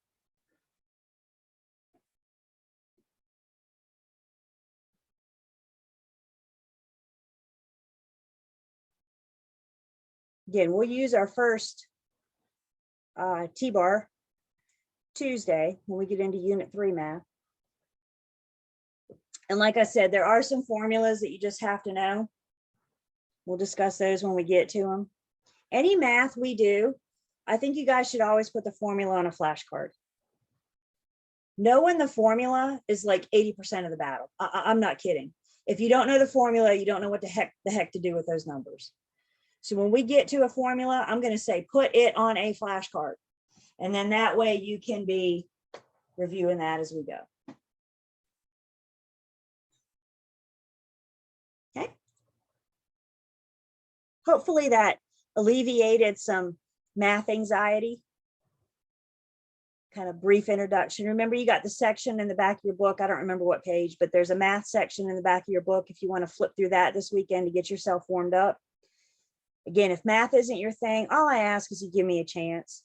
Again, we'll use our first T-bar Tuesday when we get into unit 3 math. And like I said, there are some formulas that you just have to know. We'll discuss those when we get to them. Any math we do, I think you guys should always put the formula on a flashcard. Knowing the formula is like 80% of the battle. I'm not kidding. If you don't know the formula, you don't know what the heck to do with those numbers. So when we get to a formula, I'm going to say, put it on a flashcard. And then that way you can be reviewing that as we go. Okay. Hopefully that alleviated some math anxiety. Kind of brief introduction. Remember, you got the section in the back of your book. I don't remember what page, but there's a math section in the back of your book if you want to flip through that this weekend to get yourself warmed up. Again, if math isn't your thing, all I ask is you give me a chance.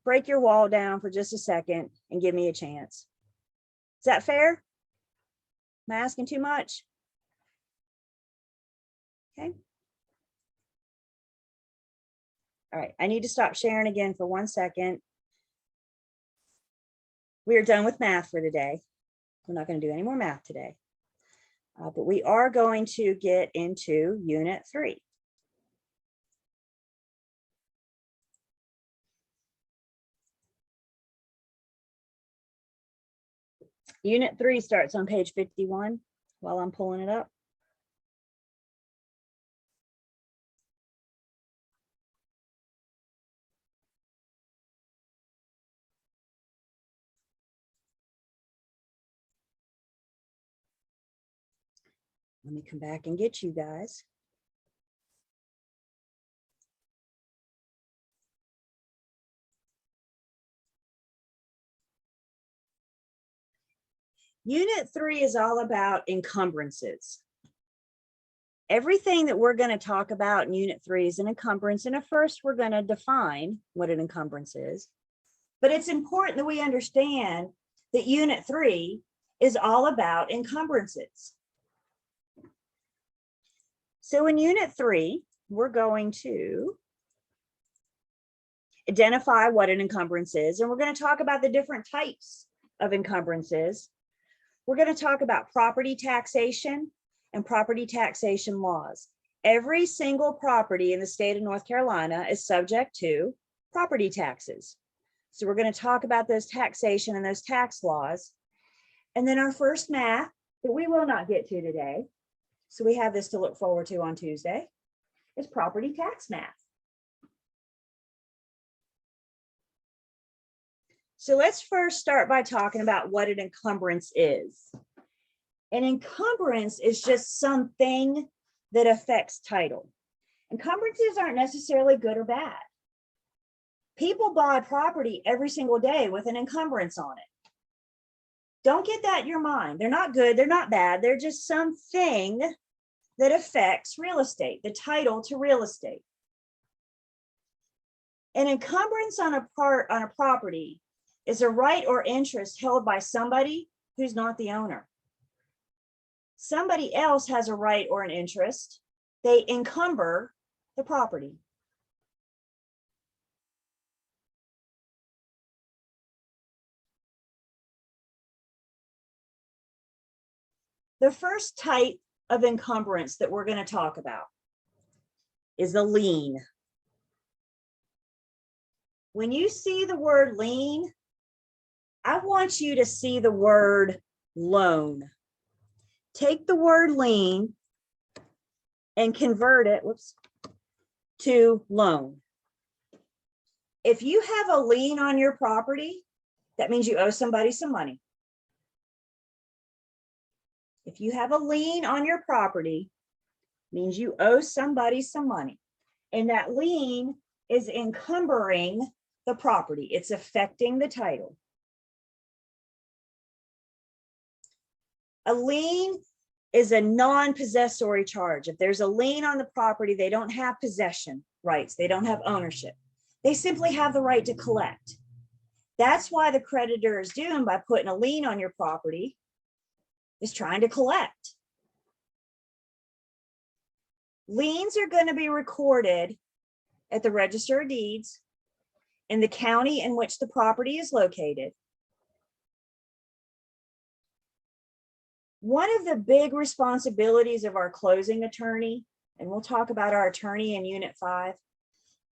Break your wall down for just a second and give me a chance. Is that fair? Am I asking too much? Okay. All right, I need to stop sharing again for 1 second. We are done with math for today. We're not going to do any more math today. But we are going to get into Unit 3. Unit 3 starts on page 51 while I'm pulling it up. Let me come back and get you guys. Unit 3 is all about encumbrances. Everything that we're going to talk about in Unit 3 is an encumbrance. And at first, we're going to define what an encumbrance is. But it's important that we understand that Unit 3 is all about encumbrances. So in Unit 3, we're going to identify what an encumbrance is, and we're going to talk about the different types of encumbrances. We're going to talk about property taxation and property taxation laws. Every single property in the state of North Carolina is subject to property taxes. So we're going to talk about those taxation and those tax laws. And then our first math that we will not get to today, so we have this to look forward to on Tuesday, is property tax math. So let's first start by talking about what an encumbrance is. An encumbrance is just something that affects title. Encumbrances aren't necessarily good or bad. People buy property every single day with an encumbrance on it. Don't get that in your mind. They're not good, they're not bad. They're just something that affects real estate, the title to real estate. An encumbrance on a property is a right or interest held by somebody who's not the owner. Somebody else has a right or an interest. They encumber the property. The first type of encumbrance that we're going to talk about is a lien. When you see the word lien, I want you to see the word loan. Take the word lien and convert it, to loan. If you have a lien on your property, that means you owe somebody some money. If you have a lien on your property, means you owe somebody some money. And that lien is encumbering the property. It's affecting the title. A lien is a non-possessory charge. If there's a lien on the property, they don't have possession rights. They don't have ownership. They simply have the right to collect. That's why the creditor is doing by putting a lien on your property, is trying to collect. Liens are going to be recorded at the Register of Deeds in the county in which the property is located. One of the big responsibilities of our closing attorney, and we'll talk about our attorney in Unit 5,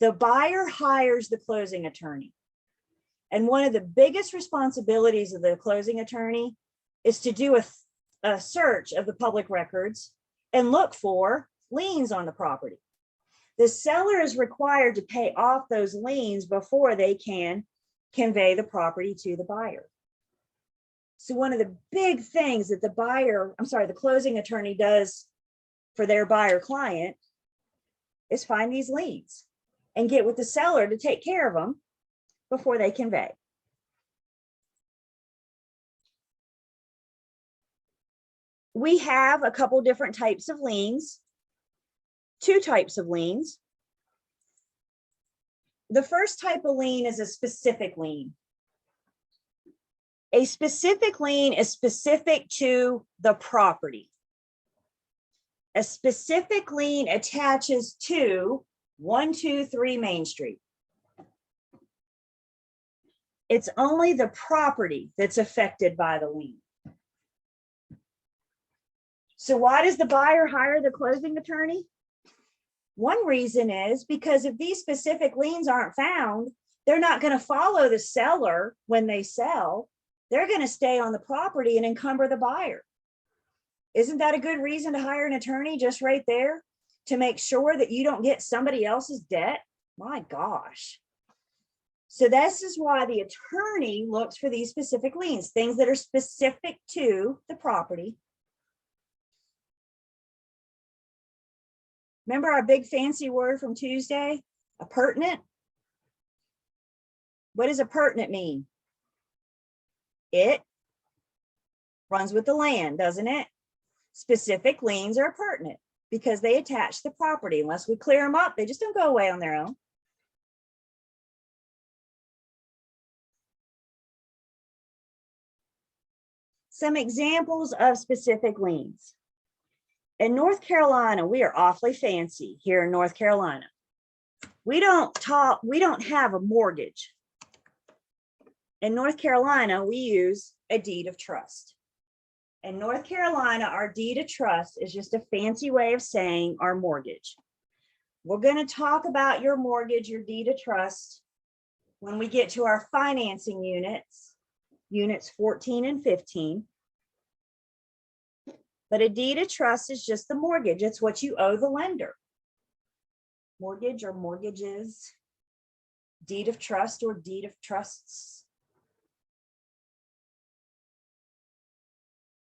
the buyer hires the closing attorney. And one of the biggest responsibilities of the closing attorney is to do a search of the public records and look for liens on the property. The seller is required to pay off those liens before they can convey the property to the buyer. So one of the big things that the closing attorney does for their buyer client is find these liens and get with the seller to take care of them before they convey. We have a couple different types of liens, two types of liens. The first type of lien is a specific lien. A specific lien is specific to the property. A specific lien attaches to 123 Main Street. It's only the property that's affected by the lien. So why does the buyer hire the closing attorney? One reason is because if these specific liens aren't found, they're not going to follow the seller when they sell. They're going to stay on the property and encumber the buyer. Isn't that a good reason to hire an attorney just right there to make sure that you don't get somebody else's debt? My gosh. So this is why the attorney looks for these specific liens, things that are specific to the property. Remember our big fancy word from Tuesday, appurtenant? What does appurtenant mean? It runs with the land, doesn't it? Specific liens are appurtenant because they attach the property. Unless we clear them up, they just don't go away on their own. Some examples of specific liens. In North Carolina, we are awfully fancy here in North Carolina. We don't have a mortgage. In North Carolina, we use a deed of trust. In North Carolina, our deed of trust is just a fancy way of saying our mortgage. We're going to talk about your mortgage, your deed of trust, when we get to our financing units, units 14 and 15. But a deed of trust is just the mortgage. It's what you owe the lender. Mortgage or mortgages, deed of trust or deed of trusts.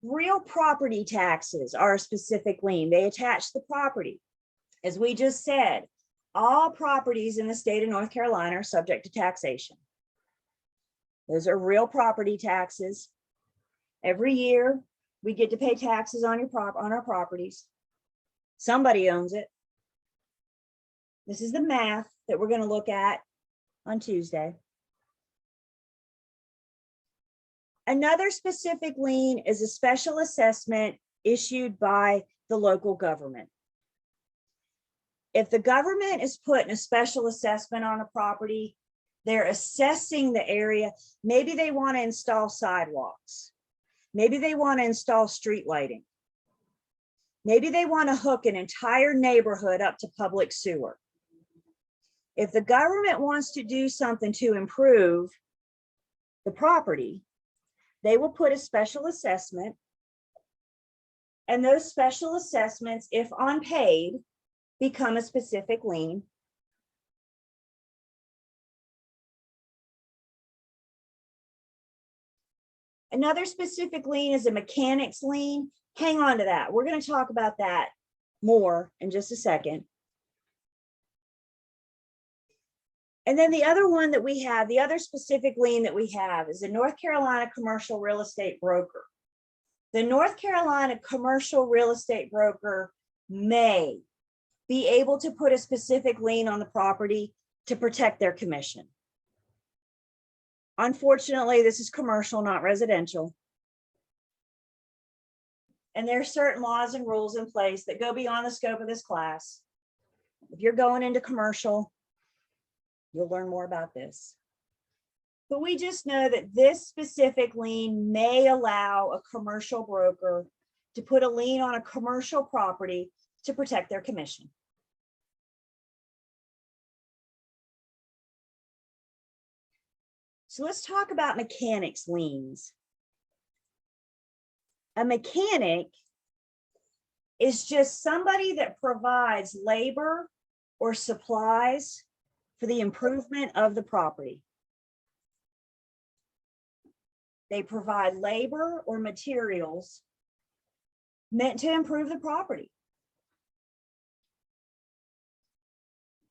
Real property taxes are a specific lien. They attach the property. As we just said, all properties in the state of North Carolina are subject to taxation. Those are real property taxes. Every year, we get to pay taxes on our properties. Somebody owns it. This is the math that we're going to look at on Tuesday. Another specific lien is a special assessment issued by the local government. If the government is putting a special assessment on a property, they're assessing the area. Maybe they want to install sidewalks. Maybe they want to install street lighting. Maybe they want to hook an entire neighborhood up to public sewer. If the government wants to do something to improve the property, they will put a special assessment, and those special assessments, if unpaid, become a specific lien. Another specific lien is a mechanic's lien. Hang on to that. We're going to talk about that more in just a second. And then the other one that we have, the other specific lien that we have is a North Carolina commercial real estate broker. The North Carolina commercial real estate broker may be able to put a specific lien on the property to protect their commission. Unfortunately, this is commercial, not residential. And there are certain laws and rules in place that go beyond the scope of this class. If you're going into commercial, you'll learn more about this. But we just know that this specific lien may allow a commercial broker to put a lien on a commercial property to protect their commission. So let's talk about mechanics liens. A mechanic is just somebody that provides labor or supplies for the improvement of the property. They provide labor or materials meant to improve the property.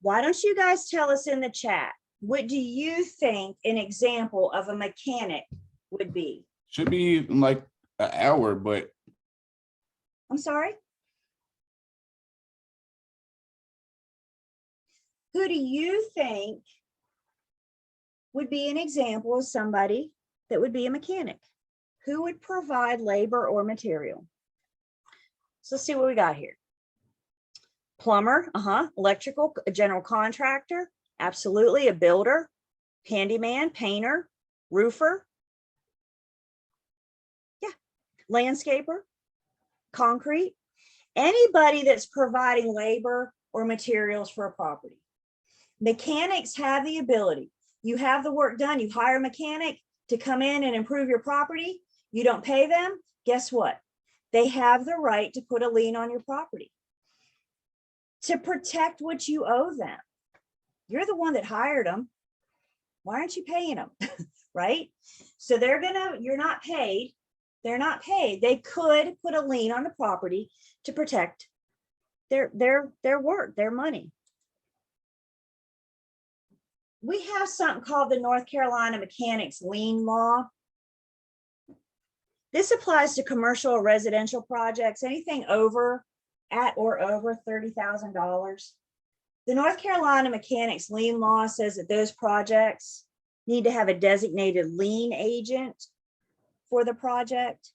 Why don't you guys tell us in the chat, what do you think an example of a mechanic would be? Should be like an hour, but I'm sorry? Who do you think would be an example of somebody that would be a mechanic? Who would provide labor or material? So let's see what we got here. Plumber, electrical, a general contractor, absolutely, a builder, handyman, painter, roofer. Yeah, landscaper, concrete, anybody that's providing labor or materials for a property. Mechanics have the ability. You have the work done, you hire a mechanic to come in and improve your property. You don't pay them, guess what? They have the right to put a lien on your property to protect what you owe them. You're the one that hired them. Why aren't you paying them? Right? So you're not paid. They're not paid. They could put a lien on the property to protect their work, their money. We have something called the North Carolina Mechanics Lien Law. This applies to commercial or residential projects, anything at or over $30,000. The North Carolina Mechanics Lien Law says that those projects need to have a designated lien agent for the project.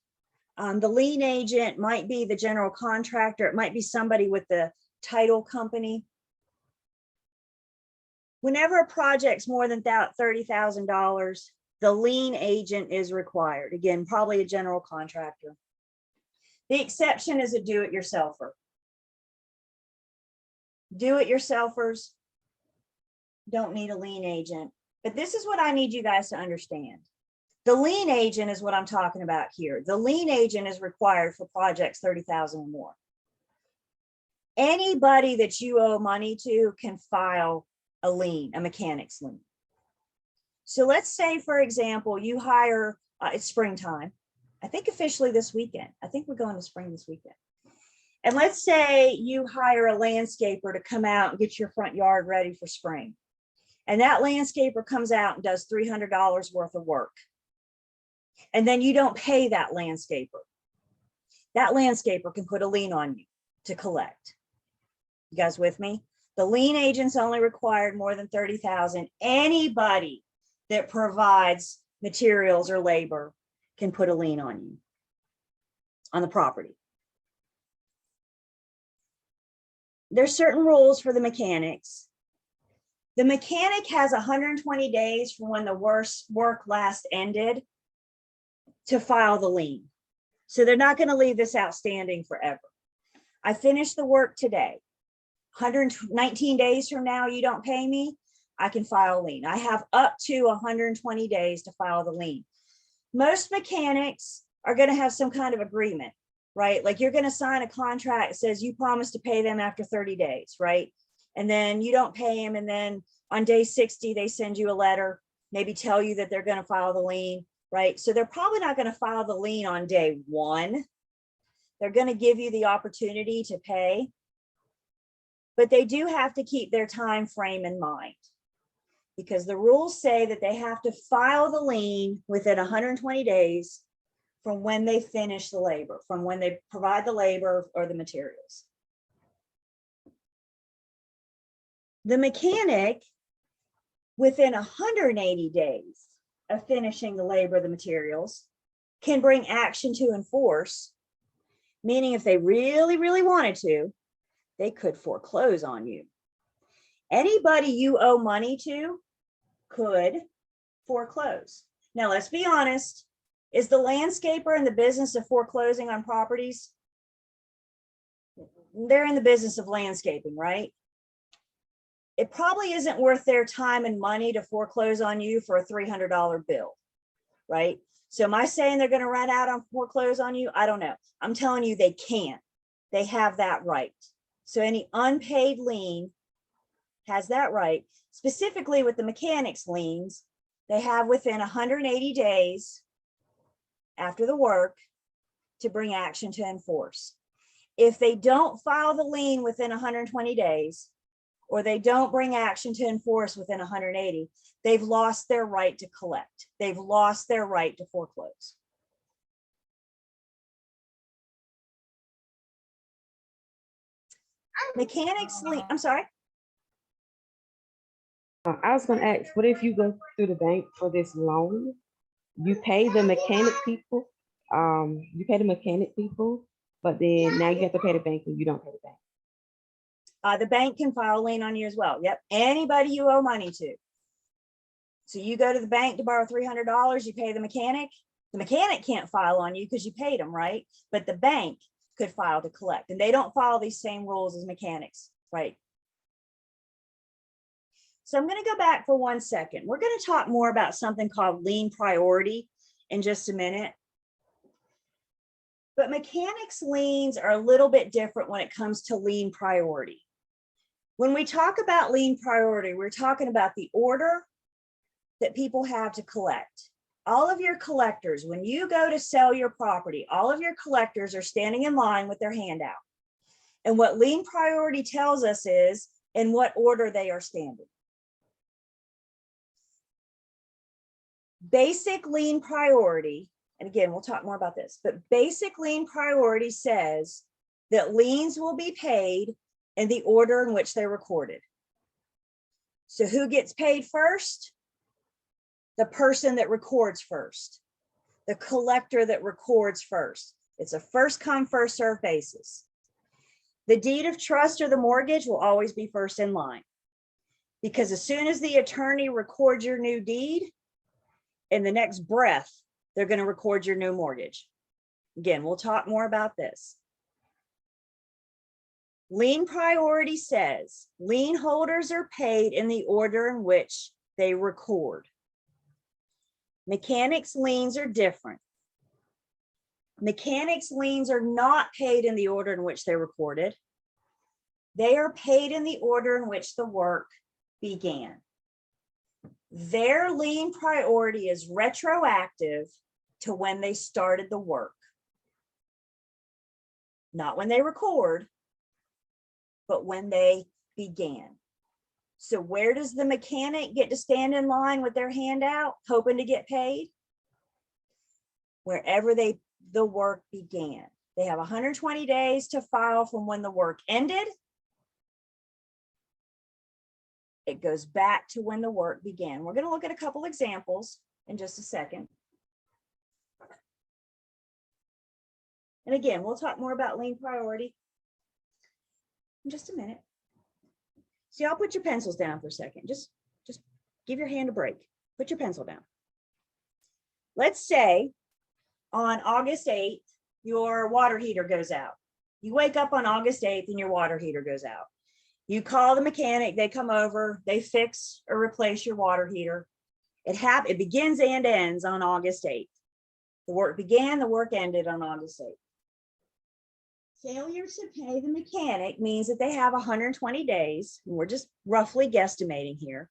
The lien agent might be the general contractor. It might be somebody with the title company. Whenever a project's more than $30,000, the lien agent is required. Again, probably a general contractor. The exception is a do-it-yourselfer. Do-it-yourselfers don't need a lien agent. But this is what I need you guys to understand. The lien agent is what I'm talking about here. The lien agent is required for projects 30,000 or more. Anybody that you owe money to can file a lien, a mechanics lien. So let's say, for example, you hire, it's springtime. I think officially this weekend. I think we're going to spring this weekend. And let's say you hire a landscaper to come out and get your front yard ready for spring. And that landscaper comes out and does $300 worth of work. And then you don't pay that landscaper. That landscaper can put a lien on you to collect. You guys with me? The lien agent's only required more than 30,000. Anybody that provides materials or labor can put a lien on you, on the property. There's certain rules for the mechanics. The mechanic has 120 days from when the work last ended to file the lien. So they're not going to leave this outstanding forever. I finished the work today. 119 days from now, you don't pay me, I can file a lien. I have up to 120 days to file the lien. Most mechanics are going to have some kind of agreement, right? Like you're going to sign a contract that says you promise to pay them after 30 days, right? And then you don't pay them. And then on day 60, they send you a letter, maybe tell you that they're going to file the lien, right? So they're probably not going to file the lien on day one. They're going to give you the opportunity to pay, but they do have to keep their time frame in mind, because the rules say that they have to file the lien within 120 days from when they finish the labor, from when they provide the labor or the materials. The mechanic, within 180 days of finishing the labor, the materials, can bring action to enforce, meaning if they really, really wanted to, they could foreclose on you. Anybody you owe money to could foreclose. Now, let's be honest. Is the landscaper in the business of foreclosing on properties? They're in the business of landscaping, right? It probably isn't worth their time and money to foreclose on you for a $300 bill, right? So am I saying they're going to run out on foreclose on you? I don't know. I'm telling you they can't. They have that right. So any unpaid lien has that right. Specifically with the mechanics liens, they have within 180 days after the work to bring action to enforce. If they don't file the lien within 120 days, or they don't bring action to enforce within 180, they've lost their right to collect. They've lost their right to foreclose. Mechanics lien, I'm sorry. I was going to ask, what if you go through the bank for this loan? You pay the mechanic people, but then now you have to pay the bank and you don't pay the bank. The bank can file a lien on you as well. Yep, anybody you owe money to. So you go to the bank to borrow $300, you pay the mechanic. The mechanic can't file on you because you paid them, right? But the bank could file to collect, and they don't follow these same rules as mechanics, right? So I'm going to go back for 1 second. We're going to talk more about something called lien priority in just a minute. But mechanics liens are a little bit different when it comes to lien priority. When we talk about lien priority, we're talking about the order that people have to collect. All of your collectors, when you go to sell your property, all of your collectors are standing in line with their hand out. And what lien priority tells us is in what order they are standing. Basic lien priority, and again, we'll talk more about this, but basic lien priority says that liens will be paid in the order in which they're recorded. So who gets paid first? The person that records first, the collector that records first. It's a first come, first served basis. The deed of trust or the mortgage will always be first in line, because as soon as the attorney records your new deed, in the next breath, they're going to record your new mortgage. Again, we'll talk more about this. Lien priority says lien holders are paid in the order in which they record. Mechanics liens are different. Mechanics liens are not paid in the order in which they're recorded. They are paid in the order in which the work began. Their lien priority is retroactive to when they started the work. Not when they record, but when they began. So where does the mechanic get to stand in line with their hand out, hoping to get paid? Wherever the work began. They have 120 days to file from when the work ended. It goes back to when the work began. We're going to look at a couple examples in just a second. And again, we'll talk more about lien priority in just a minute. So y'all put your pencils down for a second. Just give your hand a break. Put your pencil down. Let's say on August 8th, your water heater goes out. You wake up on August 8th and your water heater goes out. You call the mechanic, they come over, they fix or replace your water heater. It begins and ends on August 8th. The work began, the work ended on August 8th. Failure to pay the mechanic means that they have 120 days, and we're just roughly guesstimating here.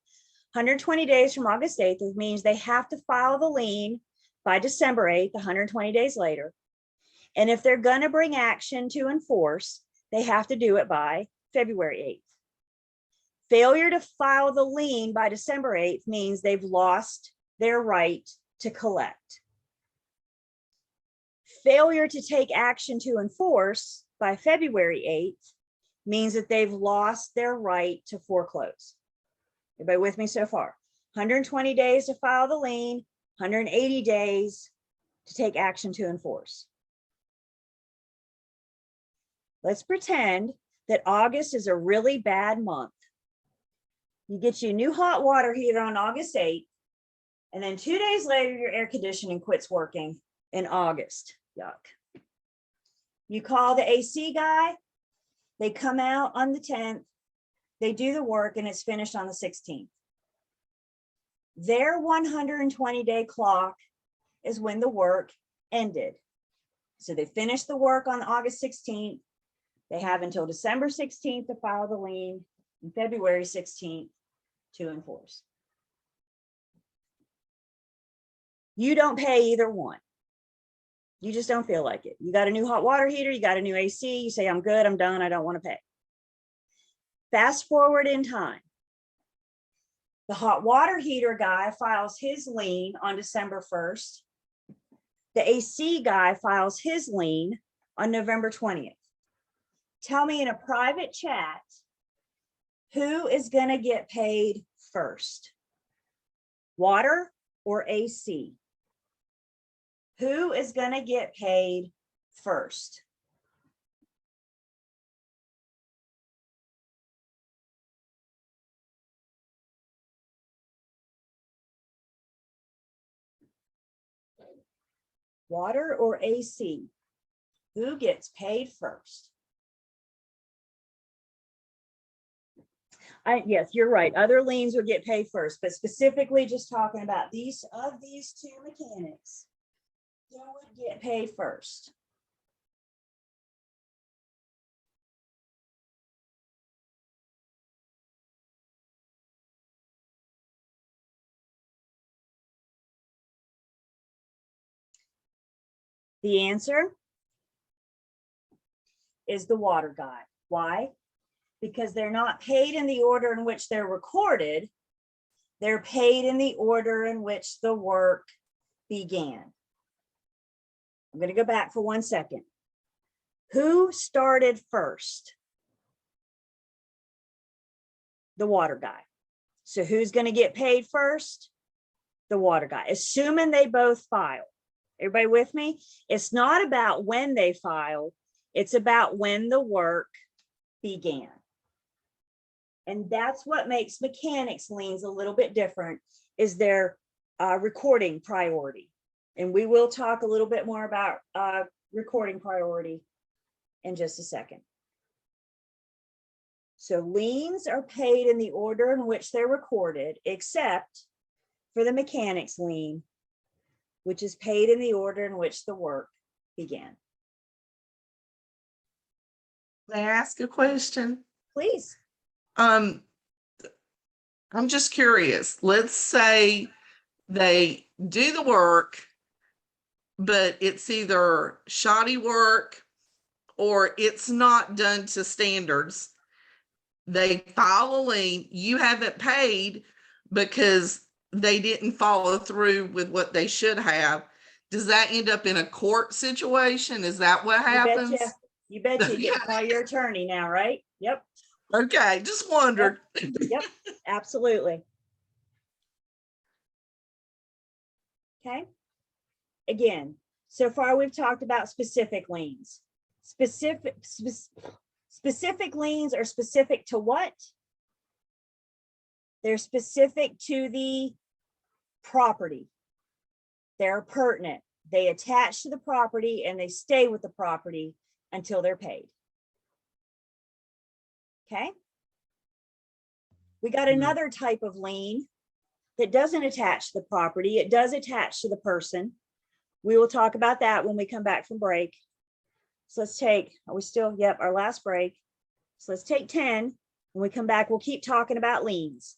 120 days from August 8th means they have to file the lien by December 8th, 120 days later. And if they're going to bring action to enforce, they have to do it by February 8th. Failure to file the lien by December 8th means they've lost their right to collect. Failure to take action to enforce by February 8th means that they've lost their right to foreclose. Everybody with me so far? 120 days to file the lien, 180 days to take action to enforce. Let's pretend that August is a really bad month. You get your new hot water heater on August 8th, and then 2 days later, your air conditioning quits working in August. Yuck. You call the AC guy, they come out on the 10th, they do the work, and it's finished on the 16th. Their 120-day clock is when the work ended. So they finished the work on August 16th. They have until December 16th to file the lien and February 16th to enforce. You don't pay either one. You just don't feel like it. You got a new hot water heater, you got a new AC, you say, I'm good, I'm done, I don't want to pay. Fast forward in time. The hot water heater guy files his lien on December 1st. The AC guy files his lien on November 20th. Tell me in a private chat, who is going to get paid first? Water or AC? Who is going to get paid first? Water or AC? Who gets paid first? Yes, you're right. Other liens would get paid first, but specifically just talking about these two mechanics, who would get paid first? The answer is the water guy. Why? Because they're not paid in the order in which they're recorded. They're paid in the order in which the work began. I'm going to go back for 1 second. Who started first? The water guy. So who's going to get paid first? The water guy, assuming they both file. Everybody with me? It's not about when they file. It's about when the work began. And that's what makes mechanics liens a little bit different, is their recording priority. And we will talk a little bit more about recording priority in just a second. So liens are paid in the order in which they're recorded, except for the mechanics lien, which is paid in the order in which the work began. May I ask a question? Please. I'm just curious. Let's say they do the work, but it's either shoddy work or it's not done to standards. They file a lien, you haven't paid because they didn't follow through with what they should have. Does that end up in a court situation? Is that what happens? You betcha. You get to call your attorney now, right? Yep. Okay, just wondered. Yep, absolutely. Okay. Again, so far we've talked about specific liens. Specific liens are specific to what? They're specific to the property. They're pertinent. They attach to the property and they stay with the property until they're paid. Okay. We got another type of lien that doesn't attach to the property. It does attach to the person. We will talk about that when we come back from break. So let's take, are we still, yep, our last break. So let's take 10. When we come back, we'll keep talking about liens.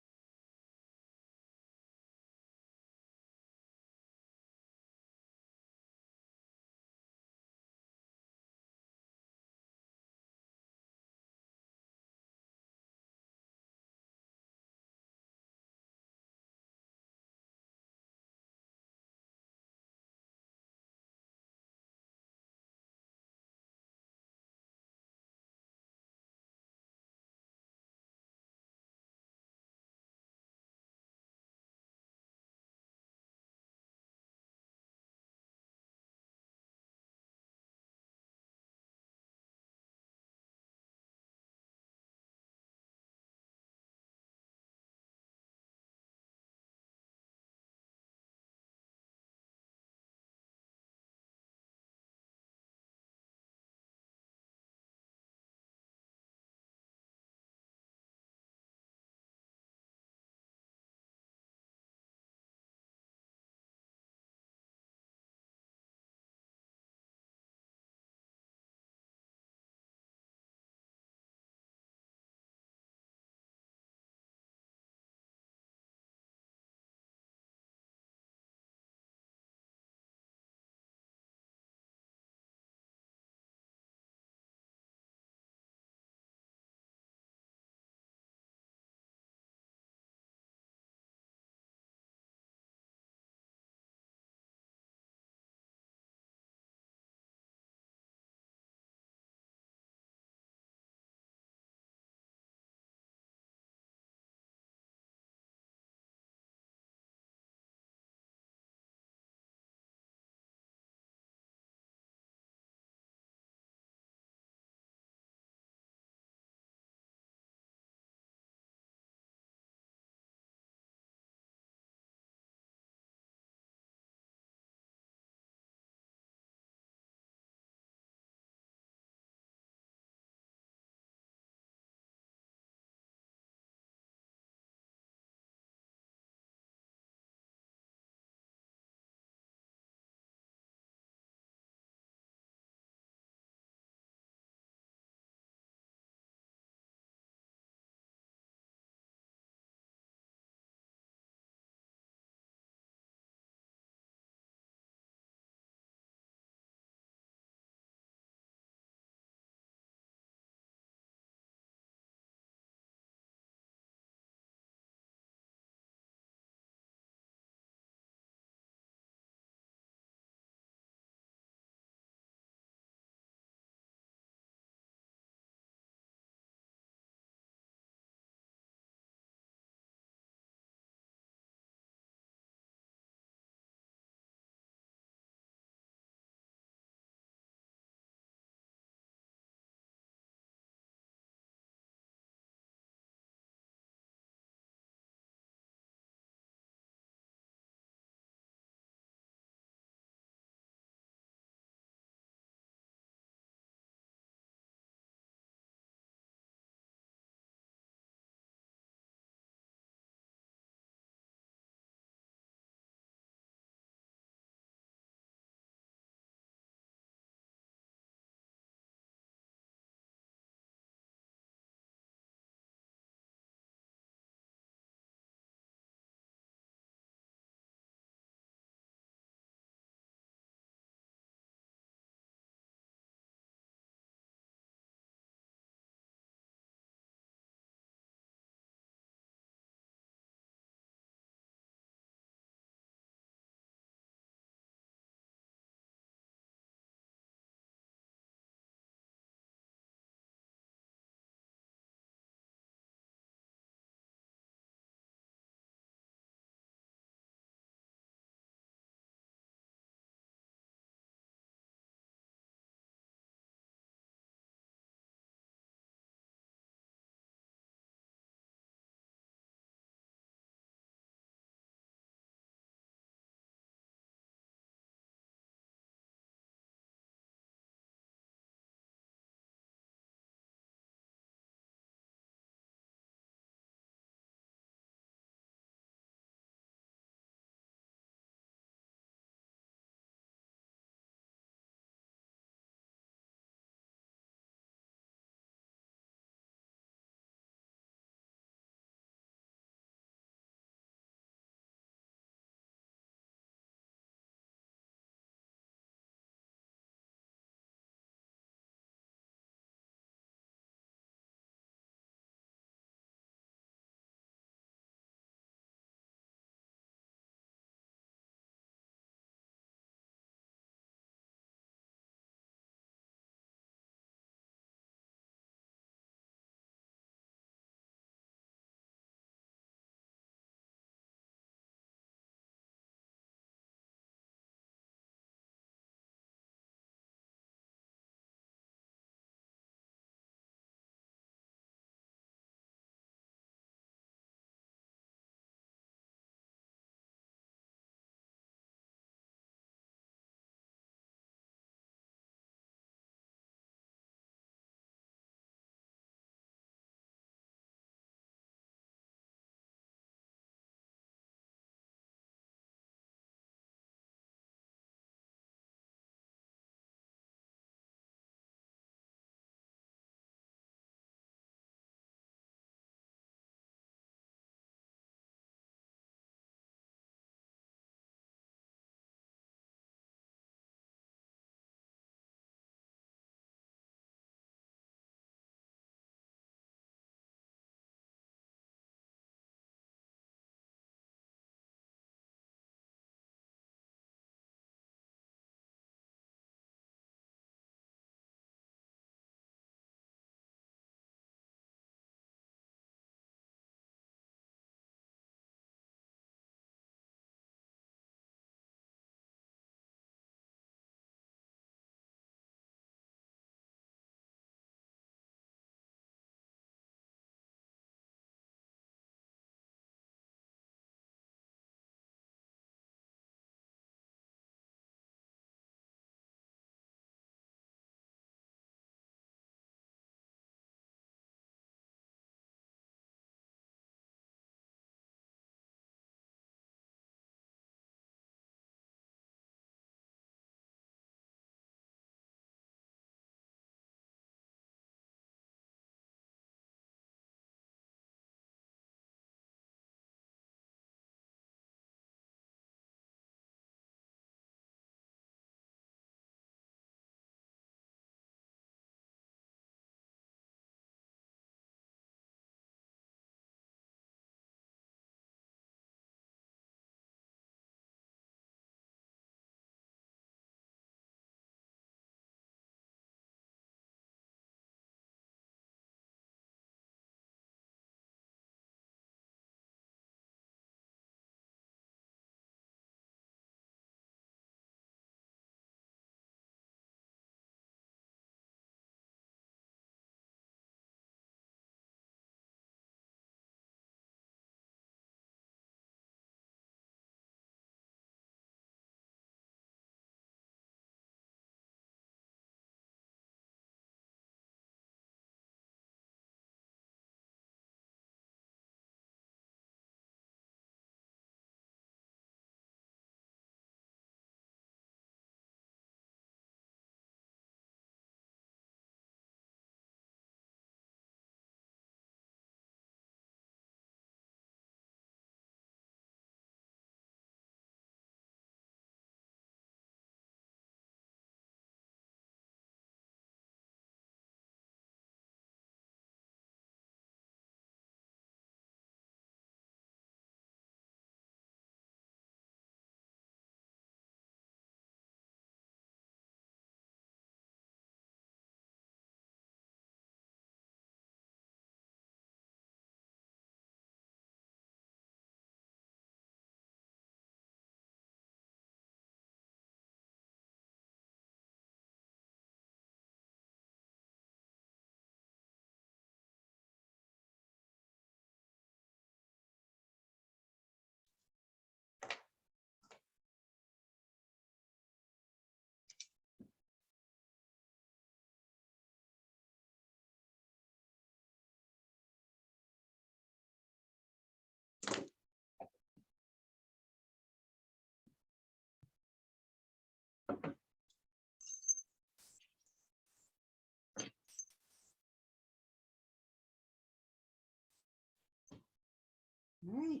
All right.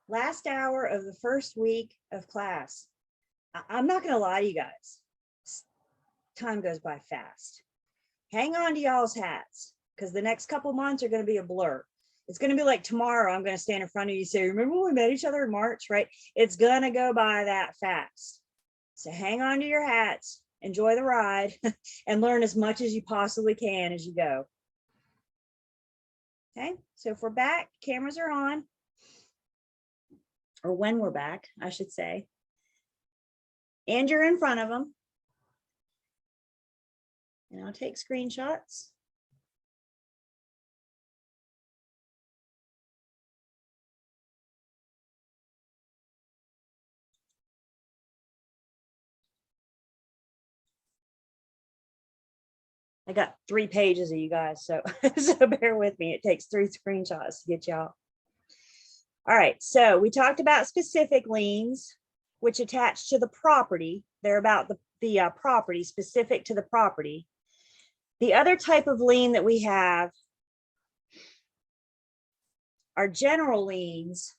Last hour of the first week of class. I'm not gonna lie to you guys. Time goes by fast. Hang on to y'all's hats, because the next couple months are gonna be a blur. It's gonna be like tomorrow, I'm gonna stand in front of you and say, remember when we met each other in March, right? It's gonna go by that fast. So hang on to your hats, enjoy the ride, and learn as much as you possibly can as you go. Okay, so if we're back, cameras are on. Or when we're back, I should say. And you're in front of them. And I'll take screenshots. I got 3 pages of you guys, so, so bear with me. It takes 3 screenshots to get y'all. All right, so we talked about specific liens, which attach to the property. They're about the property, specific to the property. The other type of lien that we have are general liens.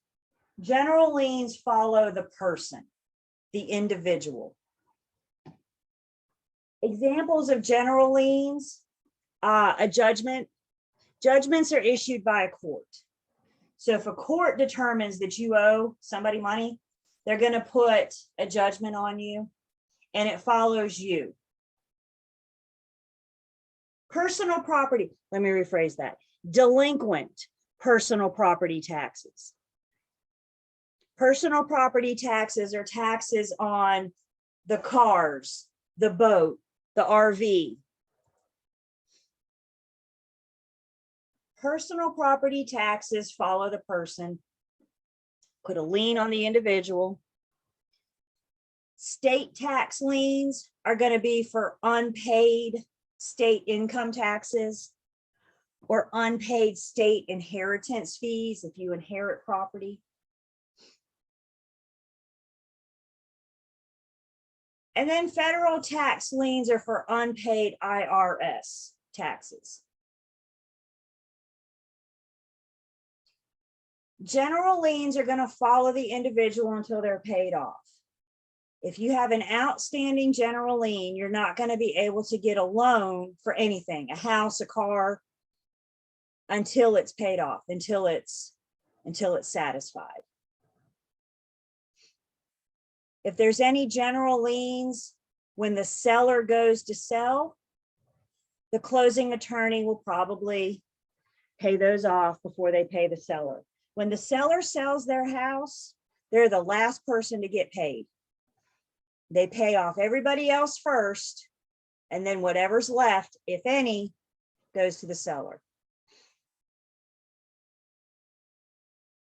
General liens follow the person, the individual. Examples of general liens, a judgment. Judgments are issued by a court. So if a court determines that you owe somebody money, they're going to put a judgment on you and it follows you. Personal property, let me rephrase that. Delinquent personal property taxes. Personal property taxes are taxes on the cars, the boat, the RV. Personal property taxes follow the person. Put a lien on the individual. State tax liens are going to be for unpaid state income taxes or unpaid state inheritance fees if you inherit property. And then federal tax liens are for unpaid IRS taxes. General liens are going to follow the individual until they're paid off. If you have an outstanding general lien, you're not going to be able to get a loan for anything, a house, a car, until it's paid off, until it's satisfied. If there's any general liens, when the seller goes to sell, the closing attorney will probably pay those off before they pay the seller. When the seller sells their house, they're the last person to get paid. They pay off everybody else first, and then whatever's left, if any, goes to the seller.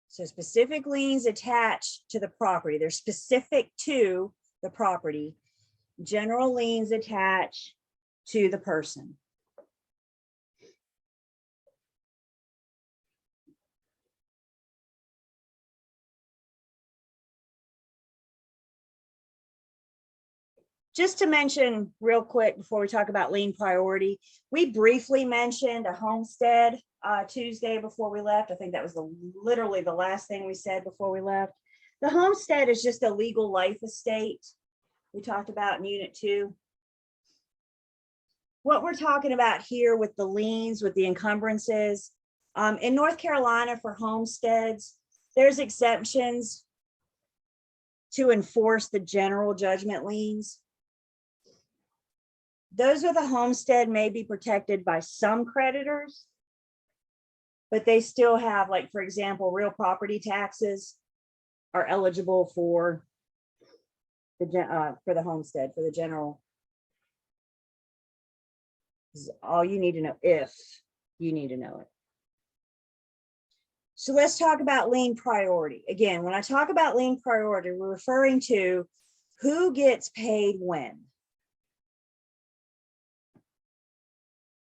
So specific liens attach to the property. They're specific to the property. General liens attach to the person. Just to mention real quick before we talk about lien priority, we briefly mentioned a homestead Tuesday before we left. I think that was literally the last thing we said before we left. The homestead is just a legal life estate. We talked about in Unit 2. What we're talking about here with the liens, with the encumbrances, in North Carolina for homesteads, there's exemptions to enforce the general judgment liens. Those with a homestead may be protected by some creditors, but they still have, like, for example, real property taxes are eligible for the homestead, for the general. This is all you need to know, if you need to know it. So let's talk about lien priority. Again, when I talk about lien priority, we're referring to who gets paid when.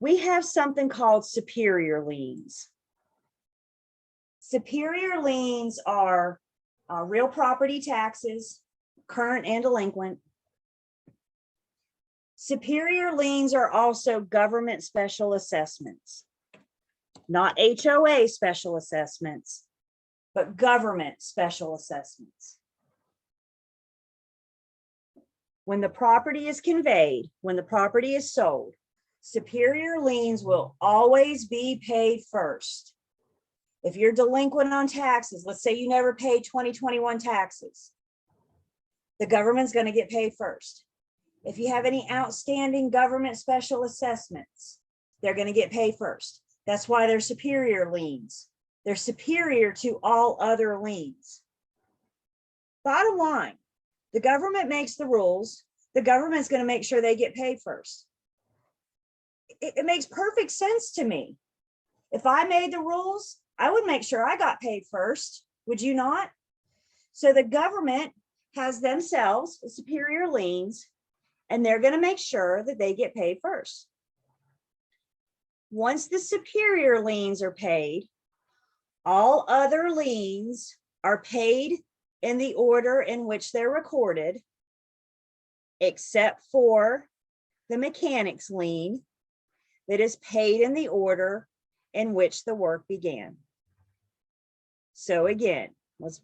We have something called superior liens. Superior liens are real property taxes, current and delinquent. Superior liens are also government special assessments, not HOA special assessments, but government special assessments. When the property is conveyed, when the property is sold, superior liens will always be paid first. If you're delinquent on taxes, let's say you never paid 2021 taxes, the government's going to get paid first. If you have any outstanding government special assessments, they're going to get paid first. That's why they're superior liens. They're superior to all other liens. Bottom line, the government makes the rules. The government's going to make sure they get paid first. It makes perfect sense to me. If I made the rules, I would make sure I got paid first. Would you not? So the government has themselves superior liens, and they're going to make sure that they get paid first. Once the superior liens are paid, all other liens are paid in the order in which they're recorded, except for the mechanics lien that is paid in the order in which the work began. So again, let's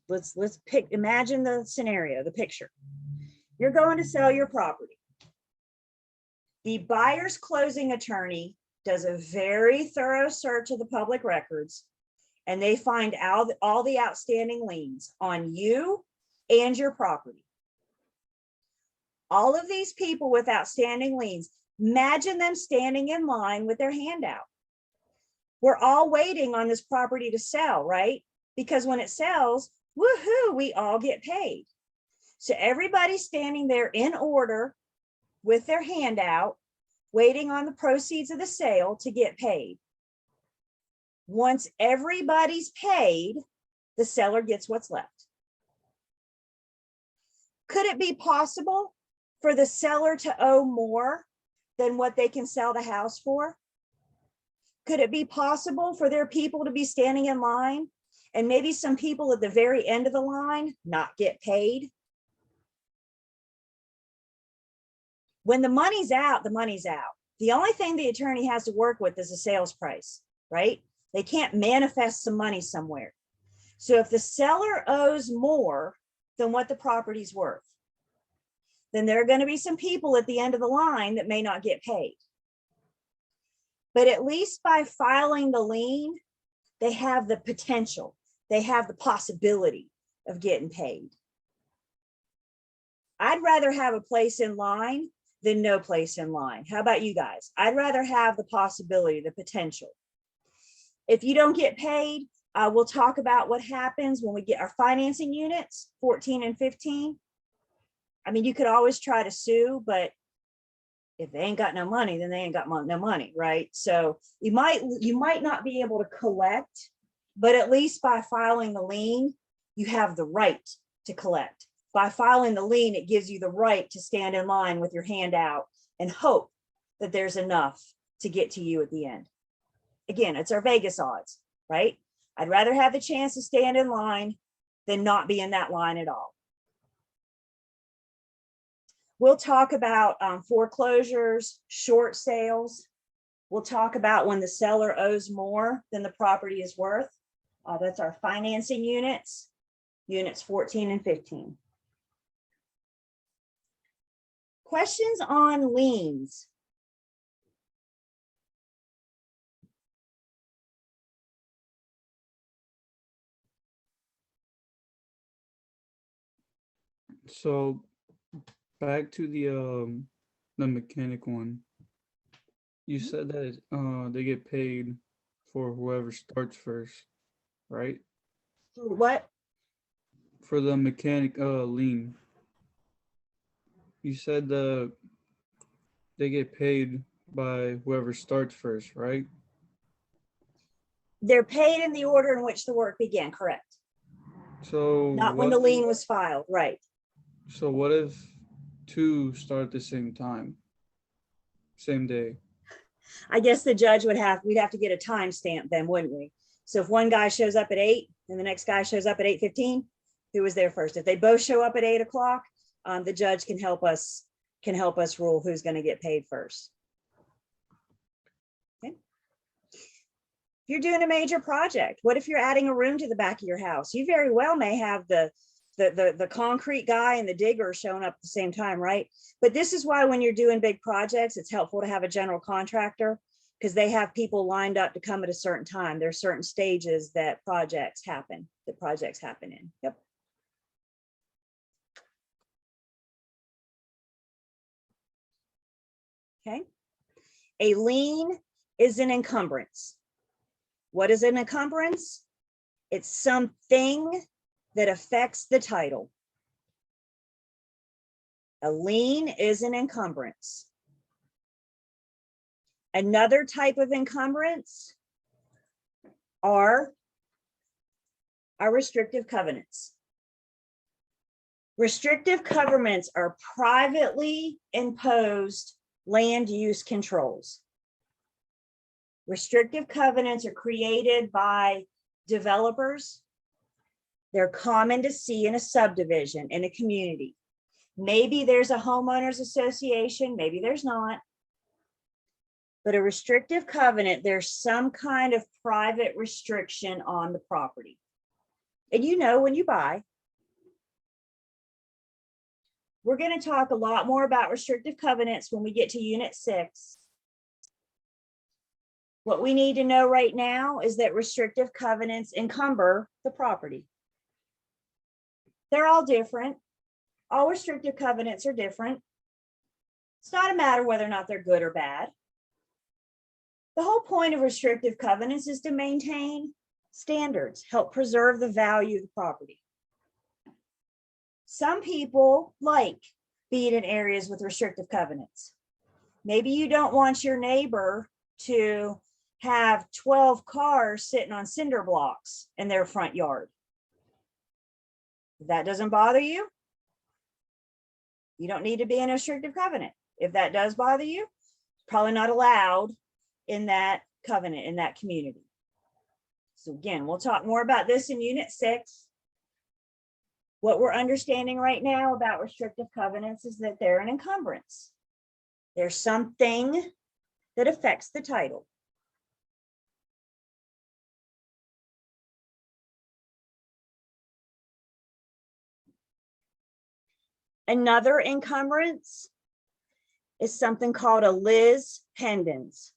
imagine the scenario, the picture. You're going to sell your property. The buyer's closing attorney does a very thorough search of the public records, and they find out all the outstanding liens on you and your property. All of these people with outstanding liens, imagine them standing in line with their hand out. We're all waiting on this property to sell, right? Because when it sells, woohoo, we all get paid. So everybody's standing there in order with their hand out, waiting on the proceeds of the sale to get paid. Once everybody's paid, the seller gets what's left. Could it be possible for the seller to owe more than what they can sell the house for? Could it be possible for their people to be standing in line and maybe some people at the very end of the line not get paid? When the money's out, the money's out. The only thing the attorney has to work with is a sales price, right? They can't manifest some money somewhere. So if the seller owes more than what the property's worth, then there are going to be some people at the end of the line that may not get paid. But at least by filing the lien, they have the potential, they have the possibility of getting paid. I'd rather have a place in line than no place in line. How about you guys? I'd rather have the possibility, the potential. If you don't get paid, we'll talk about what happens when we get our financing units, 14 and 15. I mean, you could always try to sue, but if they ain't got no money, then they ain't got no money, right? So you might not be able to collect, but at least by filing the lien, you have the right to collect. By filing the lien, it gives you the right to stand in line with your hand out and hope that there's enough to get to you at the end. Again, it's our Vegas odds, right? I'd rather have the chance to stand in line than not be in that line at all. We'll talk about foreclosures, short sales. We'll talk about when the seller owes more than the property is worth. That's our financing units, units 14 and 15. Questions on liens? So back to the mechanic one. You said that they get paid for whoever starts first, right? What? For the mechanic lien. You said they get paid by whoever starts first, right? They're paid in the order in which the work began, correct? So Not when the lien was filed, right? So what if two start at the same time, same day? I guess the judge we'd have to get a timestamp then, wouldn't we? So if one guy shows up at 8 and the next guy shows up at 8:15, who was there first? If they both show up at 8 o'clock, the judge can help us rule who's going to get paid first. Okay. you're doing a major project. What if you're adding a room to the back of your house? You very well may have the concrete guy and the digger showing up at the same time, right? But this is why when you're doing big projects, it's helpful to have a general contractor, because they have people lined up to come at a certain time. There's certain stages that projects happen in. Yep. Okay. A lien is an encumbrance. What is an encumbrance? It's something that affects the title. A lien is an encumbrance. Another type of encumbrance are our restrictive covenants. Restrictive covenants are privately imposed land use controls. Restrictive covenants are created by developers. They're common to see in a subdivision, in a community. Maybe there's a homeowners association, maybe there's not. But a restrictive covenant, there's some kind of private restriction on the property. And you know, when you buy, we're going to talk a lot more about restrictive covenants when we get to Unit 6. What we need to know right now is that restrictive covenants encumber the property. They're all different. All restrictive covenants are different. It's not a matter whether or not they're good or bad. The whole point of restrictive covenants is to maintain standards, help preserve the value of the property. Some people like being in areas with restrictive covenants. Maybe you don't want your neighbor to have 12 cars sitting on cinder blocks in their front yard. If that doesn't bother you, you don't need to be in a restrictive covenant. If that does bother you, it's probably not allowed in that covenant, in that community. So again, we'll talk more about this in Unit 6. What we're understanding right now about restrictive covenants is that they're an encumbrance. There's something that affects the title. Another encumbrance is something called a lis pendens.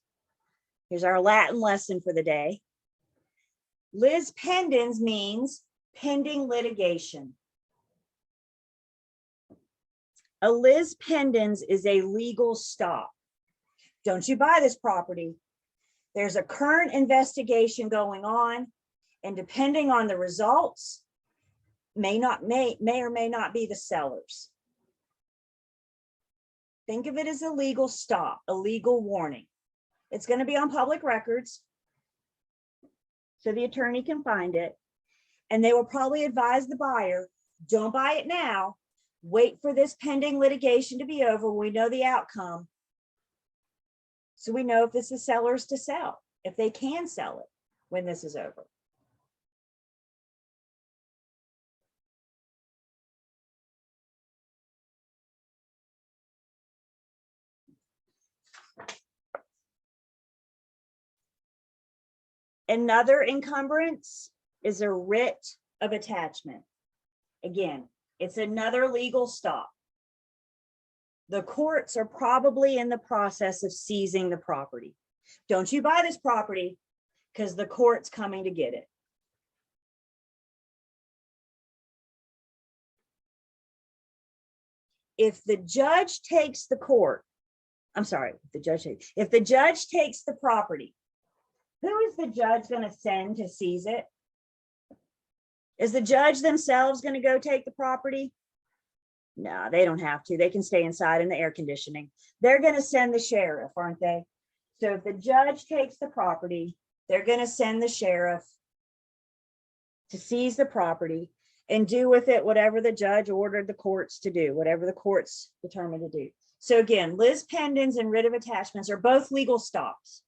Here's our Latin lesson for the day. Lis pendens means pending litigation. A lis pendens is a legal stop. Don't you buy this property? There's a current investigation going on, and depending on the results, may or may not be the sellers. Think of it as a legal stop, a legal warning. It's going to be on public records, so the attorney can find it. And they will probably advise the buyer, don't buy it now. Wait for this pending litigation to be over. We know the outcome. So we know if this is sellers to sell, if they can sell it when this is over. Another encumbrance is a writ of attachment. Again, it's another legal stop. The courts are probably in the process of seizing the property. Don't you buy this property because the court's coming to get it. If the judge takes the court, I'm sorry, if the judge takes the property, who is the judge going to send to seize it? Is the judge themselves going to go take the property? No, they don't have to. They can stay inside in the air conditioning. They're going to send the sheriff, aren't they? So if the judge takes the property, they're going to send the sheriff to seize the property and do with it whatever the judge ordered the courts to do, whatever the courts determined to do. So again, lis pendens and writ of attachments are both legal stops.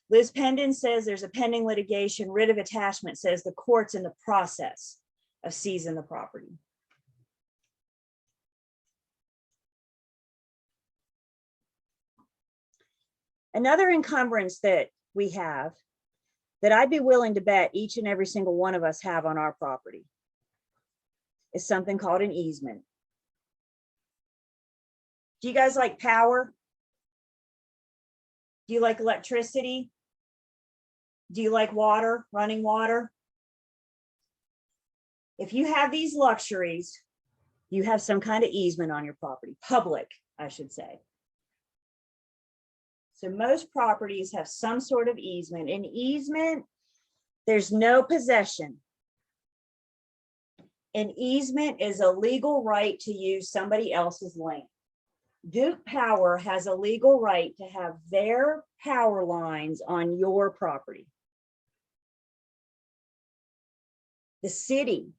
Lis pendens says there's a pending litigation. Writ of attachment says the court's in the process of seizing the property. Another encumbrance that we have that I'd be willing to bet each and every single one of us have on our property is something called an easement. Do you guys like power? Do you like electricity? Do you like water, running water? If you have these luxuries, you have some kind of easement on your property, public, I should say. So most properties have some sort of easement. An easement, there's no possession. An easement is a legal right to use somebody else's land. Duke Power has a legal right to have their power lines on your property. The city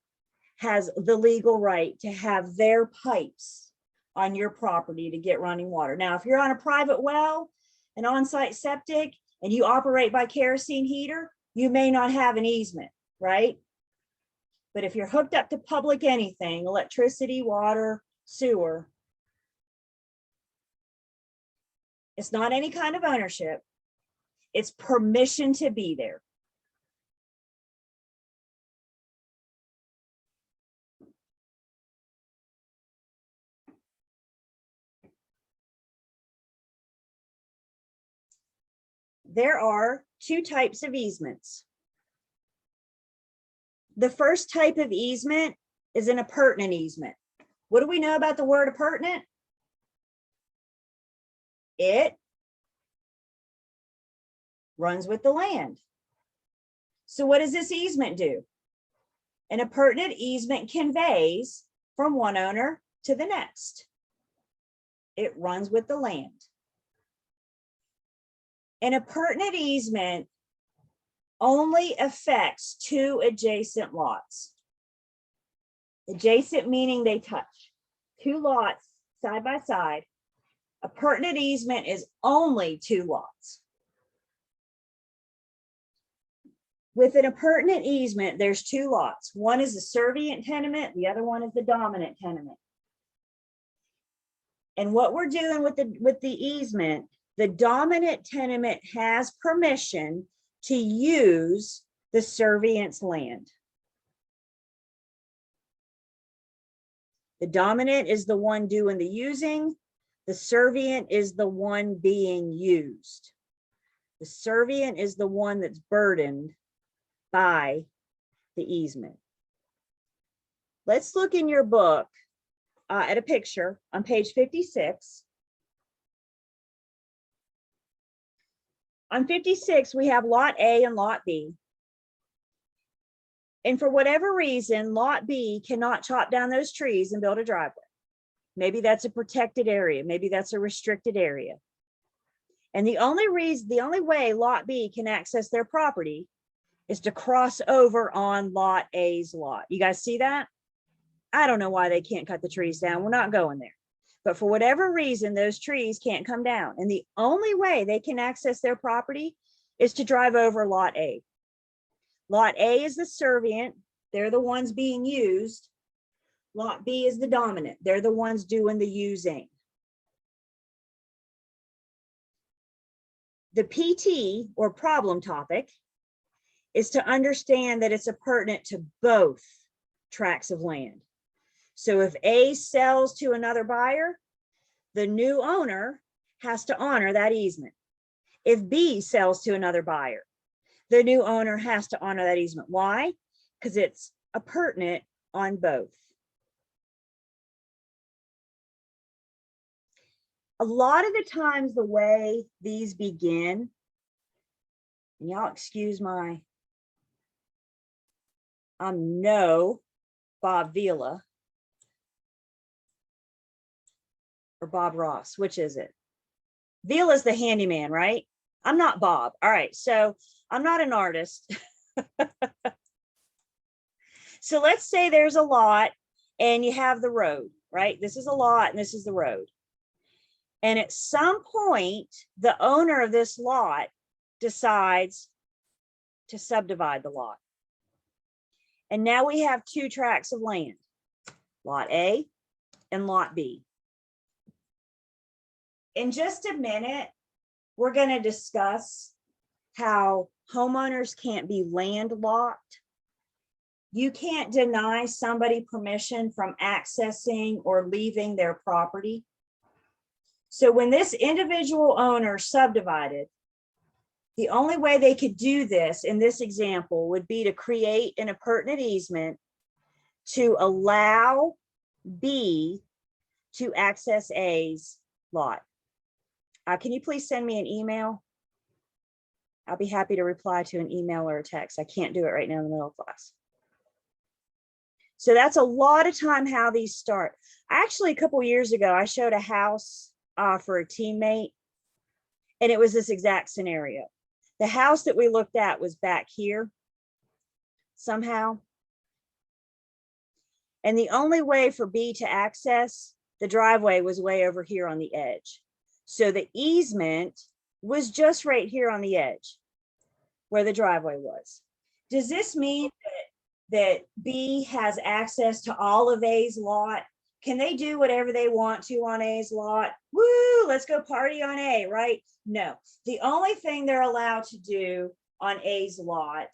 has the legal right to have their pipes on your property to get running water. Now, if you're on a private well, an on-site septic, and you operate by kerosene heater, you may not have an easement, right? But if you're hooked up to public anything, electricity, water, sewer, it's not any kind of ownership. It's permission to be there. There are two types of easements. The first type of easement is an appurtenant easement. What do we know about the word appurtenant? It runs with the land. So what does this easement do? An appurtenant easement conveys from one owner to the next. It runs with the land. An appurtenant easement only affects two adjacent lots. Adjacent meaning they touch. Two lots side by side. Appurtenant easement is only two lots. With an appurtenant easement, there's two lots. One is the servient tenement, the other one is the dominant tenement. And what we're doing with the easement, the dominant tenement has permission to use the servient's land. The dominant is the one doing the using. The servient is the one being used. The servient is the one that's burdened by the easement. Let's look in your book at a picture on page 56. On 56, we have lot A and lot B. And for whatever reason, lot B cannot chop down those trees and build a driveway. Maybe that's a protected area. Maybe that's a restricted area. And the only way lot B can access their property is to cross over on lot A's lot. You guys see that? I don't know why they can't cut the trees down. We're not going there. But for whatever reason, those trees can't come down. And the only way they can access their property is to drive over lot A. Lot A is the servient. They're the ones being used. Lot B is the dominant. They're the ones doing the using. The PT, or problem topic, is to understand that it's appurtenant to both tracts of land. So if A sells to another buyer, the new owner has to honor that easement. If B sells to another buyer, the new owner has to honor that easement. Why? Because it's appurtenant on both. A lot of the times the way these begin, and y'all excuse my, I'm no Bob Vila or Bob Ross, which is it? Vila's the handyman, right? I'm not Bob. All right, so I'm not an artist. So let's say there's a lot and you have the road, right? This is a lot and this is the road. And at some point, the owner of this lot decides to subdivide the lot. And now we have two tracts of land, lot A and lot B. In just a minute, we're going to discuss how Homeowners can't be landlocked. You can't deny somebody permission from accessing or leaving their property. So when this individual owner subdivided, the only way they could do this in this example would be to create an appurtenant easement to allow B to access A's lot. Can you please send me an email? I'll be happy to reply to an email or a text. I can't do it right now in the middle of class. So that's a lot of time how these start. Actually, a couple years ago, I showed a house for a teammate, and it was this exact scenario. The house that we looked at was back here somehow. And the only way for B to access the driveway was way over here on the edge. So the easement was just right here on the edge where the driveway was. Does this mean that B has access to all of A's lot? Can they do whatever they want to on A's lot? Woo, let's go party on A, right? No, the only thing they're allowed to do on A's lot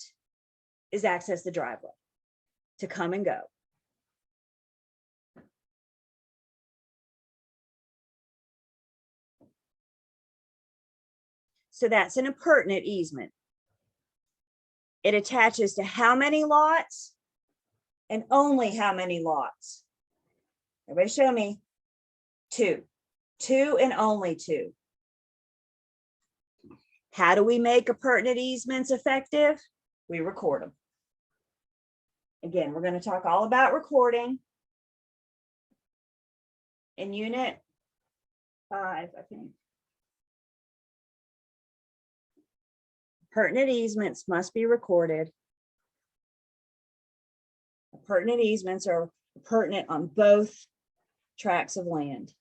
is access the driveway to come and go. So that's an appurtenant easement. It attaches to how many lots and only how many lots? Everybody show me. Two and only two. How do we make appurtenant easements effective? We record them. Again, we're going to talk all about recording in unit 5, I think. Appurtenant easements must be recorded. Appurtenant easements are pertinent on both tracts of land.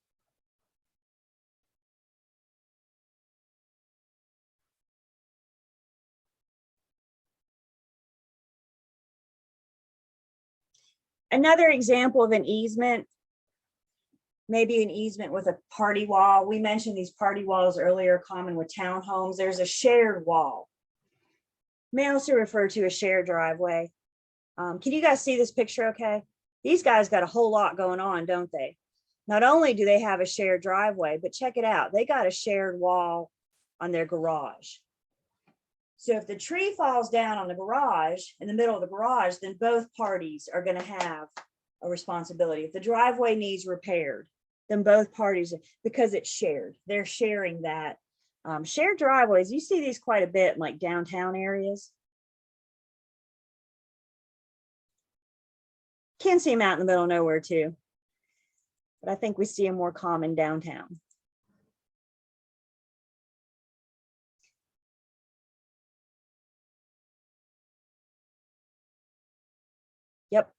Another example of an easement, maybe an easement with a party wall. We mentioned these party walls earlier, common with townhomes. There's a shared wall. May also refer to a shared driveway. Can you guys see this picture okay? These guys got a whole lot going on, don't they? Not only do they have a shared driveway, but check it out. They got a shared wall on their garage. So if the tree falls down on the garage, in the middle of the garage, then both parties are going to have a responsibility. If the driveway needs repaired, then both parties, because it's shared, they're sharing that. Shared driveways, you see these quite a bit in like downtown areas. Can see them out in the middle of nowhere too, but I think we see them more common downtown. Yep.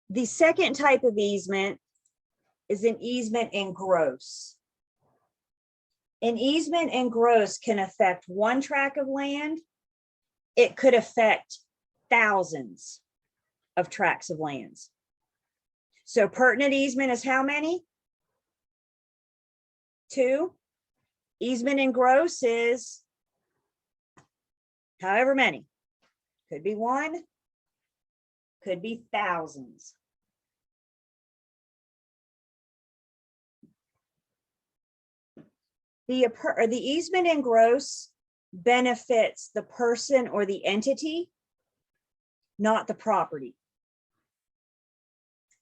The second type of easement is an easement in gross. An easement in gross can affect one tract of land. It could affect thousands of tracts of lands. So pertinent easement is how many? 2. Easement in gross is however many. Could be 1, could be thousands. The easement in gross benefits the person or the entity, not the property.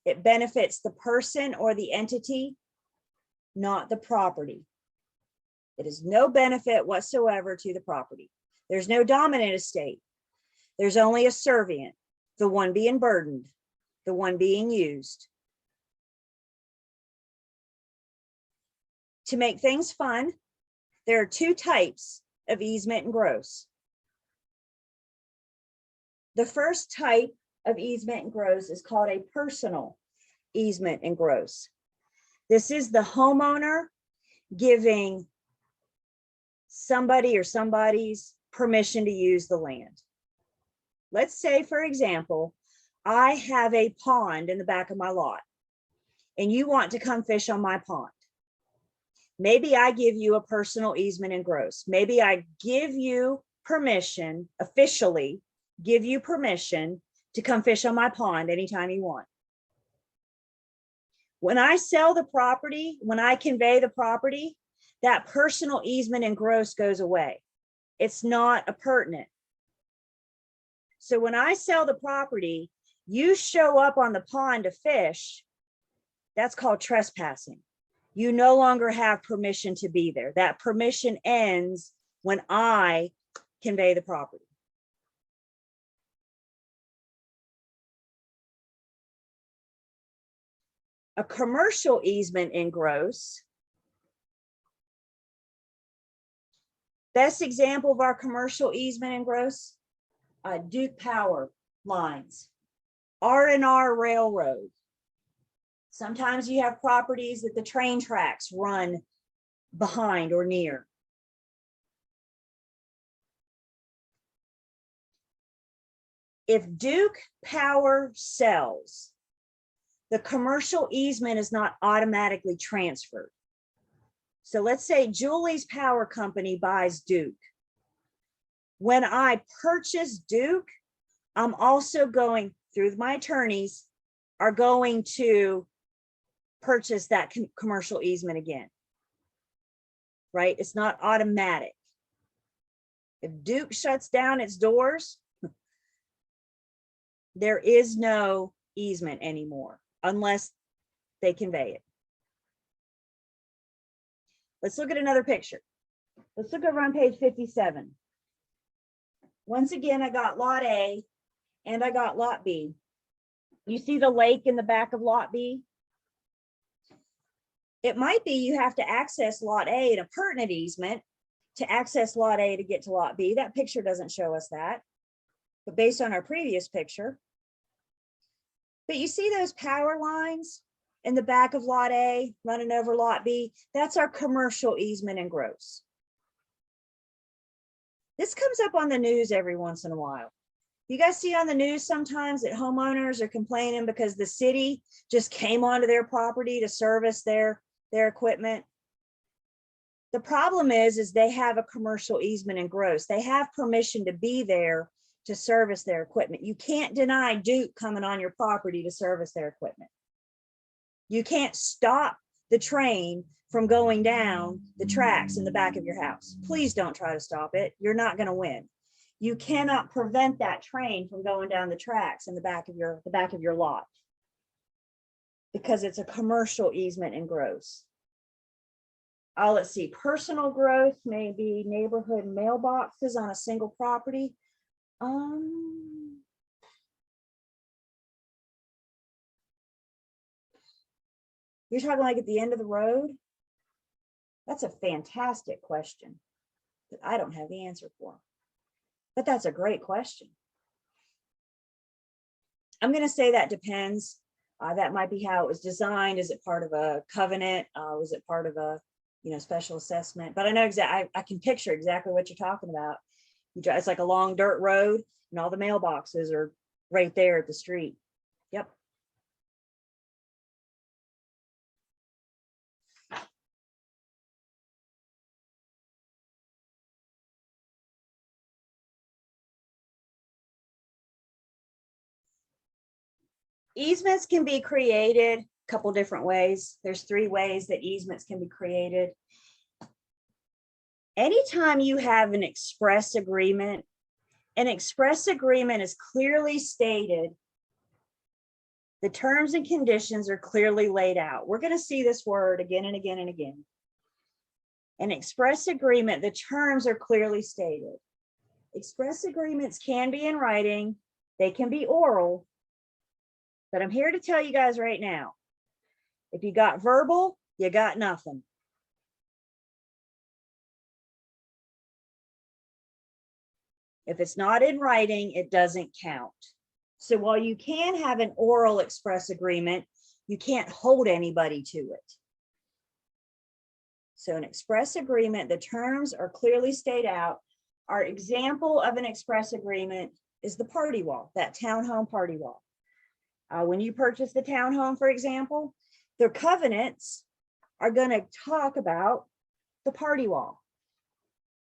It benefits the person or the entity, not the property. It is no benefit whatsoever to the property. There's no dominant estate. There's only a servient, the one being burdened, the one being used. To make things fun, there are 2 types of easement in gross. The first type of easement in gross is called a personal easement in gross. This is the homeowner giving somebody or somebody's permission to use the land. Let's say, for example, I have a pond in the back of my lot, and you want to come fish on my pond. Maybe I give you a personal easement in gross. Maybe I give you permission, officially give you permission to come fish on my pond anytime you want. When I sell the property, when I convey the property, that personal easement in gross goes away. It's not appurtenant. So when I sell the property, you show up on the pond to fish, that's called trespassing. You no longer have permission to be there. That permission ends when I convey the property. A commercial easement in gross. Best example of our commercial easement in gross, Duke Power lines, R&R Railroad. Sometimes you have properties that the train tracks run behind or near. If Duke Power sells, the commercial easement is not automatically transferred. So let's say Julie's Power Company buys Duke. When I purchase Duke, I'm also going, through my attorneys, are going to purchase that commercial easement again. Right? It's not automatic. If Duke shuts down its doors, there is no easement anymore unless they convey it. Let's look at another picture. Let's look over on page 57. Once again, I got lot A and I got lot B. You see the lake in the back of lot B? It might be you have to access lot A in a pertinent easement to access lot A to get to lot B. That picture doesn't show us that, but based on our previous picture. But you see those power lines in the back of lot A running over lot B? That's our commercial easement in gross. This comes up on the news every once in a while. You guys see on the news sometimes that homeowners are complaining because the city just came onto their property to service their equipment. The problem is they have a commercial easement in gross. They have permission to be there to service their equipment. You can't deny Duke coming on your property to service their equipment. You can't stop the train from going down the tracks in the back of your house. Please don't try to stop it. You're not going to win. You cannot prevent that train from going down the tracks in the back of your lot because it's a commercial easement in gross. Let's see, personal growth may be neighborhood mailboxes on a single property. You're talking like at the end of the road? That's a fantastic question that I don't have the answer for, but that's a great question. I'm going to say that depends. That might be how it was designed. Is it part of a covenant? Was it part of a special assessment? But I know exactly. I can picture exactly what you're talking about. It's like a long dirt road, and all the mailboxes are right there at the street. Yep. Easements can be created a couple different ways. There's 3 ways that easements can be created. Anytime you have an express agreement is clearly stated. The terms and conditions are clearly laid out. We're going to see this word again and again and again. An express agreement, the terms are clearly stated. Express agreements can be in writing. They can be oral. But I'm here to tell you guys right now, if you got verbal, you got nothing. If it's not in writing, it doesn't count. So while you can have an oral express agreement, you can't hold anybody to it. So an express agreement, the terms are clearly stated out. Our example of an express agreement is the party wall, that townhome party wall. When you purchase the townhome, for example, the covenants are going to talk about the party wall.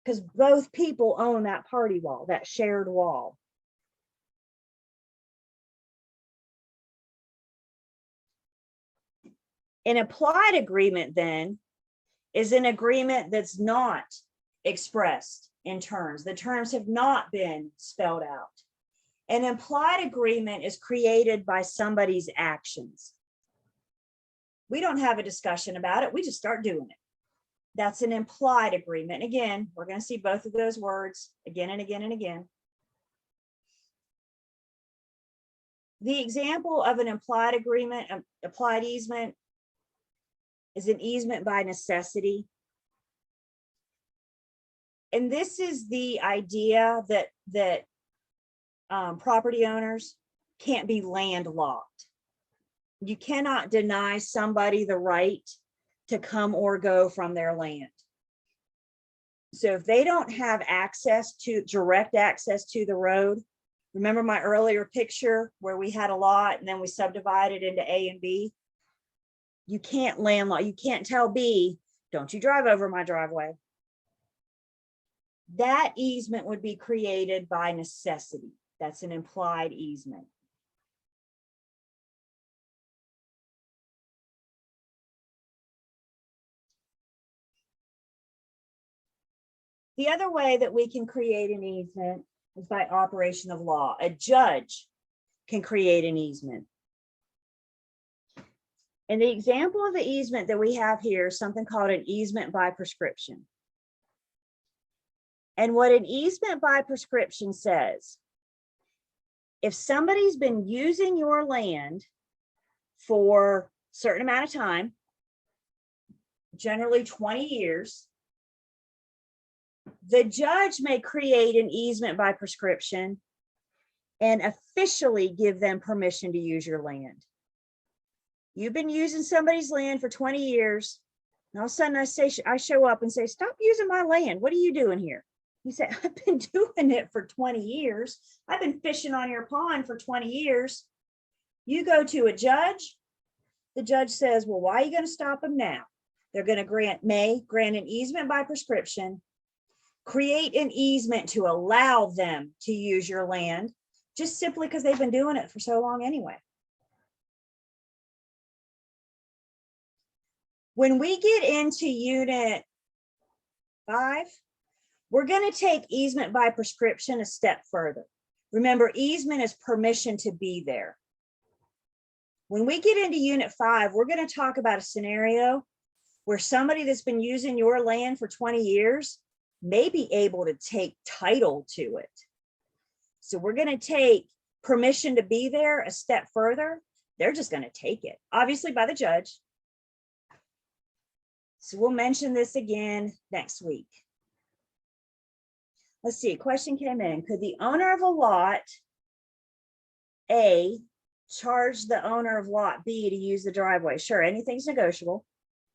Because both people own that party wall, that shared wall. An applied agreement then is an agreement that's not expressed in terms. The terms have not been spelled out. An implied agreement is created by somebody's actions. We don't have a discussion about it. We just start doing it. That's an implied agreement. Again, we're going to see both of those words again and again and again. The example of an implied agreement, applied easement, is an easement by necessity. And this is the idea that property owners can't be landlocked. You cannot deny somebody the right to come or go from their land. So if they don't have direct access to the road, remember my earlier picture where we had a lot and then we subdivided into A and B? You can't landlock, you can't tell B, don't you drive over my driveway. That easement would be created by necessity. That's an implied easement. The other way that we can create an easement is by operation of law. A judge can create an easement. And the example of the easement that we have here is something called an easement by prescription. And what an easement by prescription says, if somebody's been using your land for a certain amount of time, generally 20 years, the judge may create an easement by prescription and officially give them permission to use your land. You've been using somebody's land for 20 years. And all of a sudden I show up and say, stop using my land. What are you doing here? You say, I've been doing it for 20 years. I've been fishing on your pond for 20 years. You go to a judge. The judge says, well, why are you going to stop them now? They're going to grant an easement by prescription, create an easement to allow them to use your land, just simply because they've been doing it for so long anyway. When we get into unit 5, we're going to take easement by prescription a step further. Remember, easement is permission to be there. When we get into unit 5, we're going to talk about a scenario where somebody that's been using your land for 20 years may be able to take title to it. So we're going to take permission to be there a step further. They're just going to take it, obviously by the judge. So we'll mention this again next week. Let's see, a question came in. Could the owner of a lot A charge the owner of lot B to use the driveway? Sure, anything's negotiable.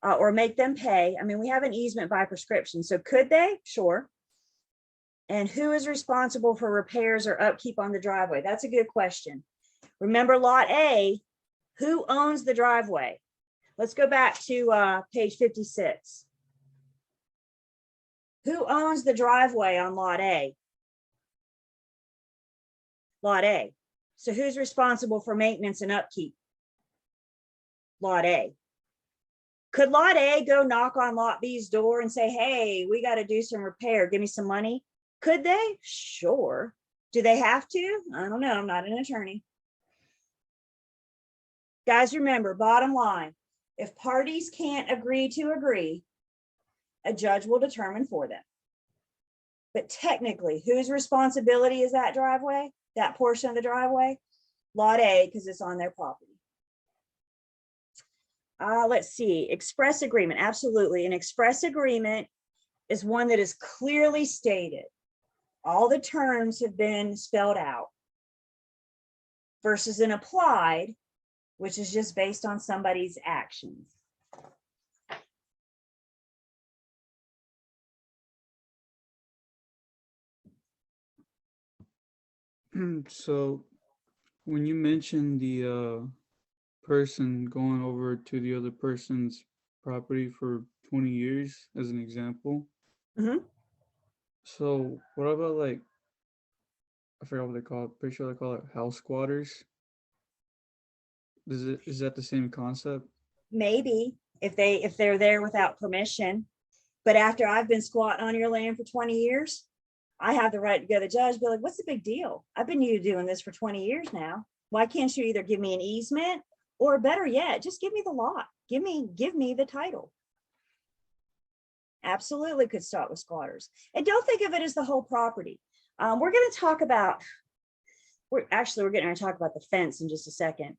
Or make them pay. I mean, we have an easement by prescription. So could they? Sure. And who is responsible for repairs or upkeep on the driveway? That's a good question. Remember lot A, who owns the driveway? Let's go back to page 56. Who owns the driveway on lot A? Lot A. So who's responsible for maintenance and upkeep? Lot A. Could lot A go knock on lot B's door and say, hey, we got to do some repair, give me some money? Could they? Sure. Do they have to? I don't know. I'm not an attorney. Guys, remember, bottom line, if parties can't agree to agree, a judge will determine for them. But technically, whose responsibility is that driveway, that portion of the driveway? Lot A, because it's on their property. Let's see, express agreement. Absolutely. An express agreement is one that is clearly stated. All the terms have been spelled out versus an applied, which is just based on somebody's actions. So when you mentioned the person going over to the other person's property for 20 years as an example. Mhm. So what about like, I forgot what they call it, pretty sure they call it house squatters. Is that the same concept? Maybe if they're there without permission. But after I've been squatting on your land for 20 years, I have the right to go to the judge, be like, what's the big deal? I've been doing this for 20 years now. Why can't you either give me an easement, or better yet, just give me the lot? Give me the title. Absolutely could start with squatters. And don't think of it as the whole property. We're going to talk about, we're getting to talk about the fence in just a second.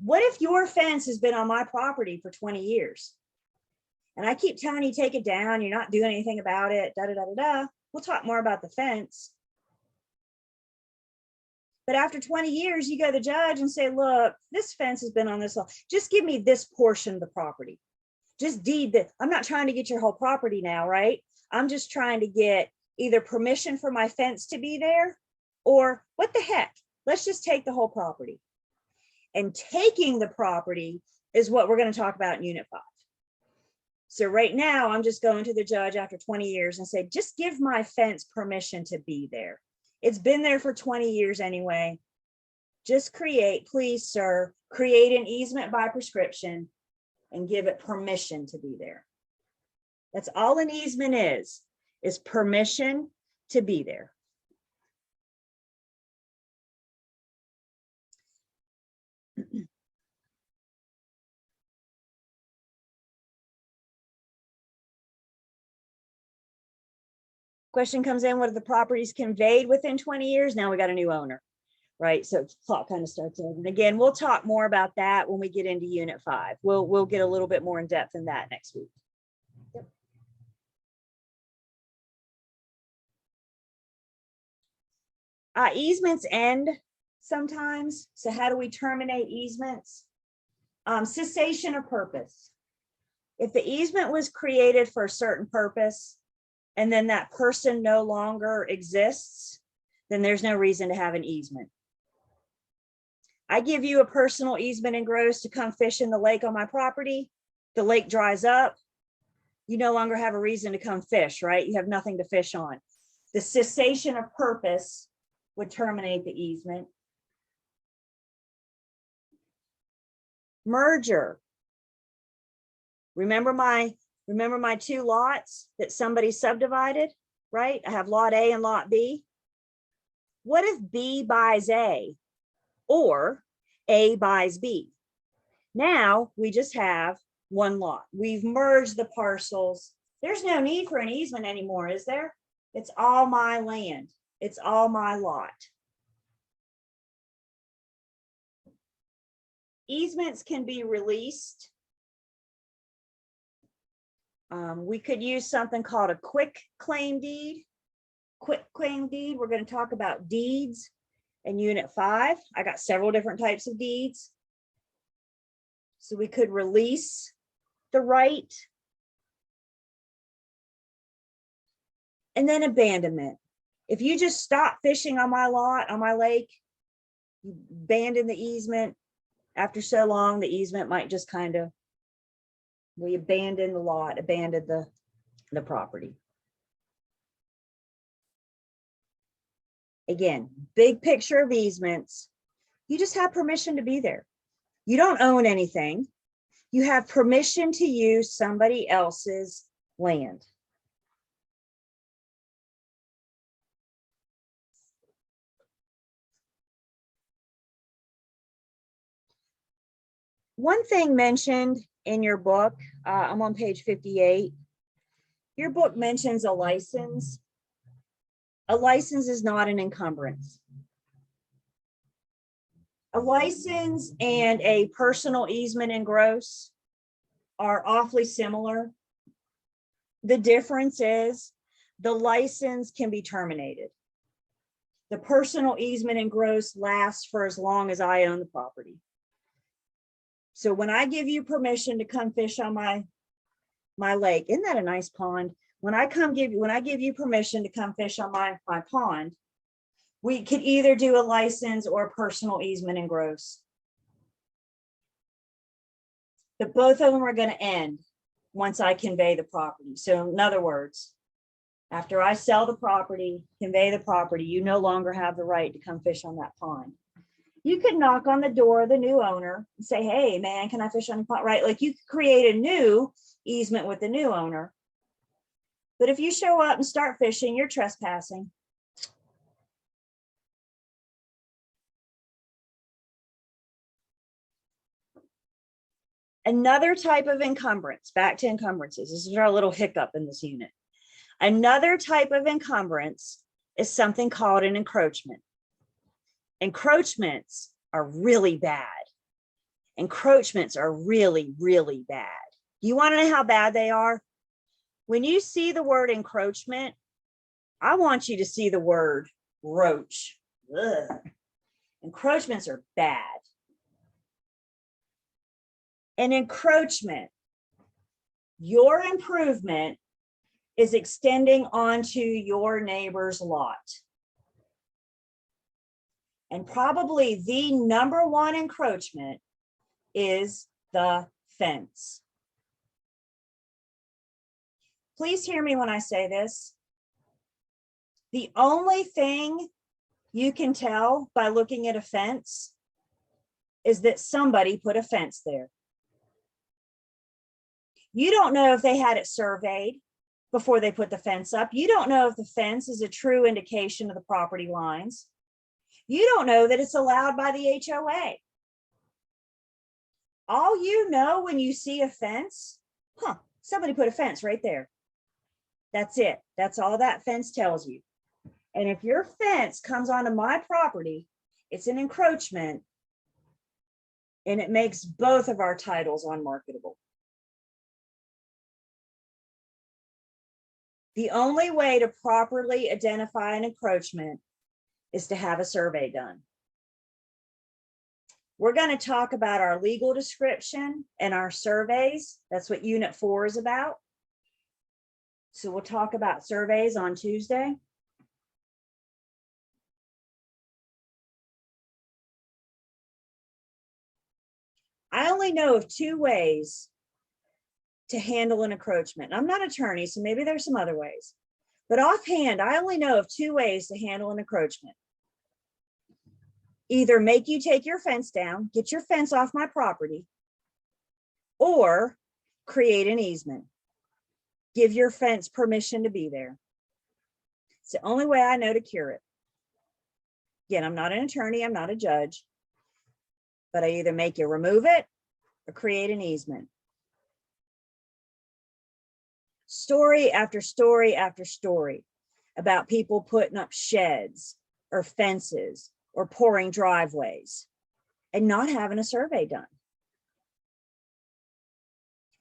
What if your fence has been on my property for 20 years? And I keep telling you, take it down, you're not doing anything about it, da, da, da, da, da. We'll talk more about the fence. But after 20 years, you go to the judge and say, look, this fence has been on this long. Just give me this portion of the property. Just deed that. I'm not trying to get your whole property now, right? I'm just trying to get either permission for my fence to be there, or what the heck, let's just take the whole property. And taking the property is what we're going to talk about in Unit 5. So right now, I'm just going to the judge after 20 years and say, just give my fence permission to be there. It's been there for 20 years anyway. Just please, sir, create an easement by prescription and give it permission to be there. That's all an easement is permission to be there. Question comes in, what if the property's conveyed within 20 years? Now we got a new owner, right? So clock kind of starts over. And again, we'll talk more about that when we get into Unit 5. We'll get a little bit more in depth in that next week. Yep. Easements end sometimes. So how do we terminate easements? Cessation of purpose. If the easement was created for a certain purpose, and then that person no longer exists, then there's no reason to have an easement. I give you a personal easement in gross to come fish in the lake on my property. The lake dries up. You no longer have a reason to come fish, right? You have nothing to fish on. The cessation of purpose would terminate the easement. Merger. Remember my two lots that somebody subdivided, right? I have lot A and lot B. What if B buys A or A buys B? Now we just have one lot. We've merged the parcels. There's no need for an easement anymore, is there? It's all my land. It's all my lot. Easements can be released. We could use something called a quick claim deed. Quick claim deed, we're going to talk about deeds in Unit 5. I got several different types of deeds. So we could release the right. And then abandonment. If you just stop fishing on my lot, on my lake, you abandon the easement. After so long, the easement might just kind of, we abandon the lot, abandoned the property. Again, big picture of easements. You just have permission to be there. You don't own anything. You have permission to use somebody else's land. One thing mentioned in your book, I'm on page 58. Your book mentions a license. A license is not an encumbrance. A license and a personal easement in gross are awfully similar. The difference is the license can be terminated. The personal easement in gross lasts for as long as I own the property. So when I give you permission to come fish on my lake, isn't that a nice pond? When I give you permission to come fish on my pond, we could either do a license or a personal easement in gross. But both of them are going to end once I convey the property. So in other words, after I sell the property, convey the property, you no longer have the right to come fish on that pond. You could knock on the door of the new owner and say, hey, man, can I fish on your pond? Right? Like you could create a new easement with the new owner. But if you show up and start fishing, you're trespassing. Another type of encumbrance, back to encumbrances. This is our little hiccup in this unit. Another type of encumbrance is something called an encroachment. Encroachments are really bad. Encroachments are really, really bad. You want to know how bad they are? When you see the word encroachment, I want you to see the word roach. Ugh. Encroachments are bad. An encroachment, your improvement is extending onto your neighbor's lot. And probably the number one encroachment is the fence. Please hear me when I say this. The only thing you can tell by looking at a fence is that somebody put a fence there. You don't know if they had it surveyed before they put the fence up. You don't know if the fence is a true indication of the property lines. You don't know that it's allowed by the HOA. All you know when you see a fence, somebody put a fence right there. That's it. That's all that fence tells you. And if your fence comes onto my property, it's an encroachment, and it makes both of our titles unmarketable. The only way to properly identify an encroachment is to have a survey done. We're going to talk about our legal description and our surveys. That's what Unit 4 is about. So we'll talk about surveys on Tuesday. I only know of 2 ways to handle an encroachment. I'm not an attorney, so maybe there's some other ways. But offhand, I only know of 2 ways to handle an encroachment. Either make you take your fence down, get your fence off my property, or create an easement. Give your fence permission to be there. It's the only way I know to cure it. Again, I'm not an attorney, I'm not a judge, but I either make you remove it or create an easement. Story after story after story about people putting up sheds or fences or pouring driveways and not having a survey done.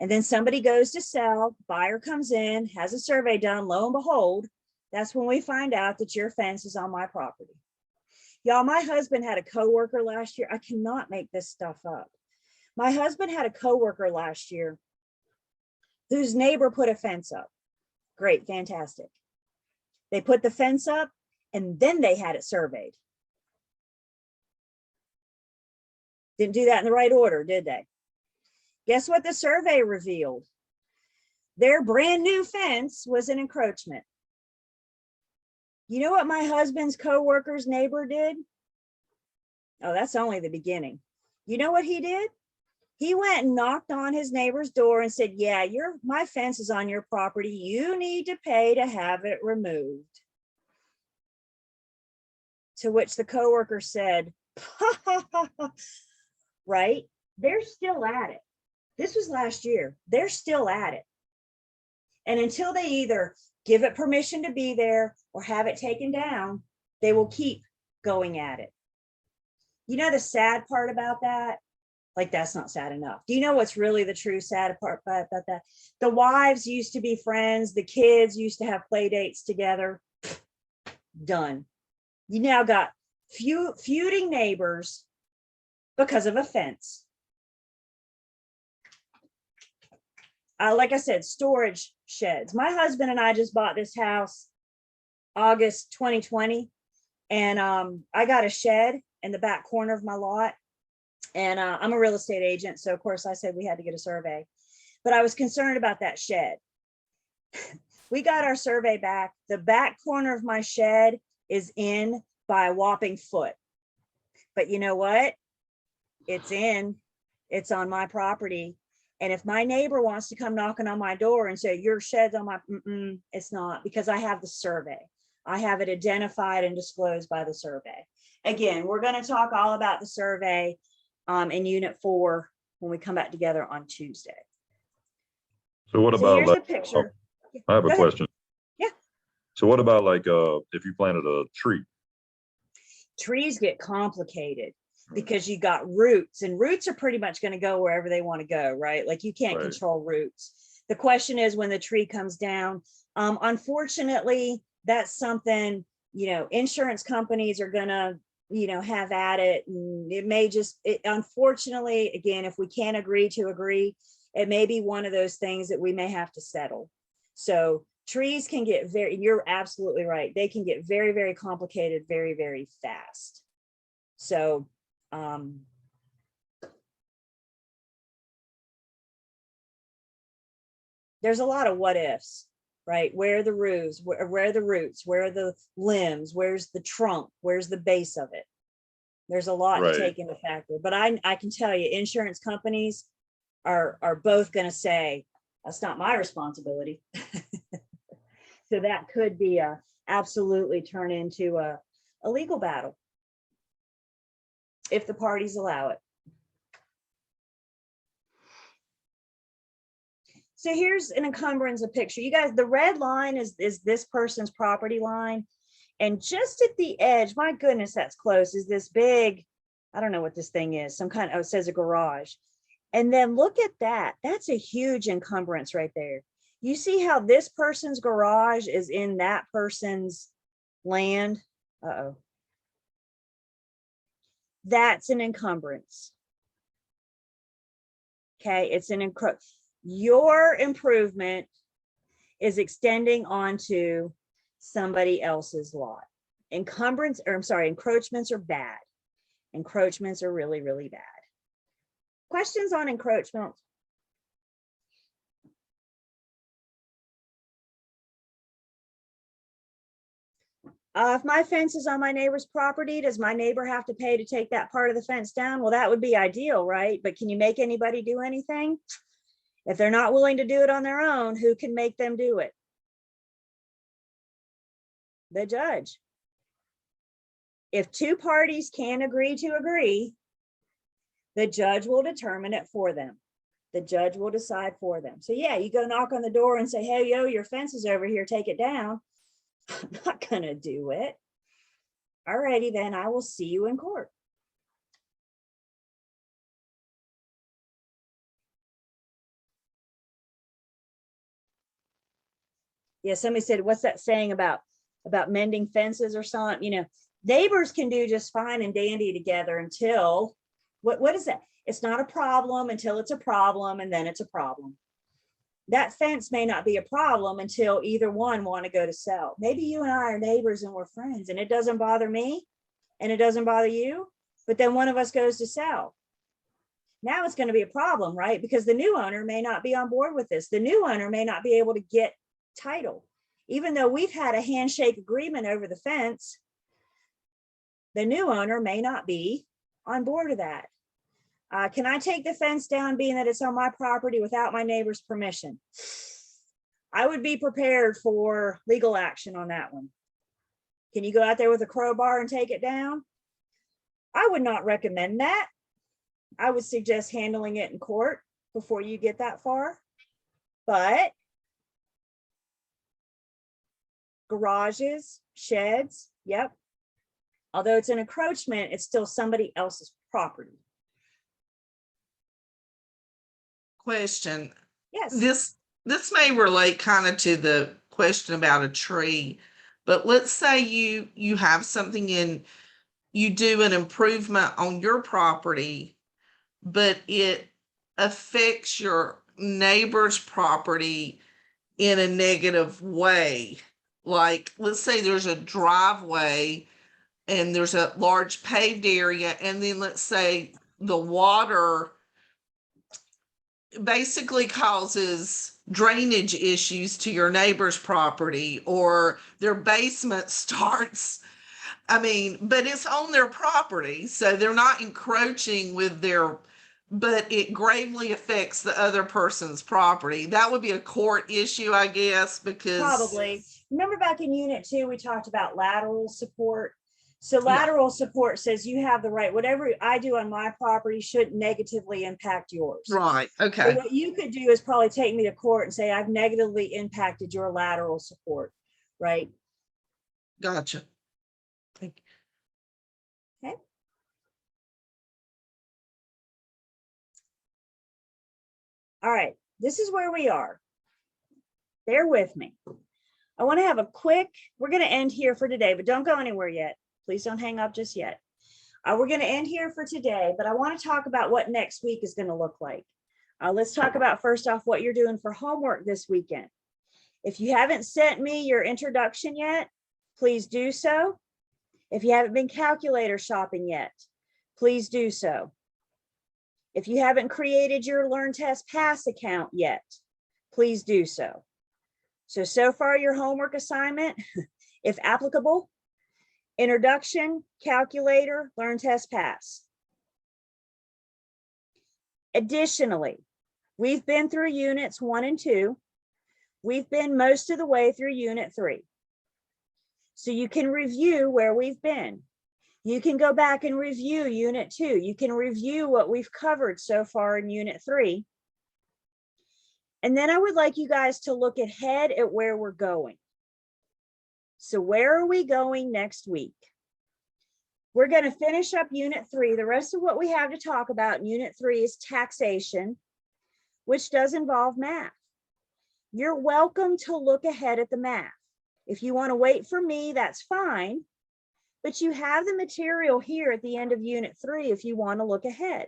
And then somebody goes to sell, buyer comes in, has a survey done, lo and behold, that's when we find out that your fence is on my property. Y'all, my husband had a coworker last year. I cannot make this stuff up. My husband had a coworker last year whose neighbor put a fence up. Great, fantastic. They put the fence up and then they had it surveyed. Didn't do that in the right order, did they? Guess what the survey revealed? Their brand new fence was an encroachment. You know what my husband's coworker's neighbor did? Oh, that's only the beginning. You know what he did? He went and knocked on his neighbor's door and said, yeah, my fence is on your property. You need to pay to have it removed. To which the coworker said, right? They're still at it. This was last year. They're still at it. And until they either give it permission to be there or have it taken down, they will keep going at it. You know the sad part about that? Like, that's not sad enough. Do you know what's really the true sad part about that? The wives used to be friends. The kids used to have play dates together. Done. You now got feuding neighbors because of a fence. Like I said, storage sheds. My husband and I just bought this house August 2020. And I got a shed in the back corner of my lot. And I'm a real estate agent. So of course I said we had to get a survey. but I was concerned about that shed. We got our survey back. The back corner of my shed is in by a whopping foot. But you know what? It's in, it's on my property. And if my neighbor wants to come knocking on my door and say, your shed's on my, it's not, because I have the survey. I have it identified and disclosed by the survey. Again, we're going to talk all about the survey in Unit 4 when we come back together on Tuesday. So what So about, here's like, the picture. I have Go a ahead. question. Yeah. So what about like, if you planted a tree? Trees get complicated because you got roots, and roots are pretty much going to go wherever they want to go, right? Like you can't Right. control roots. The question is when the tree comes down. Unfortunately, that's something, you know, insurance companies are going to, you know, have at it. And it may just, unfortunately, again, if we can't agree to agree, it may be one of those things that we may have to settle. So trees can get very, you're absolutely right. They can get very, very complicated, very, very fast. So, there's a lot of what ifs, right? Where are the roofs? Where are the roots? Where are the limbs? Where's the trunk? Where's the base of it? There's a lot to Right. take into factor, but I can tell you, insurance companies are both going to say, that's not my responsibility. So that could be absolutely turn into a legal battle if the parties allow it. So here's an encumbrance of picture. You guys, the red line is this person's property line. And just at the edge, my goodness, that's close, is this big, I don't know what this thing is, some kind of, it says a garage. And then look at that. That's a huge encumbrance right there. You see how this person's garage is in that person's land? Uh-oh. That's an encumbrance. Okay, it's an your improvement is extending onto somebody else's lot. Encumbrance, or I'm sorry, encroachments are bad. Encroachments are really, really bad. Questions on encroachment? If my fence is on my neighbor's property, does my neighbor have to pay to take that part of the fence down? Well, that would be ideal, right? But can you make anybody do anything? If they're not willing to do it on their own, who can make them do it? The judge. If two parties can agree to agree, the judge will determine it for them. The judge will decide for them. So yeah, you go knock on the door and say, hey, yo, your fence is over here, take it down. I'm not gonna do it. Alrighty, then I will see you in court. Yeah, somebody said, what's that saying about mending fences or something? You know, neighbors can do just fine and dandy together until, what is that? It's not a problem until it's a problem, and then it's a problem. That fence may not be a problem until either one want to go to sell. Maybe you and I are neighbors and we're friends, and it doesn't bother me and it doesn't bother you, but then one of us goes to sell. Now it's going to be a problem, right? Because the new owner may not be on board with this. The new owner may not be able to get title. Even though we've had a handshake agreement over the fence, the new owner may not be on board with that. Can I take the fence down being that it's on my property without my neighbor's permission? I would be prepared for legal action on that one. Can you go out there with a crowbar and take it down? I would not recommend that. I would suggest handling it in court before you get that far. But garages, sheds, yep. Although it's an encroachment, it's still somebody else's property. Question. Yes. This may relate kind of to the question about a tree, but let's say you have something in, you do an improvement on your property, but it affects your neighbor's property in a negative way. Like, let's say there's a driveway and there's a large paved area, and then let's say the water basically causes drainage issues to your neighbor's property, or their basement starts, I mean, but it's on their property, so they're not encroaching with their, but it gravely affects the other person's property. That would be a court issue, I guess, because. Probably. Remember back in unit 2, we talked about lateral support. So Yeah. lateral support says you have the right, whatever I do on my property shouldn't negatively impact yours. Right, So okay, what you could do is probably take me to court and say, I've negatively impacted your lateral support, right? gotcha. Thank you. Okay. All right, this is where we are. Bear with me. I want to have a quick, we're going to end here for today, but don't go anywhere yet. Please don't hang up just yet. We're going to end here for today, but I want to talk about what next week is going to look like. Let's talk about first off what you're doing for homework this weekend. If you haven't sent me your introduction yet, please do so. If you haven't been calculator shopping yet, please do so. If you haven't created your Learn, Test, Pass account yet, please do so. So far your homework assignment, if applicable, introduction, calculator, Learn, Test, Pass. Additionally, we've been through units 1 and 2. We've been most of the way through unit 3. So you can review where we've been. You can go back and review unit 2. You can review what we've covered so far in unit 3. And then I would like you guys to look ahead at where we're going. So where are we going next week? We're going to finish up unit 3. The rest of what we have to talk about in unit 3 is taxation, which does involve math. You're welcome to look ahead at the math. If you want to wait for me, that's fine. But you have the material here at the end of unit 3 if you want to look ahead.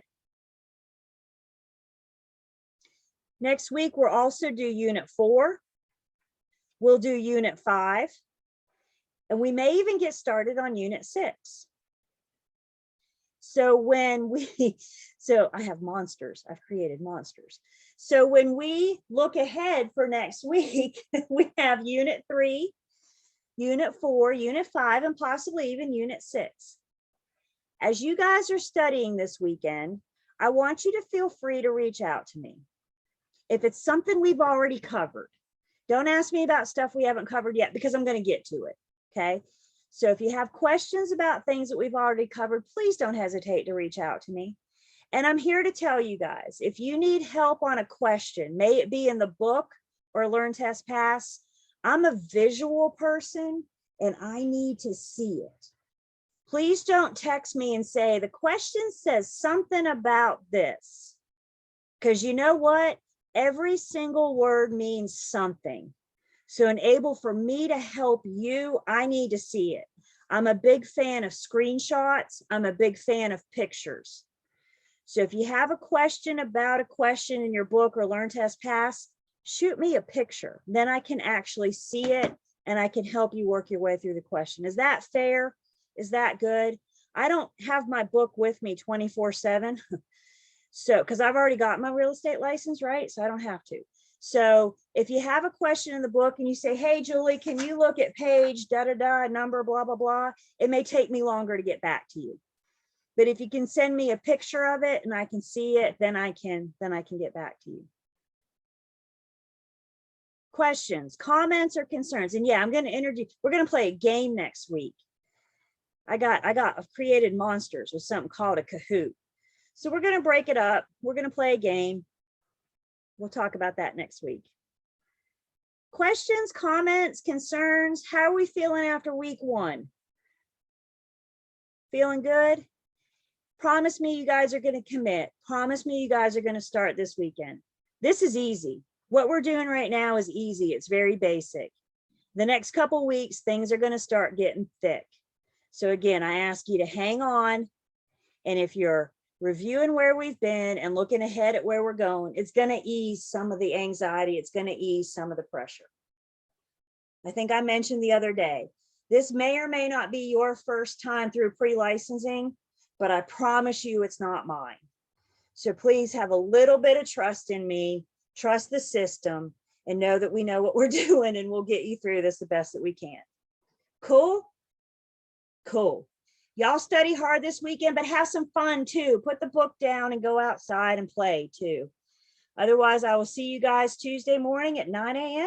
Next week, we'll also do unit 4. We'll do unit 5. And we may even get started on unit 6. So so I have monsters. I've created monsters. So when we look ahead for next week, we have unit 3, unit 4, unit 5, and possibly even unit 6. As you guys are studying this weekend, I want you to feel free to reach out to me. If it's something we've already covered, don't ask me about stuff we haven't covered yet because I'm going to get to it. Okay. So if you have questions about things that we've already covered, please don't hesitate to reach out to me. And I'm here to tell you guys, if you need help on a question, may it be in the book or Learn, Test, Pass, I'm a visual person and I need to see it. Please don't text me and say, the question says something about this. Because you know what? Every single word means something. So enable for me to help you, I need to see it. I'm a big fan of screenshots. I'm a big fan of pictures. So if you have a question about a question in your book or Learn, Test, Pass, shoot me a picture. Then I can actually see it and I can help you work your way through the question. Is that fair? Is that good? I don't have my book with me 24/7. So, because I've already got my real estate license, right? So I don't have to. So if you have a question in the book and you say, hey, Julie, can you look at page da-da-da, number, blah, blah, blah, it may take me longer to get back to you. But if you can send me a picture of it and I can see it, then I can get back to you. Questions, comments, or concerns? And yeah, I'm going to introduce, we're going to play a game next week. I've created monsters with something called a Kahoot. So we're going to break it up. We're going to play a game. We'll talk about that next week. Questions, comments, concerns? How are we feeling after week 1? Feeling good? Promise me you guys are going to commit. Promise me you guys are going to start this weekend. This is easy. What we're doing right now is easy. It's very basic. The next couple of weeks, things are going to start getting thick. So again, I ask you to hang on. And if you're reviewing where we've been and looking ahead at where we're going, it's going to ease some of the anxiety. It's going to ease some of the pressure. I think I mentioned the other day, this may or may not be your first time through pre-licensing, but I promise you it's not mine. So please have a little bit of trust in me, trust the system, and know that we know what we're doing and we'll get you through this the best that we can. Cool? Cool. Y'all study hard this weekend, but have some fun too. Put the book down and go outside and play too. Otherwise, I will see you guys Tuesday morning at 9 a.m.